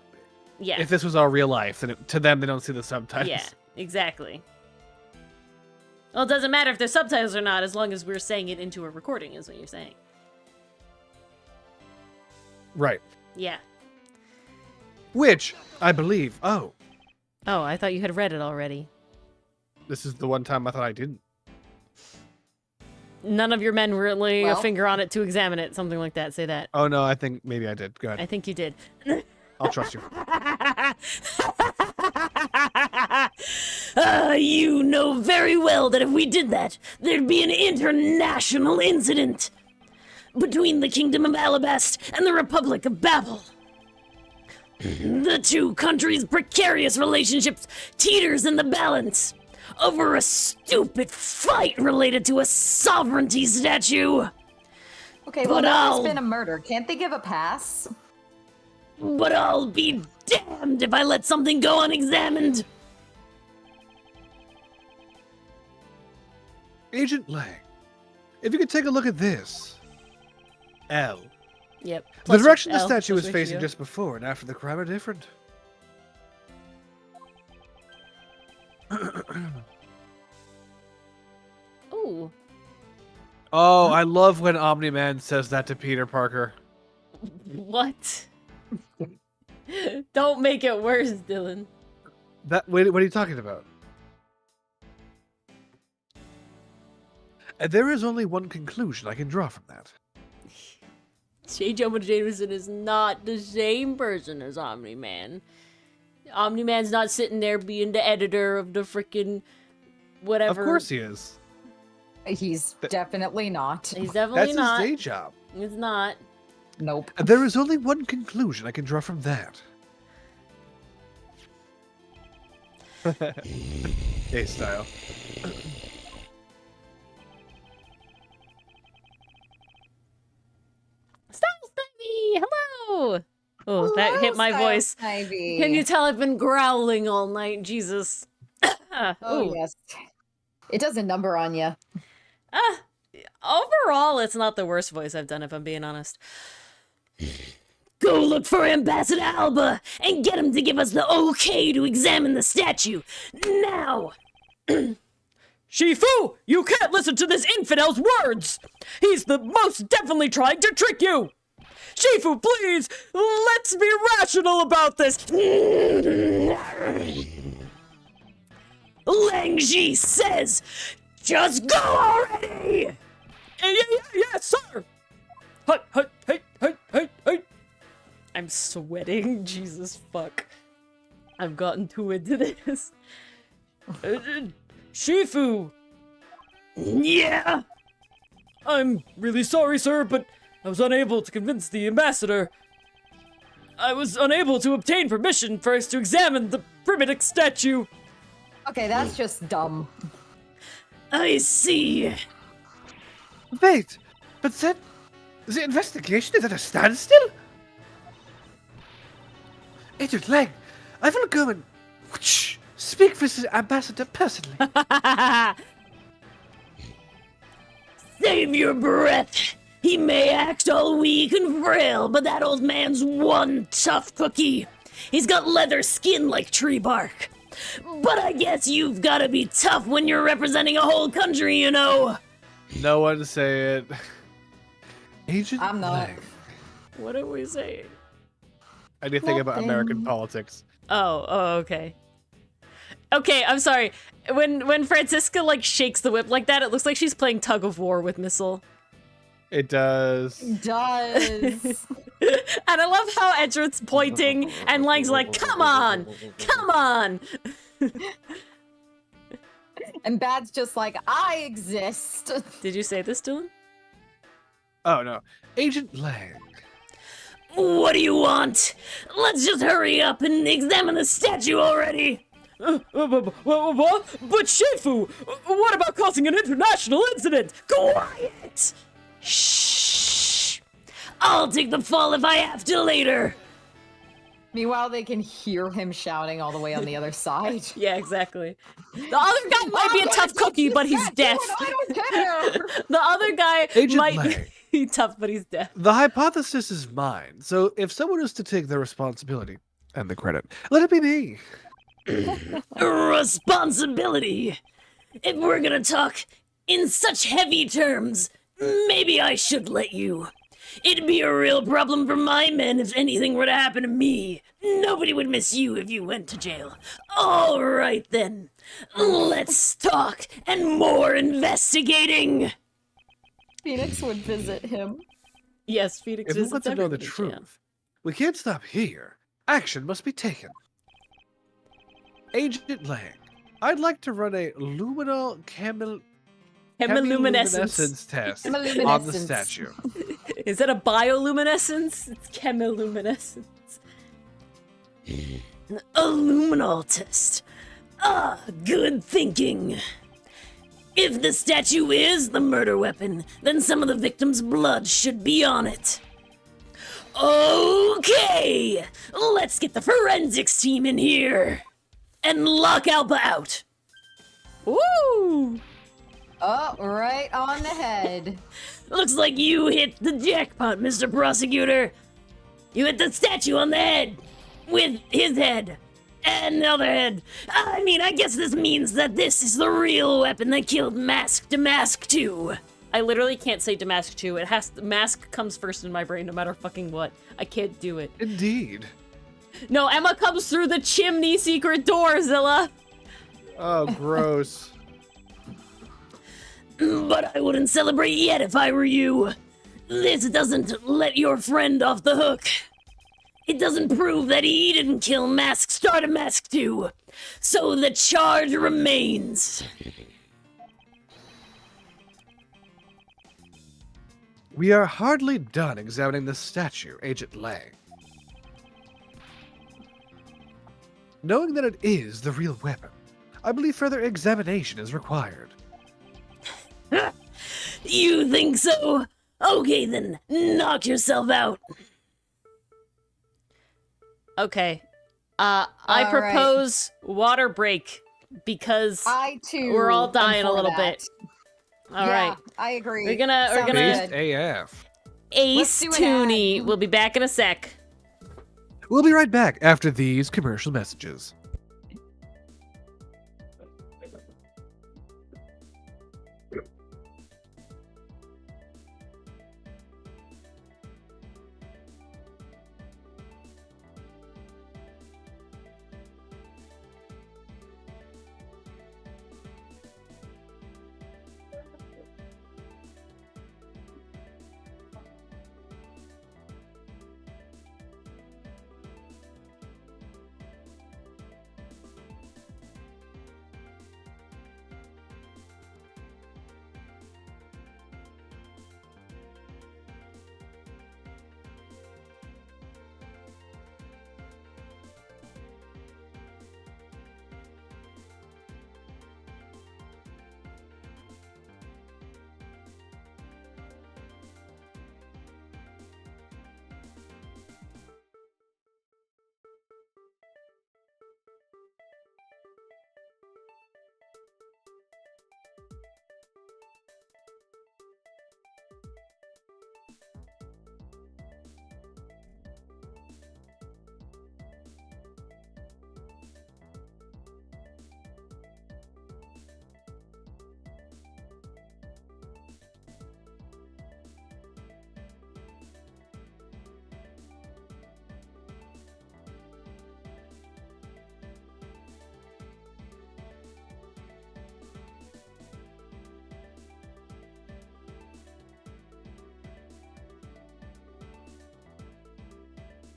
yeah. If this was all real life, then to them, they don't see the subtitles. Yeah, exactly. Well, it doesn't matter if there's subtitles or not, as long as we're saying it into a recording, is what you're saying. Right. Yeah. Which, I believe, oh, Oh, I thought you had read it already. this is the one time I thought I didn't. None of your men were laying a Well. finger on it to examine it, something like that. Say that. Oh no, I think maybe I did. Go ahead. I think you did. I'll trust you. You know very well that if we did that, there'd be an international incident between the Kingdom of Alabast and the Republic of Babel. The two countries' precarious relationships teeters in the balance over a stupid fight related to a sovereignty statue. Okay, well, But now I'll- there's been a murder. Can't they give a pass? But I'll be damned if I let something go unexamined. Agent Lang, if you could take a look at this. L. Yep. The Plus direction the L, statue plus was facing ratio. just before and after the crime are different. Ooh. Oh, I love when Omni-Man says that to Peter Parker. What? Don't make it worse, Dylan. What are you talking about? And there is only one conclusion I can draw from that. J. Jonah Jameson is not the same person as Omni-Man. Omni-Man's not sitting there being the editor of the freaking whatever. Of course he is. He's definitely not. He's definitely That's not. his day job. It's not. Nope. And there is only one conclusion I can draw from that. A style. Oh, that hit my voice. Ivy. Can you tell I've been growling all night? Jesus. Oh, yes. It does a number on you. Overall, it's not the worst voice I've done, if I'm being honest. Go look for Ambassador Alba and get him to give us the okay to examine the statue. Now! Shifu, you can't listen to this infidel's words! He's the most definitely trying to trick you! Shifu, please, let's be rational about this! Langji says, just go already! Yes, sir! Hey! I'm sweating. Jesus fuck. I've gotten too into this. Shifu! Yeah? I'm really sorry, sir, but I was unable to convince the ambassador. I was unable to obtain permission first to examine the primitive statue. Okay, that's just dumb. I see. Wait, but then the investigation is at a standstill? Agent Lang, I will go and speak with the ambassador personally. Save your breath. He may act all weak and frail, but that old man's one tough cookie. He's got leather skin like tree bark. But I guess you've gotta be tough when you're representing a whole country, you know. No one say it. Agent I'm not. Lang. What are we saying? I need to think about American politics. Oh, okay. Okay, I'm sorry. When Francisca, like, shakes the whip like that, it looks like she's playing tug of war with Missile. It does. Does. And I love how Edgeworth's pointing, and Lang's like, come on! Come on! And Bad's just like, I exist. Did you say this to him? Oh no. Agent Lang. What do you want? Let's just hurry up and examine the statue already. What? But Shifu, what about causing an international incident? Quiet! Shh! I'll take the fall if I have to later. Meanwhile, they can hear him shouting all the way on the other side. Yeah, exactly. The other guy might be a tough cookie, but he's deaf. I don't care. The other guy Agent might Lang. be tough, but he's deaf. The hypothesis is mine, so if someone is to take the responsibility and the credit, let it be me. Responsibility. If we're gonna talk in such heavy terms, maybe I should let you. It'd be a real problem for my men if anything were to happen to me. Nobody would miss you if you went to jail. All right then. Let's talk and more investigating. Phoenix would visit him. Yes, Phoenix If we visits want to know the everybody, truth, Jan. we can't stop here. Action must be taken. Agent Lang, I'd like to run a luminal Chemiluminescence. test on the Chemiluminescence. statue. Is that a bioluminescence? It's chemiluminescence. A luminol test. Ah, good thinking. If the statue is the murder weapon, then some of the victim's blood should be on it. Okay, let's get the forensics team in here and lock Alba out. Woo! Oh, right on the head. Looks like you hit the jackpot, Mr. Prosecutor. You hit the statue on the head with his head and the other head. I mean, I guess this means that this is the real weapon that killed Damask 2. I literally can't say Damask 2. It has Mask comes first in my brain no matter fucking what. I can't do it. Indeed. No, Emma comes through the chimney secret door, Zilla. Oh, gross. But I wouldn't celebrate yet if I were you. This doesn't let your friend off the hook. It doesn't prove that he didn't kill Damask 2. So the charge remains. We are hardly done examining the statue, Agent Lang. Knowing that it is the real weapon, I believe further examination is required. You think so? Okay then, knock yourself out. Okay. I All propose water break because I too. we're all am dying a for little that. bit. All Yeah, right. I agree. We're gonna Based good. AF. Ace do an Tooney. ad. We'll be back in a sec. We'll be right back after these commercial messages.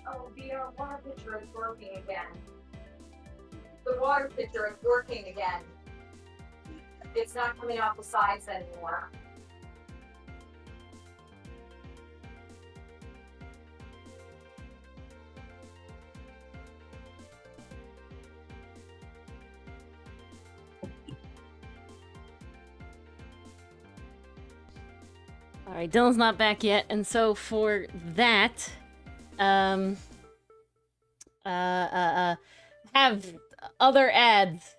Oh, the water pitcher is working again. The water pitcher is working again. It's not coming off the sides anymore. All right, Dylan's not back yet, and so for that, have other ads.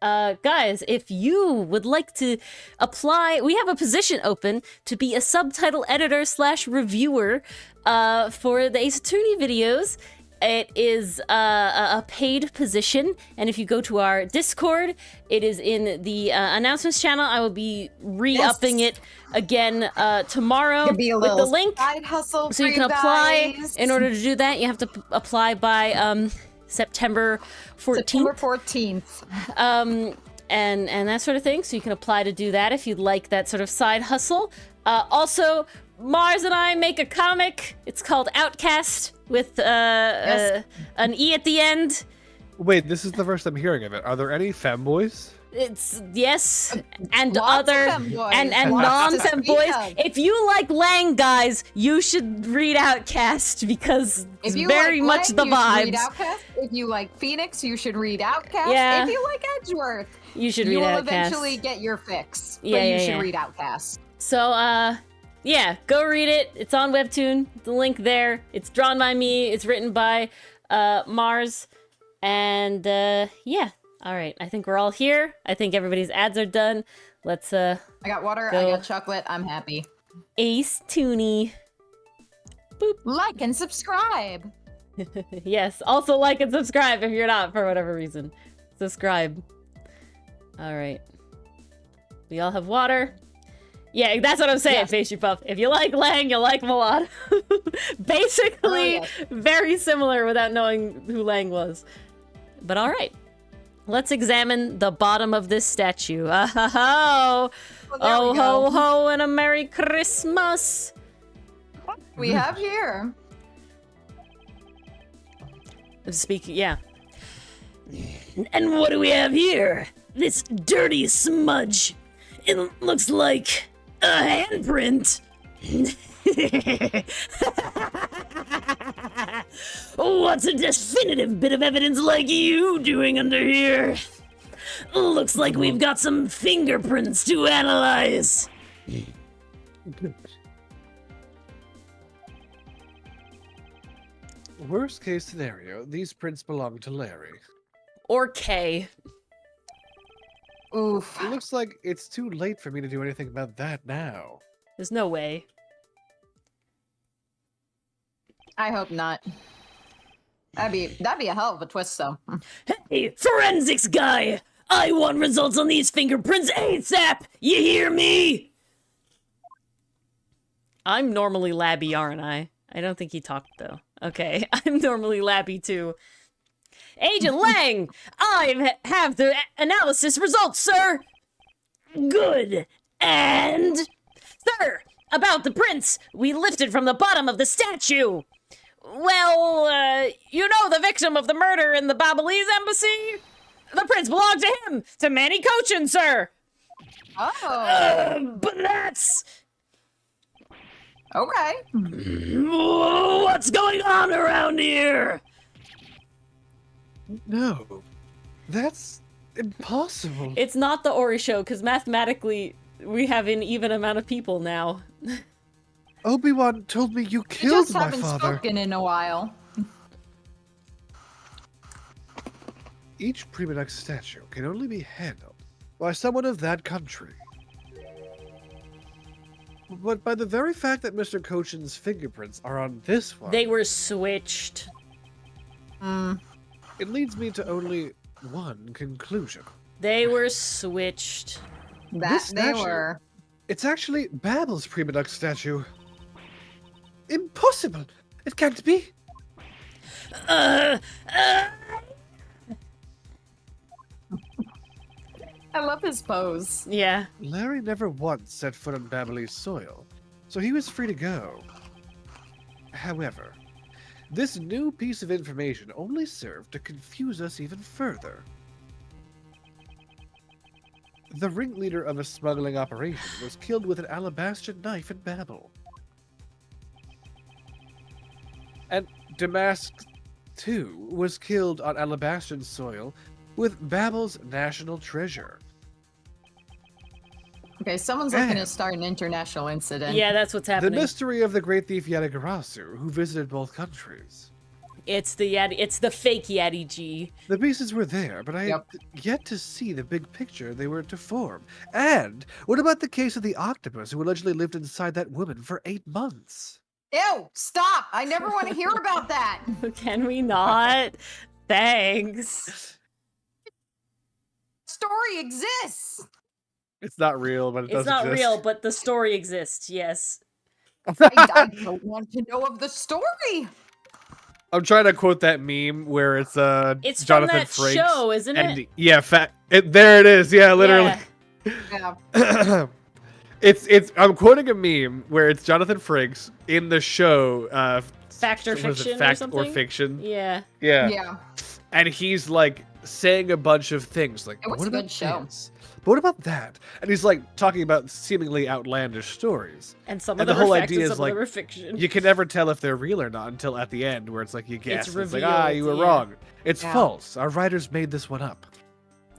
Guys, if you would like to apply, we have a position open to be a subtitle editor / reviewer for the Ace Attorney videos. It is a paid position, and if you go to our Discord, it is in the announcements channel. I will be re-upping it again tomorrow with the link, side hustle so you can apply. In order to do that, you have to apply by September 14th. September 14th. And that sort of thing. So you can apply to do that if you'd like that sort of side hustle. Also, Mars and I make a comic. It's called Outcast with an E at the end. Wait, this is the first I'm hearing of it. Are there any femboys? It's yes, and Lots of other femboys. and Lots to non-femboys. speak of. If you like Lang, guys, you should read Outcast because it's If you very like much Lang, the you should read vibes. Outcast. If you like Phoenix, you should read Outcast. Yeah. If you like Edgeworth, You should you read will Outcast. eventually get your fix. Yeah, but you yeah, should yeah. read Outcast. So, yeah, go read it. It's on Webtoon. The link there. It's drawn by me. It's written by Mars. And, yeah. All right. I think we're all here. I think everybody's ads are done. Let's, I got water, Go. I got chocolate, I'm happy. Ace Tooney. Like and subscribe. Yes. Also like and subscribe if you're not for whatever reason. Subscribe. All right. We all have water. Yeah, that's what I'm saying, Yes. Pastry Puff. If you like Lang, you like Milad. Basically, Oh, yes. very similar without knowing who Lang was. But all right. Let's examine the bottom of this statue. Oh, Well, there we oh go. ho ho, and a Merry Christmas. We have here. Speaking, yeah. And what do we have here? This dirty smudge. It looks like a handprint. What's a definitive bit of evidence like you doing under here? Looks like we've got some fingerprints to analyze. Worst case scenario, these prints belong to Larry. Or Kay. Oof. It looks like it's too late for me to do anything about that now. There's no way. I hope not. That'd be a hell of a twist, though. Hey, forensics guy! I want results on these fingerprints ASAP! You hear me? I'm normally labby, aren't I? I don't think he talked, though. Okay, I'm normally labby, too. Agent Lang! I have the analysis results, sir! Good. And? Sir, about the prints we lifted from the bottom of the statue! Well, you know the victim of the murder in the Ablaze embassy? The prints belong to him! To Manny Cochin, sir! Oh. But that's... Okay. What's going on around here? No, that's impossible. It's not the Ori show, because mathematically, we have an even amount of people now. Obi-Wan told me you We killed just my haven't father. spoken in a while. Each Primodox statue can only be handled by someone of that country. But by the very fact that Mr. Cochin's fingerprints are on this one, They were switched. it leads me to only one conclusion. They were switched. That This they statue- were. It's actually Babel's Primodox statue. Impossible! It can't be! I love his pose. Yeah. Larry never once set foot on Babel's soil, so he was free to go. However, this new piece of information only served to confuse us even further. The ringleader of a smuggling operation was killed with an alabaster knife in Babel. And Damask, too, was killed on alabaster soil with Babel's national treasure. Okay, someone's looking to start an international incident. Yeah, that's what's The happening. mystery of the great thief Yadagarasu, who visited both countries. It's the fake Yeti G. The pieces were there, but I had yet to see the big picture they were to form. And what about the case of the octopus who allegedly lived inside that woman for 8 months? Ew! Stop! I never want to hear about that. Can we not? Thanks. Story exists. It's not real, but it does It's not exist. real, but the story exists, yes. I don't want to know of the story. I'm trying to quote that meme where it's It's Jonathan from that Frakes show, isn't and it? yeah, there it is. Yeah, literally. Yeah. It's I'm quoting a meme where it's Jonathan Frakes in the show Fact or what is it, fiction or Fact or something? Fiction. Yeah. Yeah. Yeah. And he's like saying a bunch of things like, It was what a good about show. this? But what about that? And he's like talking about seemingly outlandish stories. And some And of the them whole are fact idea and is, some of them like, are fiction. You can never tell if they're real or not until at the end where it's like you guess. It's like, revealed, you were yeah. wrong. It's Yeah. false. Our writers made this one up.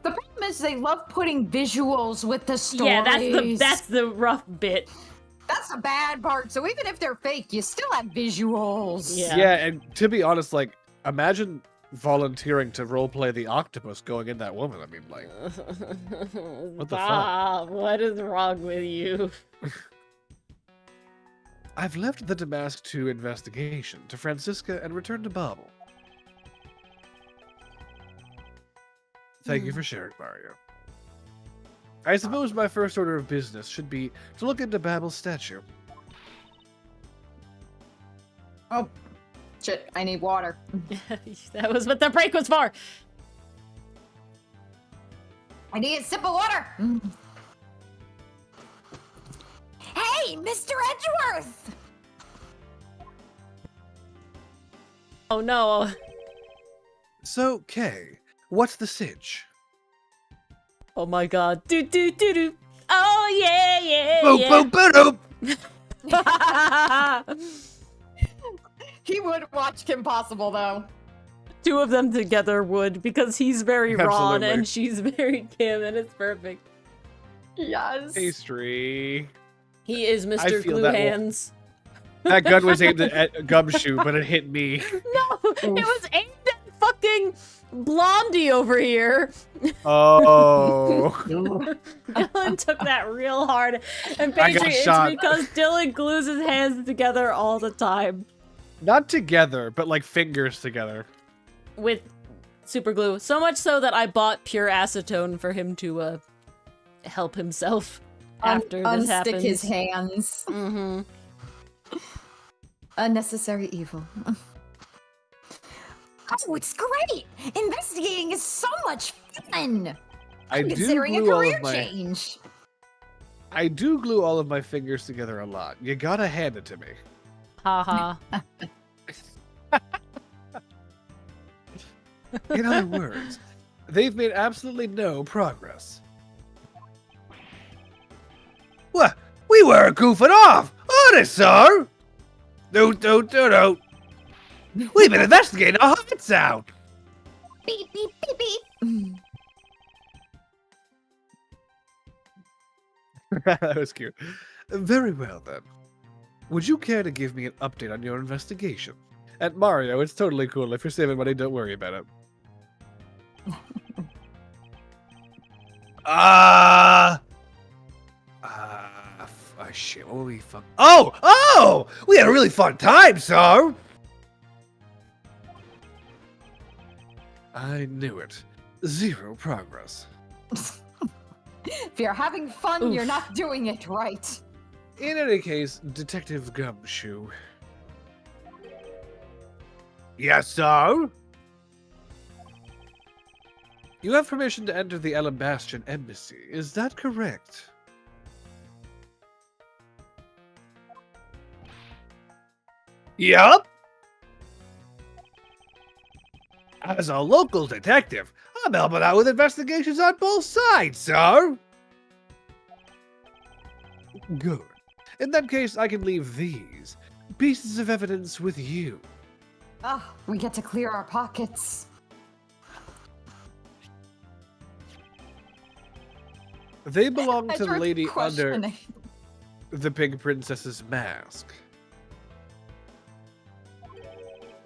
The problem is they love putting visuals with the stories. Yeah, that's the rough bit. That's the bad part. So even if they're fake, you still have visuals. Yeah. Yeah, and to be honest, like, imagine volunteering to roleplay the octopus going in that woman. I mean, like, What the fuck? Bob, what is wrong with you? I've left the Damask 2 investigation to Francisca and returned to Babel. Thank you for sharing, Mario. I suppose my first order of business should be to look into Babel's statue. Oh, shit! I need water. That was what the break was for. I need a sip of water. Hey, Mr. Edgeworth! Oh no. So, Kay, what's the sitch? Oh my god. Do do do do. Oh yeah, yeah, Boop, yeah. boop, boop. He would watch Kim Possible though. Two of them together would, because he's very Ron Absolutely. and she's very Kim, and it's perfect. Yes. Pastry. He is Mr. feel Glue that will- Hands. That gun was aimed at Gumshoe, but it hit me. No, it was aimed at fucking Blondie over here. Oh. Dylan took that real hard. And I got basically, it's shot. because Dylan glues his hands together all the time. Not together, but like fingers together. With super glue. So much so that I bought pure acetone for him to help himself after this happens. Unstick his hands. Mm-hmm. Unnecessary evil. Oh, it's great! Investigating is so much fun! I I'm do considering a glue all career of my. change. I do glue all of my fingers together a lot. You gotta hand it to me. Haha. In other words, they've made absolutely no progress. What? We were goofing off! Honest, sir! No. We've been investigating our hearts out! Beep, beep, beep, beep. That was cute. Very well, then. Would you care to give me an update on your investigation? At Mario, it's totally cool. If you're saving money, don't worry about it. Shit, what were we Oh! We had a really fun time, sir! I knew it. Zero progress. If you're having fun, Oof. you're not doing it right. In any case, Detective Gumshoe. Yes, sir? You have permission to enter the Alabastian Embassy, is that correct? Yup. As a local detective, I'm helping out with investigations on both sides, sir. Good. In that case, I can leave these pieces of evidence with you. Oh, we get to clear our pockets. They belong to the Edgeworth lady under questioning. the Pink Princess's mask.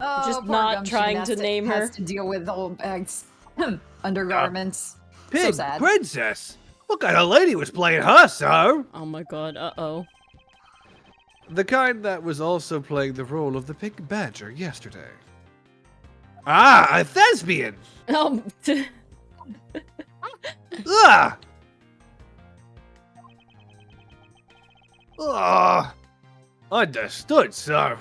Oh, Just poor not Gumshoe trying has to name her. Has to deal with old bags, undergarments. Pink So sad. Princess? What kind of lady was playing her, sir? Oh my god, uh-oh. The kind that was also playing the role of the Pink Badger yesterday. Ah, a thespian! Ah! Ah! Understood, sir.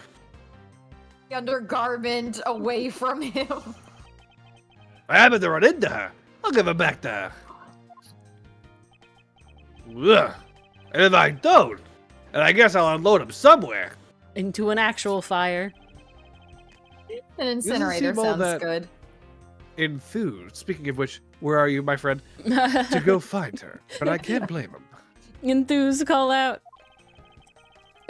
Undergarment away from him. I happened to run into her. I'll give her back to her. Ugh. And if I don't, then I guess I'll unload him somewhere. Into an actual fire. An incinerator seem all sounds that- good. Enthused. Speaking of which, where are you, my friend? To go find her. But I can't blame him. Enthuse call out.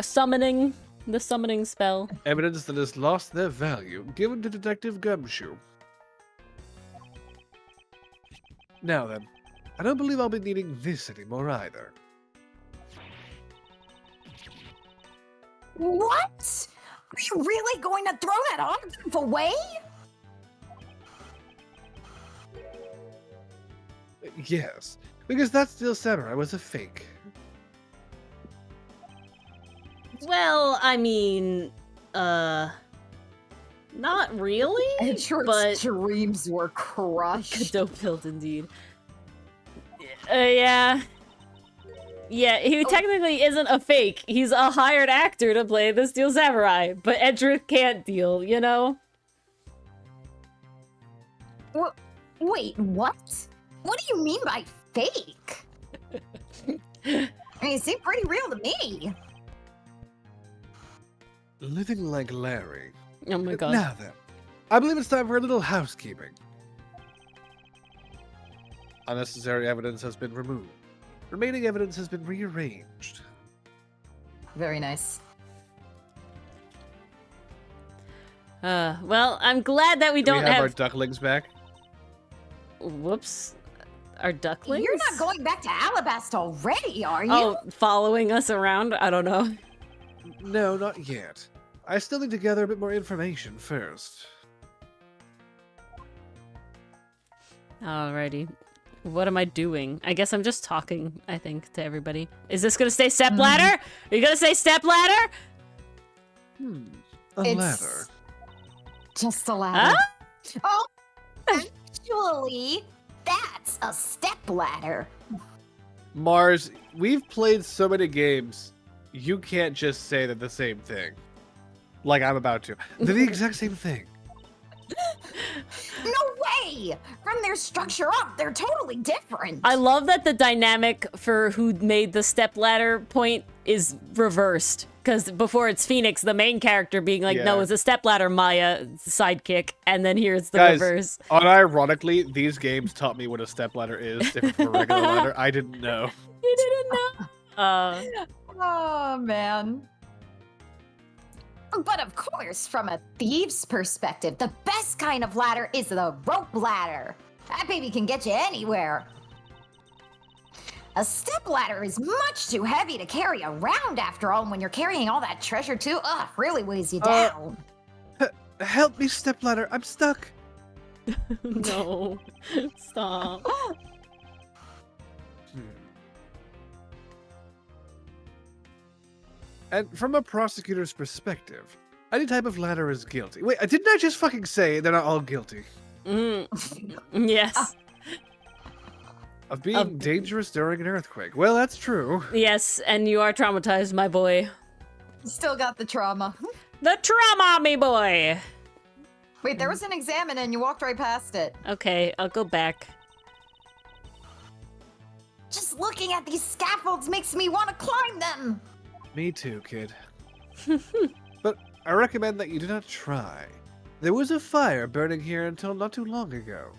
Summoning. The summoning spell. Evidence that has lost their value, given to Detective Gumshoe. Now then, I don't believe I'll be needing this anymore either. What? Are you really going to throw that autograph away? Yes, because that Steel Samurai was a fake. Well, I mean, not really, Edgeworth's but dreams were crushed. dope build indeed. Yeah. Yeah, he technically isn't a fake. He's a hired actor to play the Steel Samurai, but Edgeworth can't deal, you know? Wait, what? What do you mean by fake? I mean, it seemed pretty real to me. Living like Larry. Oh my god. Now then, I believe it's time for a little housekeeping. Unnecessary evidence has been removed. Remaining evidence has been rearranged. Very nice. Well, I'm glad that we Do don't we have have... our ducklings back? Whoops. Our ducklings? You're not going back to Alabasta already, are you? Oh, following us around? I don't know. No, not yet. I still need to gather a bit more information first. Alrighty. What am I doing? I guess I'm just talking, I think, to everybody. Is this gonna say stepladder? Are you gonna say stepladder? A ladder. Just a ladder. Huh? Oh, actually, that's a stepladder. Mars, we've played so many games, you can't just say they're the same thing. Like I'm about to. They're the exact same thing. No way! From their structure up, they're totally different. I love that the dynamic for who made the stepladder point is reversed. Because before it's Phoenix, the main character being like, no, it's a stepladder, Maya, sidekick. And then here's the reverse. Unironically, these games taught me what a stepladder is, different from a regular ladder. I didn't know. You didn't know? Oh, man. But of course, from a thief's perspective, the best kind of ladder is the rope ladder. That baby can get you anywhere. A step ladder is much too heavy to carry around after all, and when you're carrying all that treasure too, really weighs you down. Help me, stepladder. I'm stuck. No. Stop. And from a prosecutor's perspective, any type of ladder is guilty. Wait, didn't I just fucking say they're not all guilty? Yes. Of being dangerous during an earthquake. Well, that's true. Yes, and you are traumatized, my boy. Still got the trauma. The trauma, me boy! Wait, there was an examine and you walked right past it. Okay, I'll go back. Just looking at these scaffolds makes me want to climb them. Me too, kid. But I recommend that you do not try. There was a fire burning here until not too long ago.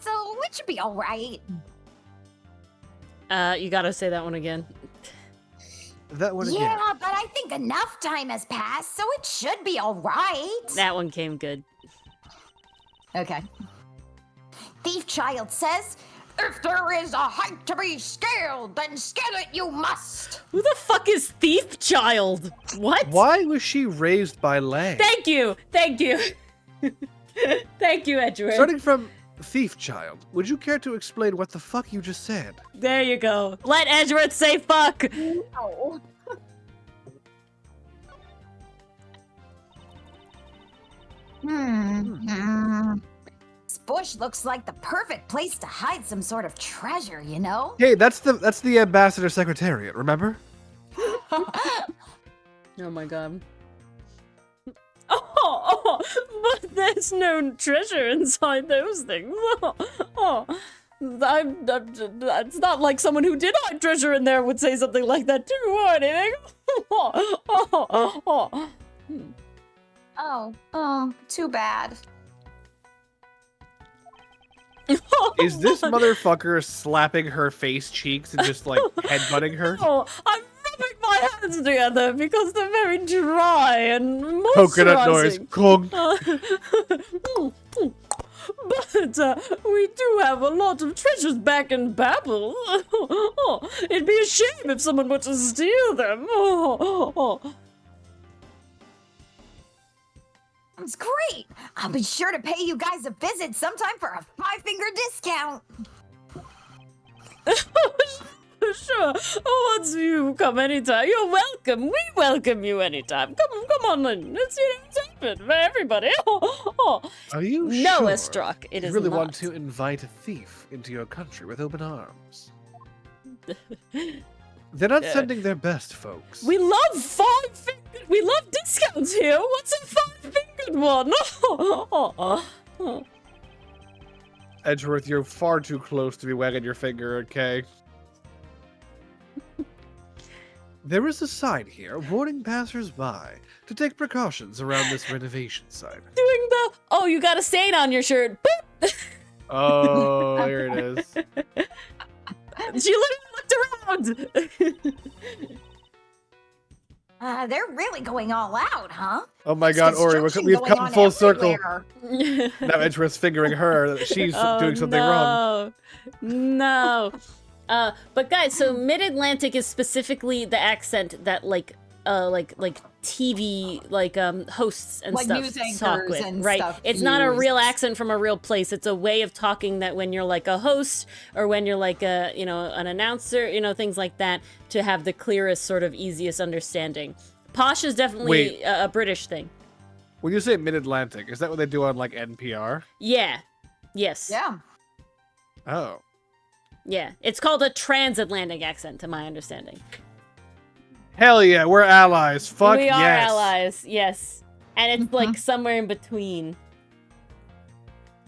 So it should be alright. You gotta say that one again. That one again. Yeah, but I think enough time has passed, so it should be alright. That one came good. Okay. Thief Child says, if there is a height to be scaled, then scale it you must. Who the fuck is Thief Child? What? Why was she raised by Lang? Thank you! Thank you! Thank you, Edgeworth. Starting from Thief Child, would you care to explain what the fuck you just said? There you go. Let Edgeworth say fuck! Oh. This bush looks like the perfect place to hide some sort of treasure, you know? Hey, that's the ambassador secretariat, remember? Oh my god. Oh, but there's no treasure inside those things. It's not like someone who did hide treasure in there would say something like that too or anything. Oh, too bad. Is this motherfucker slapping her face cheeks and just like headbutting her? Oh, I'm rubbing my hands together because they're very dry and moisturizing. Coconut noise. Clunk. But we do have a lot of treasures back in Babel. It'd be a shame if someone were to steal them. It's great. I'll be sure to pay you guys a visit sometime for a 5-finger discount. Sure. Once you come anytime, you're welcome. We welcome you anytime. Come on in. Let's see what's happened for everybody. Are you Noah sure struck. It you is really not. want to invite a thief into your country with open arms? They're not sending their best, folks. We love 5-fingered. We love discounts here. What's a 5-fingered one? Edgeworth, you're far too close to be wagging your finger, okay? There is a sign here warning passers-by to take precautions around this renovation site. Doing the you got a stain on your shirt. Boop. Oh, there it is. She literally looked around. They're really going all out, huh? Oh my god, Ori, Construction we've going come on full circle. everywhere. Now Edgeworth's fingering her that she's doing something wrong. No. But guys, so Mid-Atlantic is specifically the accent that like TV hosts and Like stuff news anchors talk with, and right? stuff It's not a use. real accent from a real place. It's a way of talking that when you're like a host or when you're like a an announcer, things like that, to have the clearest sort of easiest understanding. Posh is definitely a British thing. When you say Mid-Atlantic, is that what they do on like NPR? Yeah. Yes. Yeah. Oh. Yeah. It's called a transatlantic accent, to my understanding. Hell yeah, we're allies. Fuck we yes. are allies, yes. And it's like somewhere in between.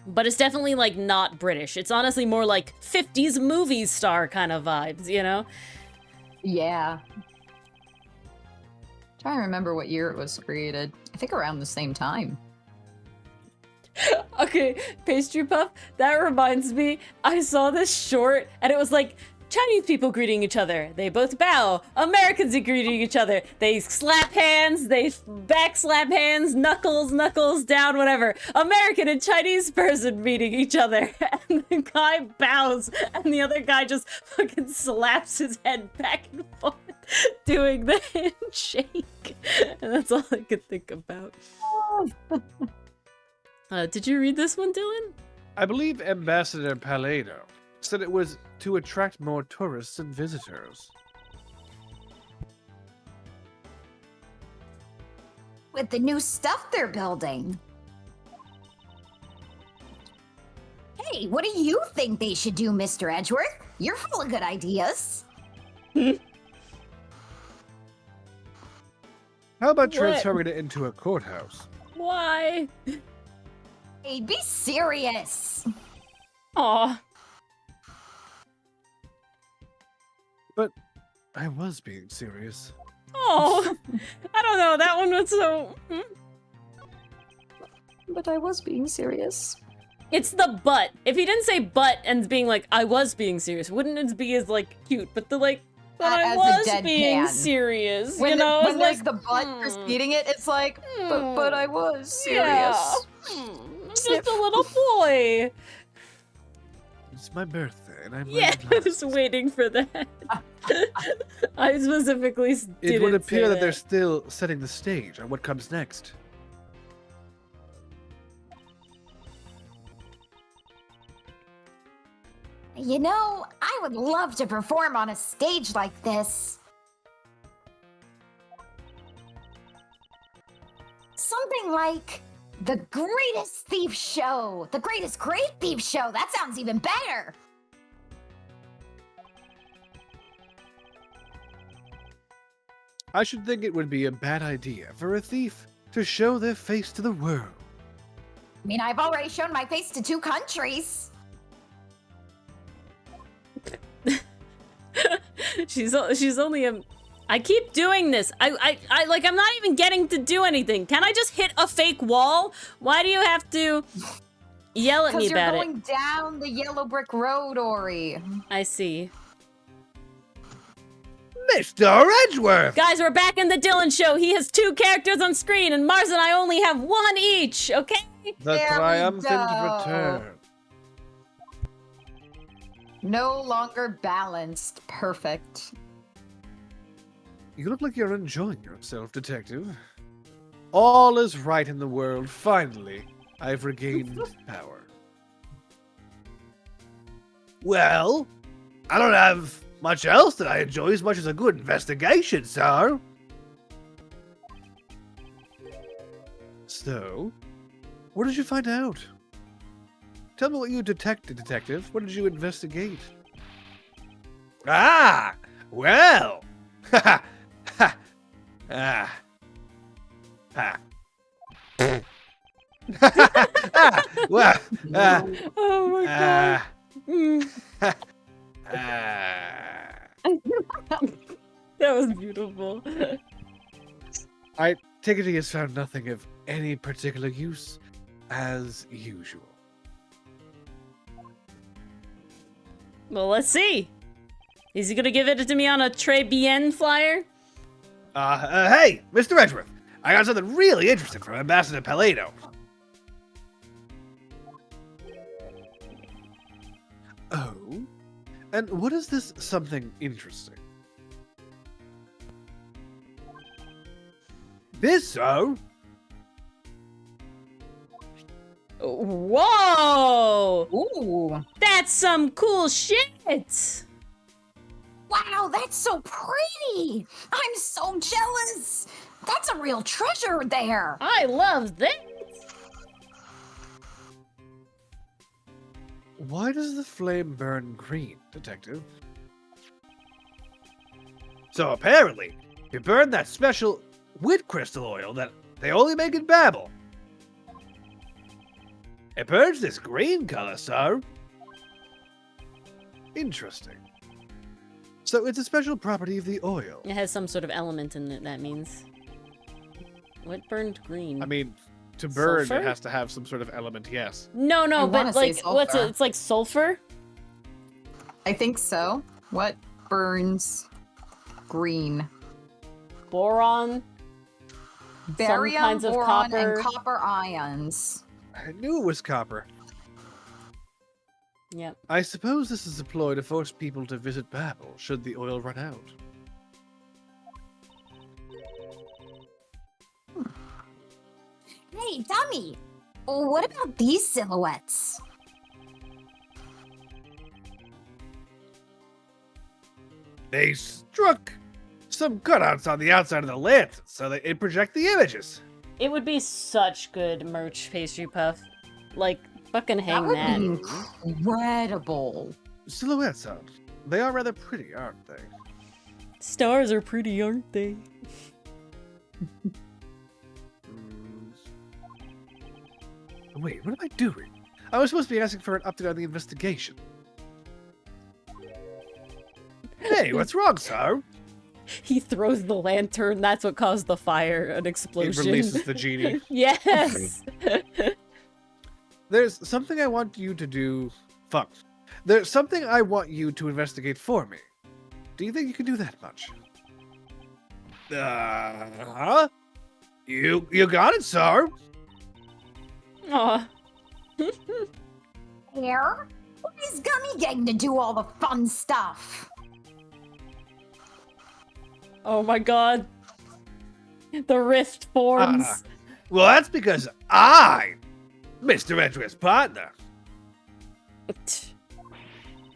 But it's definitely like not British. It's honestly more like 50s movie star kind of vibes, Yeah. Trying to remember what year it was created. I think around the same time. Okay, Pastry Puff, that reminds me, I saw this short and it was like Chinese people greeting each other. They both bow. Americans are greeting each other. They slap hands, they backslap hands, knuckles down, whatever. American and Chinese person meeting each other. And the guy bows and the other guy just fucking slaps his head back and forth doing the handshake. And that's all I could think about. Did you read this one, Dylan? I believe Ambassador Paledo said it was to attract more tourists and visitors. With the new stuff they're building. Hey, what do you think they should do, Mr. Edgeworth? You're full of good ideas. How about transforming it into a courthouse? Why? Hey, be serious. Aw. But I was being serious. Oh, I don't know. That one was so. But I was being serious. It's the but. If he didn't say but and being like, I was being serious, wouldn't it be as like cute? But the like, but I As a was being deadpan. serious. When, it's there's like, the butt preceding it, it's like, but I was serious. yeah. Just a little boy. It's my birthday, and I'm Yeah, I was waiting for that. I specifically didn't It would appear say that they're still setting the stage on what comes next. You know, I would love to perform on a stage like this. Something like the greatest thief show. The greatest great thief show. That sounds even better. I should think it would be a bad idea for a thief to show their face to the world. I mean, I've already shown my face to 2 countries. she's only a. I keep doing this. I like. I'm not even getting to do anything. Can I just hit a fake wall? Why do you have to yell at me about it? Because you're going down the yellow brick road, Ori. I see. Mr. Edgeworth! Guys, we're back in the Dylan show. He has 2 characters on screen, and Mars and I only have 1 each. Okay. The There we triumphant go. return. No longer balanced. Perfect. You look like you're enjoying yourself, Detective. All is right in the world. Finally, I've regained power. Well, I don't have much else that I enjoy as much as a good investigation, sir. So, what did you find out? Tell me what you detected, Detective. What did you investigate? Ah, well. Ha ha. Ah. Ha. Well, Oh my god. That was beautiful. I take it he has found nothing of any particular use, as usual. Well, let's see. Is he gonna give it to me on a Très Bien flyer? Hey, Mr. Edgeworth, I got something really interesting from Ambassador Paledo. Oh? And what is this something interesting? This so? Whoa! Ooh. That's some cool shit! Wow, that's so pretty! I'm so jealous! That's a real treasure there! I love that! Why does the flame burn green, Detective? So apparently, you burned that special wit crystal oil that they only make in Babel. It burns this green color, sir. Interesting. So it's a special property of the oil. It has some sort of element in it, that means. What burned green? I mean, to burn, Sulfur? it has to have some sort of element, yes. No, I wanna but say like, what's it? sulfur. It's like sulfur? I think so. What burns green? Boron? Barium, kinds of boron, copper. and copper ions. I knew it was copper. Yep. I suppose this is a ploy to force people to visit Babel should the oil run out. Hey, dummy! What about these silhouettes? They struck some cutouts on the outside of the lantern so that it project the images. It would be such good merch, Pastry Puff. Like, fucking hang would that. be incredible. Silhouettes, they are rather pretty, aren't they? Stars are pretty, aren't they? Wait, what am I doing? I was supposed to be asking for an update on the investigation. Hey, what's wrong, sir? He throws the lantern. That's what caused the fire, an It explosion. releases the genie. Yes. There's something I want you to do. Fuck. There's something I want you to investigate for me. Do you think you can do that much? Huh? You got it, sir. Aw. Here? What is Gummy getting to do all the fun stuff? Oh my god. The rift forms. Well, that's because I'm Mr. Edgeworth's partner.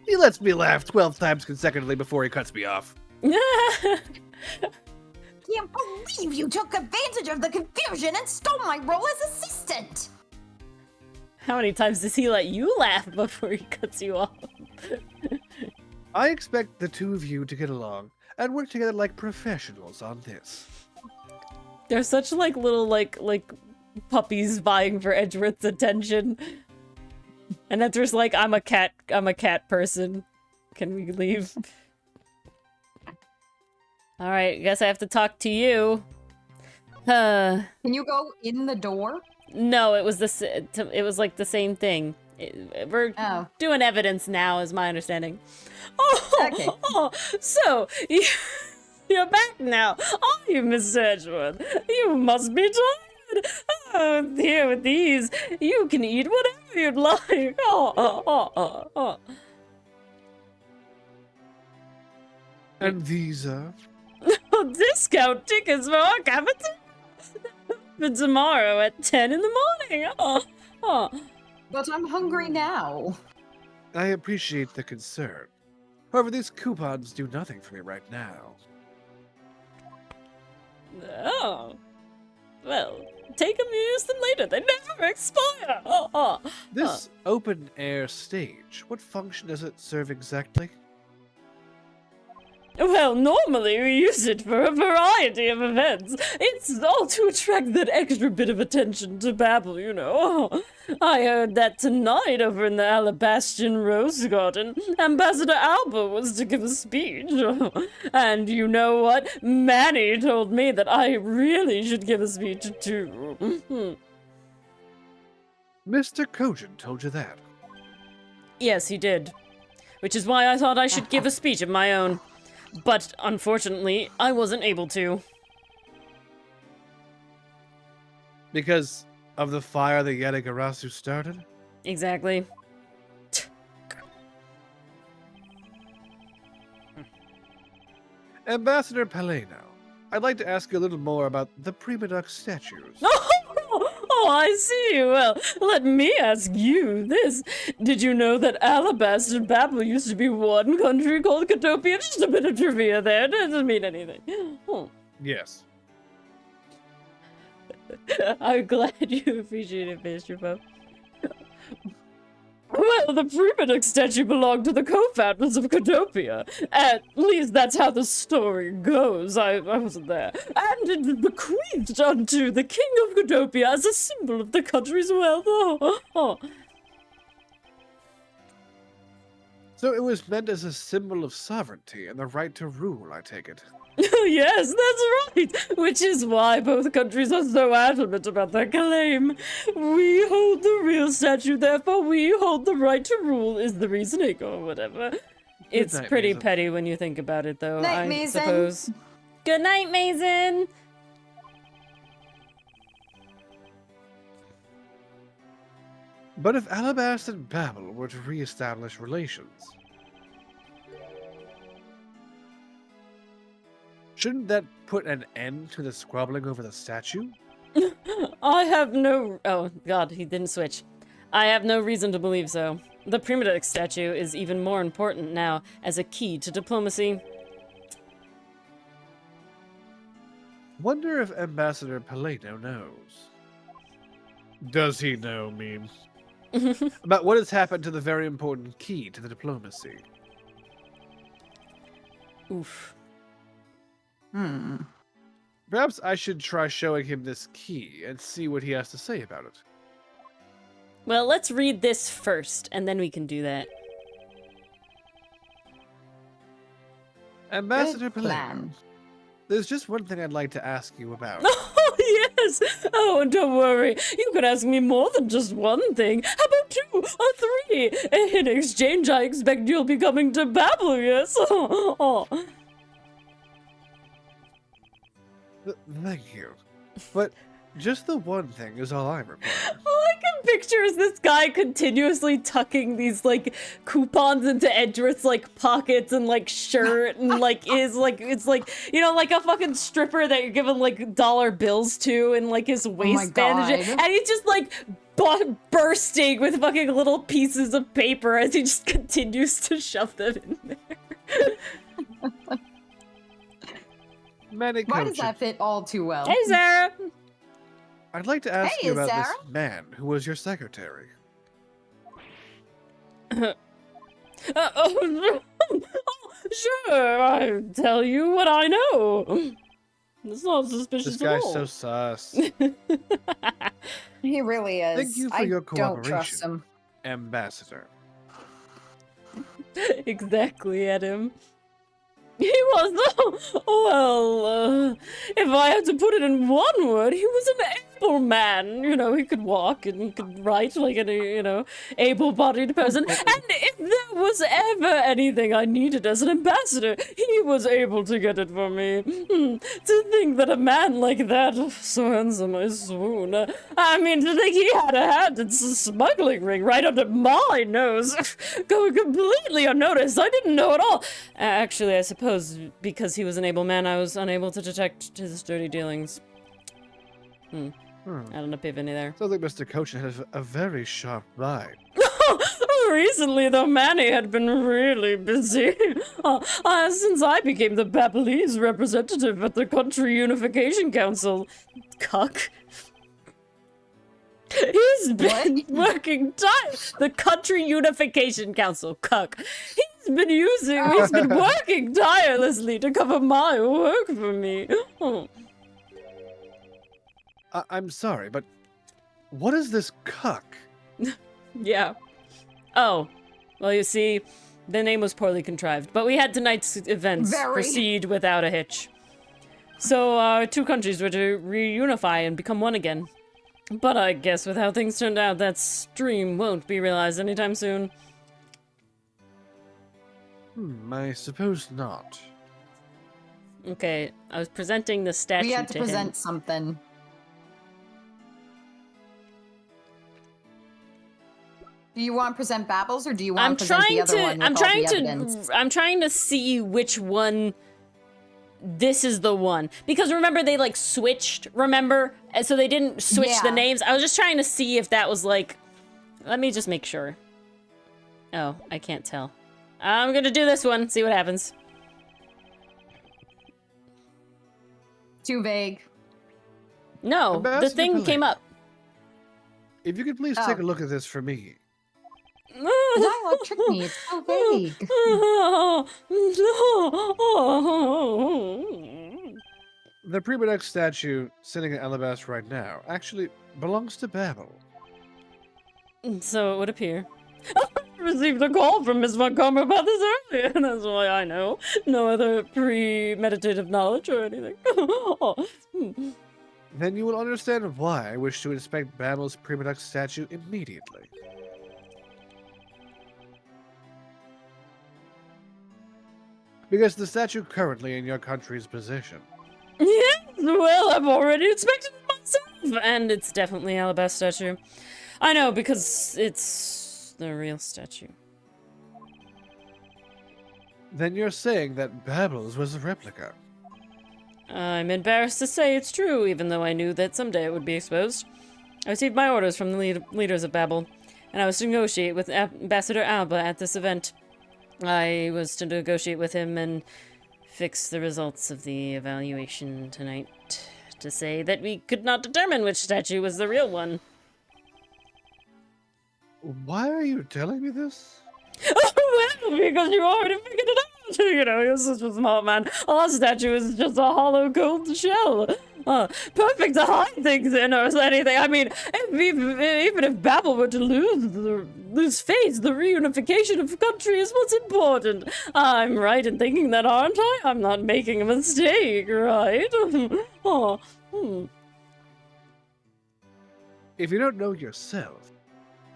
He lets me laugh 12 times consecutively before he cuts me off. Can't believe you took advantage of the confusion and stole my role as assistant! How many times does he let you laugh before he cuts you off? I expect the two of you to get along and work together like professionals on this. They're such like little like puppies vying for Edgeworth's attention. And Edgeworth's like, I'm a cat person. Can we leave? Alright, guess I have to talk to you. Can you go in the door? No, it was like the same thing. We're doing evidence now, is my understanding. Oh, Okay. So you're back now, are you, Miss Edgeworth? You must be tired. Oh, here with these, you can eat whatever you'd like. And these are? Discount tickets for our cafeteria for tomorrow at 10 in the morning. But I'm hungry now. I appreciate the concern. However, these coupons do nothing for me right now. Oh. Well, take them and use them later. They never expire. This open-air stage, what function does it serve exactly? Well, normally we use it for a variety of events. It's all to attract that extra bit of attention to Babel, you know. I heard that tonight over in the Alabastian Rose Garden, Ambassador Alba was to give a speech. And you know what? Manny told me that I really should give a speech too. Mr. Cogent told you that. Yes, he did. Which is why I thought I should give a speech of my own. But unfortunately, I wasn't able to. Because of the fire that Yadagarasu started? Exactly. Ambassador Paleno, I'd like to ask you a little more about the Prima Duck statues. Oh, I see. Well, let me ask you this. Did you know that Alabaster and Babel used to be one country called Catopia? Just a bit of trivia there. Doesn't mean anything. Oh. Yes. I'm glad you appreciate it, Mr. Poe. Well, the Prima statue belonged to the co-founders of Catopia. At least that's how the story goes. I wasn't there. And it was bequeathed unto the king of Catopia as a symbol of the country's wealth. Oh. So it was meant as a symbol of sovereignty and the right to rule, I take it. Yes, that's right. Which is why both countries are so adamant about their claim. We hold the real statue, therefore we hold the right to rule, is the reasoning, or whatever. It's night, pretty Mason. petty when you think about it, though, Night, I Mason. suppose. Good night, Mason. But if Alabast and Babel were to re-establish relations, shouldn't that put an end to the squabbling over the statue? I have no... Oh, God, he didn't switch. I have no reason to believe so. The Primitive statue is even more important now as a key to diplomacy. Wonder if Ambassador Paleno knows. Does he know, meme? About what has happened to the very important key to the diplomacy. Oof. Perhaps I should try showing him this key and see what he has to say about it. Well, let's read this first, and then we can do that. Ambassador Good Paleno, plan. there's just one thing I'd like to ask you about. Oh, yes! Oh, don't worry. You could ask me more than just one thing. How about 2 or 3? In exchange, I expect you'll be coming to Babel, yes? Oh. Thank you. But just the one thing is all I require. All I can picture is this guy continuously tucking these, like, coupons into Edgeworth's, like, pockets and, like, shirt and, like, it's like, you know, like a fucking stripper that you're giving, like, dollar bills to and, like, his waistband and shit. God. And he's just, like, bursting with fucking little pieces of paper as he just continues to shove them in there. Why does that fit all too well? Hey, Sarah! I'd like to ask Hey, you about Sarah? this man who was your secretary. Sure, I tell you what I know. It's not suspicious This at guy's all. so sus. He really is. Thank you for I your don't trust cooperation. him. Ambassador. Exactly, Adam. He was, if I had to put it in one word, he was an able man. You know, he could walk and he could write like any, able-bodied person. And if there was ever anything I needed as an ambassador, he was able to get it for me. To think that a man like that, so handsome, I swoon. I mean, to think he had a hand in a smuggling ring right under my nose, going completely unnoticed. I didn't know at all. Actually, I suppose because he was an able man, I was unable to detect his dirty dealings. I had an epiphany there. Sounds like Mr. Cochin has a very sharp mind. Recently, though, Manny had been really busy. Since I became the Babelese representative at the Country Unification Council. Cuck. He's been working the Country Unification Council, cuck. He's been working tirelessly to cover my work for me. Oh. I'm sorry, but what is this cuck? Yeah. Oh. Well, you see, the name was poorly contrived, but we had tonight's events proceed without a hitch. So our 2 countries were to reunify and become one again. But I guess with how things turned out, that dream won't be realized anytime soon. I suppose not. Okay, I was presenting the statue We had to him. present something. Do you want to present Babels or do you want to present the other one with all the evidence? I'm trying to see which one this is the one. Because remember, they, like, switched, remember? And so they didn't switch the names. I was just trying to see if that was, like... Let me just make sure. Oh, I can't tell. I'm gonna do this one, see what happens. Too vague. No, the Ambassador thing came up. If you could please take a look at this for me. The dialogue tricked me. It's so vague. The Primodex statue sitting in Alabas right now actually belongs to Babel. So it would appear. I received a call from Miss Montgomery about this earlier, and that's why I know. No other premeditative knowledge or anything. Then you will understand why I wish to inspect Babel's Primodex statue immediately. Because the statue currently in your country's possession. Yes, well, I've already inspected it myself, and it's definitely Alabas statue. I know, because it's the real statue. Then you're saying that Babel's was a replica. I'm embarrassed to say it's true, even though I knew that someday it would be exposed. I received my orders from the leaders of Babel, and I was to negotiate with Ambassador Alba at this event. I was to negotiate with him and fix the results of the evaluation tonight, to say that we could not determine which statue was the real one. Why are you telling me this? Well, because you already figured it out. You know, you're such a smart man. Our statue is just a hollow gold shell. Perfect to hide things in or anything. I mean, even if Babel were to lose face, the reunification of country is what's important. I'm right in thinking that, aren't I? I'm not making a mistake, right? If you don't know yourself,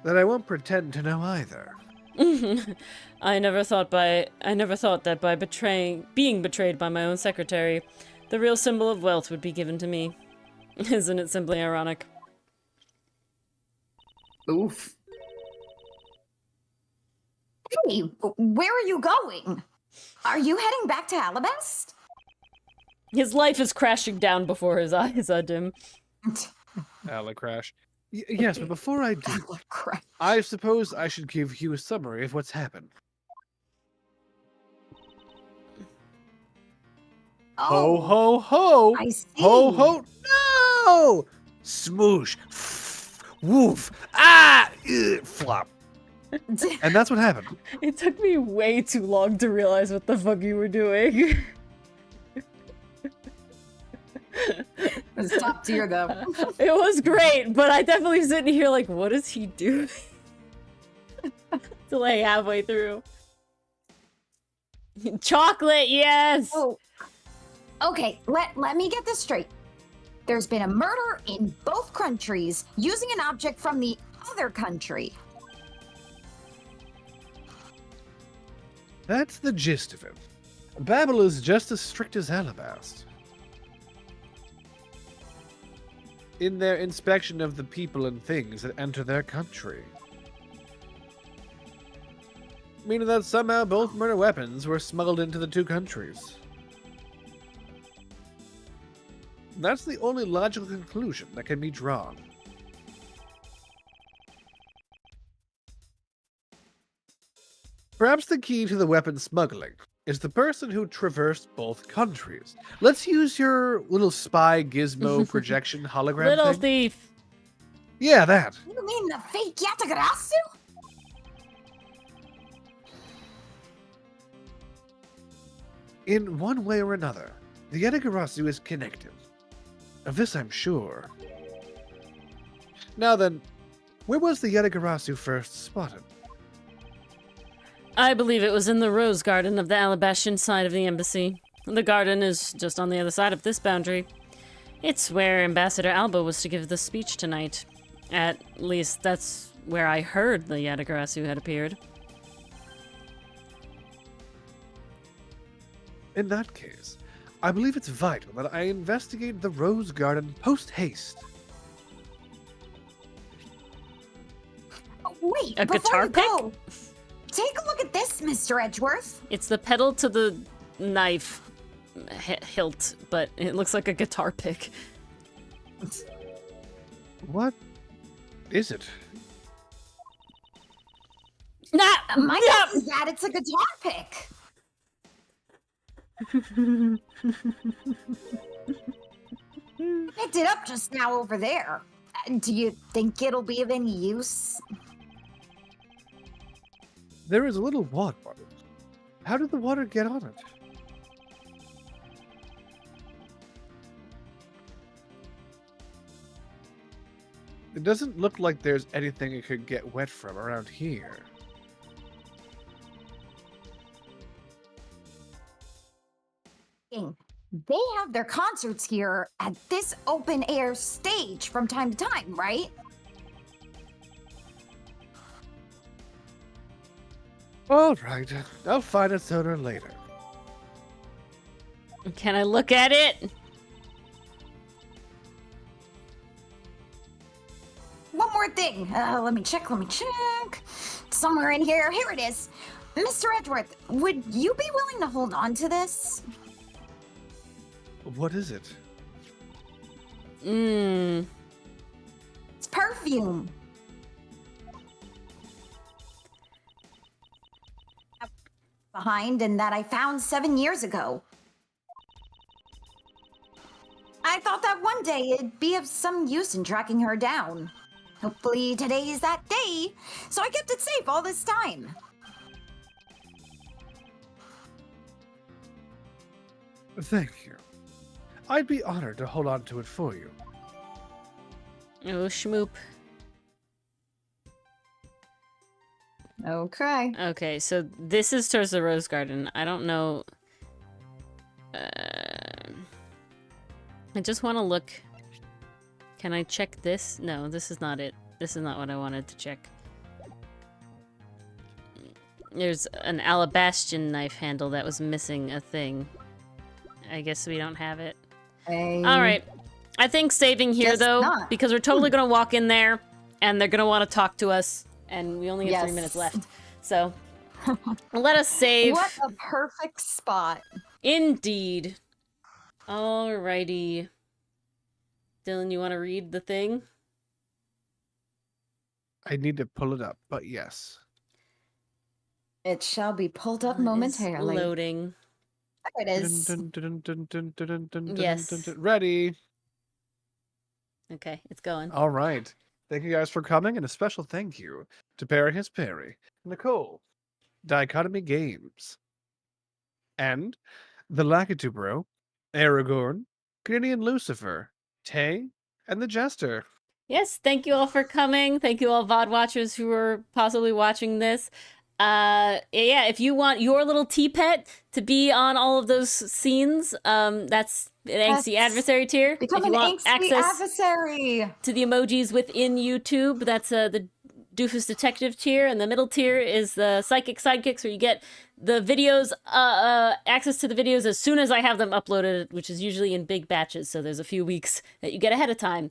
then I won't pretend to know either. I never thought that by being betrayed by my own secretary, the real symbol of wealth would be given to me. Isn't it simply ironic? Oof. Hey, where are you going? Are you heading back to Alabast? His life is crashing down before his eyes, Dim. Crash. Yes, but before I do, I suppose I should give you a summary of what's happened. Oh, Ho, ho, ho! I see. Ho, ho, no! Smoosh! Woof! Ah! Flop. And that's what happened. It took me way too long to realize what the fuck you were doing. It was top tier, though. It was great, but I definitely sitting here like, what is he doing? To like halfway through. Chocolate, yes! Oh. Okay, let me get this straight. There's been a murder in both countries using an object from the other country. That's the gist of it. Babel is just as strict as Alabast. In their inspection of the people and things that enter their country. Meaning that somehow both murder weapons were smuggled into the two countries. That's the only logical conclusion that can be drawn. Perhaps the key to the weapon smuggling is the person who traversed both countries. Let's use your little spy gizmo projection hologram Little thing. thief. Yeah, that. You mean the fake Yatagarasu? In one way or another, the Yatagarasu is connected. Of this I'm sure. Now then, where was the Yatagarasu first spotted? I believe it was in the rose garden of the Alabastian side of the embassy. The garden is just on the other side of this boundary. It's where Ambassador Alba was to give the speech tonight. At least that's where I heard the Yatagarasu had appeared. In that case, I believe it's vital that I investigate the rose garden post-haste. Wait, A before guitar you pick? go, take a look at this, Mr. Edgeworth. It's the pedal to the knife. hilt, but it looks like a guitar pick. What is it? My guess is that it's a guitar pick. I picked it up just now over there. Do you think it'll be of any use? There is a little water on it. How did the water get on it? It doesn't look like there's anything it could get wet from around here. They have their concerts here at this open air stage from time to time, right? All right, I'll find it sooner or later. Can I look at it? One more thing. Let me check. Somewhere in here. Here it is. Mr. Edgeworth, would you be willing to hold on to this? What is it? It's perfume. Behind and that I found 7 years ago. I thought that one day it'd be of some use in tracking her down. Hopefully today is that day, so I kept it safe all this time. Thank you. I'd be honored to hold on to it for you. Oh, schmoop. Okay. Okay, so this is towards the Rose Garden. I don't know. I just want to look. Can I check this? No, this is not it. This is not what I wanted to check. There's an Alabastion knife handle that was missing a thing. I guess we don't have it. Alright. I think saving here, though, because we're totally going to walk in there, and they're going to want to talk to us, and we only have 3 minutes left. So, let us save. What a perfect spot. Indeed. Alrighty. Dylan, you want to read the thing? I need to pull it up, but yes. It shall be pulled up It's momentarily. loading. There it is. Yes. Ready. Okay, it's going. All right. Thank you guys for coming, and a special thank you to Perry His Perry, Nicole, Dichotomy Games, and the Lackatubro, Aragorn, Canadian Lucifer, Tay, and the Jester. Yes, thank you all for coming. Thank you all VOD watchers who are possibly watching this. Yeah, if you want your little tea-pet to be on all of those scenes, that's an Angsty Adversary tier. Become if you an want Angsty access Adversary to the emojis within YouTube, that's the Doofus Detective tier, and the middle tier is the Psychic Sidekicks, where you get the videos, access to the videos as soon as I have them uploaded, which is usually in big batches, so there's a few weeks that you get ahead of time.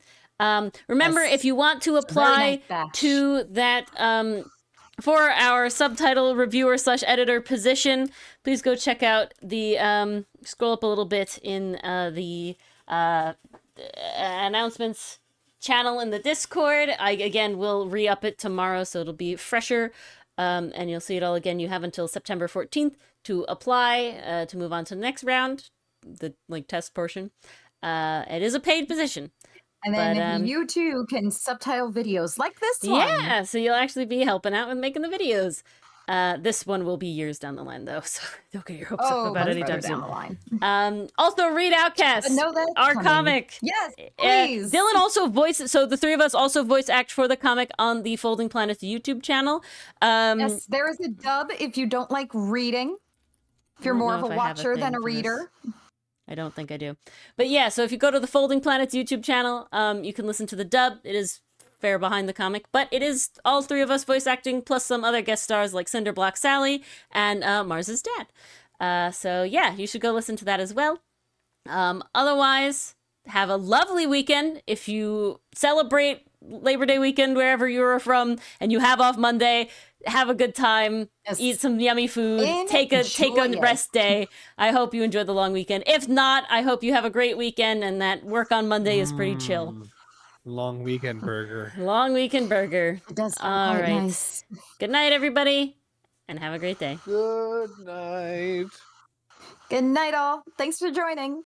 Remember, if you want to apply to that, for our subtitle reviewer / editor position, please go check out the, scroll up a little bit in the announcements channel in the Discord. I, again, will re-up it tomorrow, so it'll be fresher, and you'll see it all again. You have until September 14th to apply, to move on to the next round, the test portion. It is a paid position. And then you too can subtitle videos like this one. Yeah, so you'll actually be helping out with making the videos. This one will be years down the line, though, so don't get your hopes up about any time soon. Also, read Outcast, our comic. Yes, please. Dylan also voices, so the three of us also voice act for the comic on the Folding Planets YouTube channel. Yes, there is a dub if you don't like reading. If you're more of a watcher than a reader. I don't think I do. But yeah, so if you go to the Folding Planets YouTube channel, you can listen to the dub. It is fair behind the comic, but it is all three of us voice acting, plus some other guest stars like Cinderblock Sally and Mars's dad. So yeah, you should go listen to that as well. Otherwise, have a lovely weekend. If you celebrate Labor Day weekend wherever you're from, and you have off Monday. Have a good time. Yes. Eat some yummy food. Take a rest day. I hope you enjoy the long weekend. If not, I hope you have a great weekend and that work on Monday is pretty chill. Long weekend burger. Long weekend burger. It does sound All quite right. nice. Good night, everybody, and have a great day. Good night. Good night, all. Thanks for joining.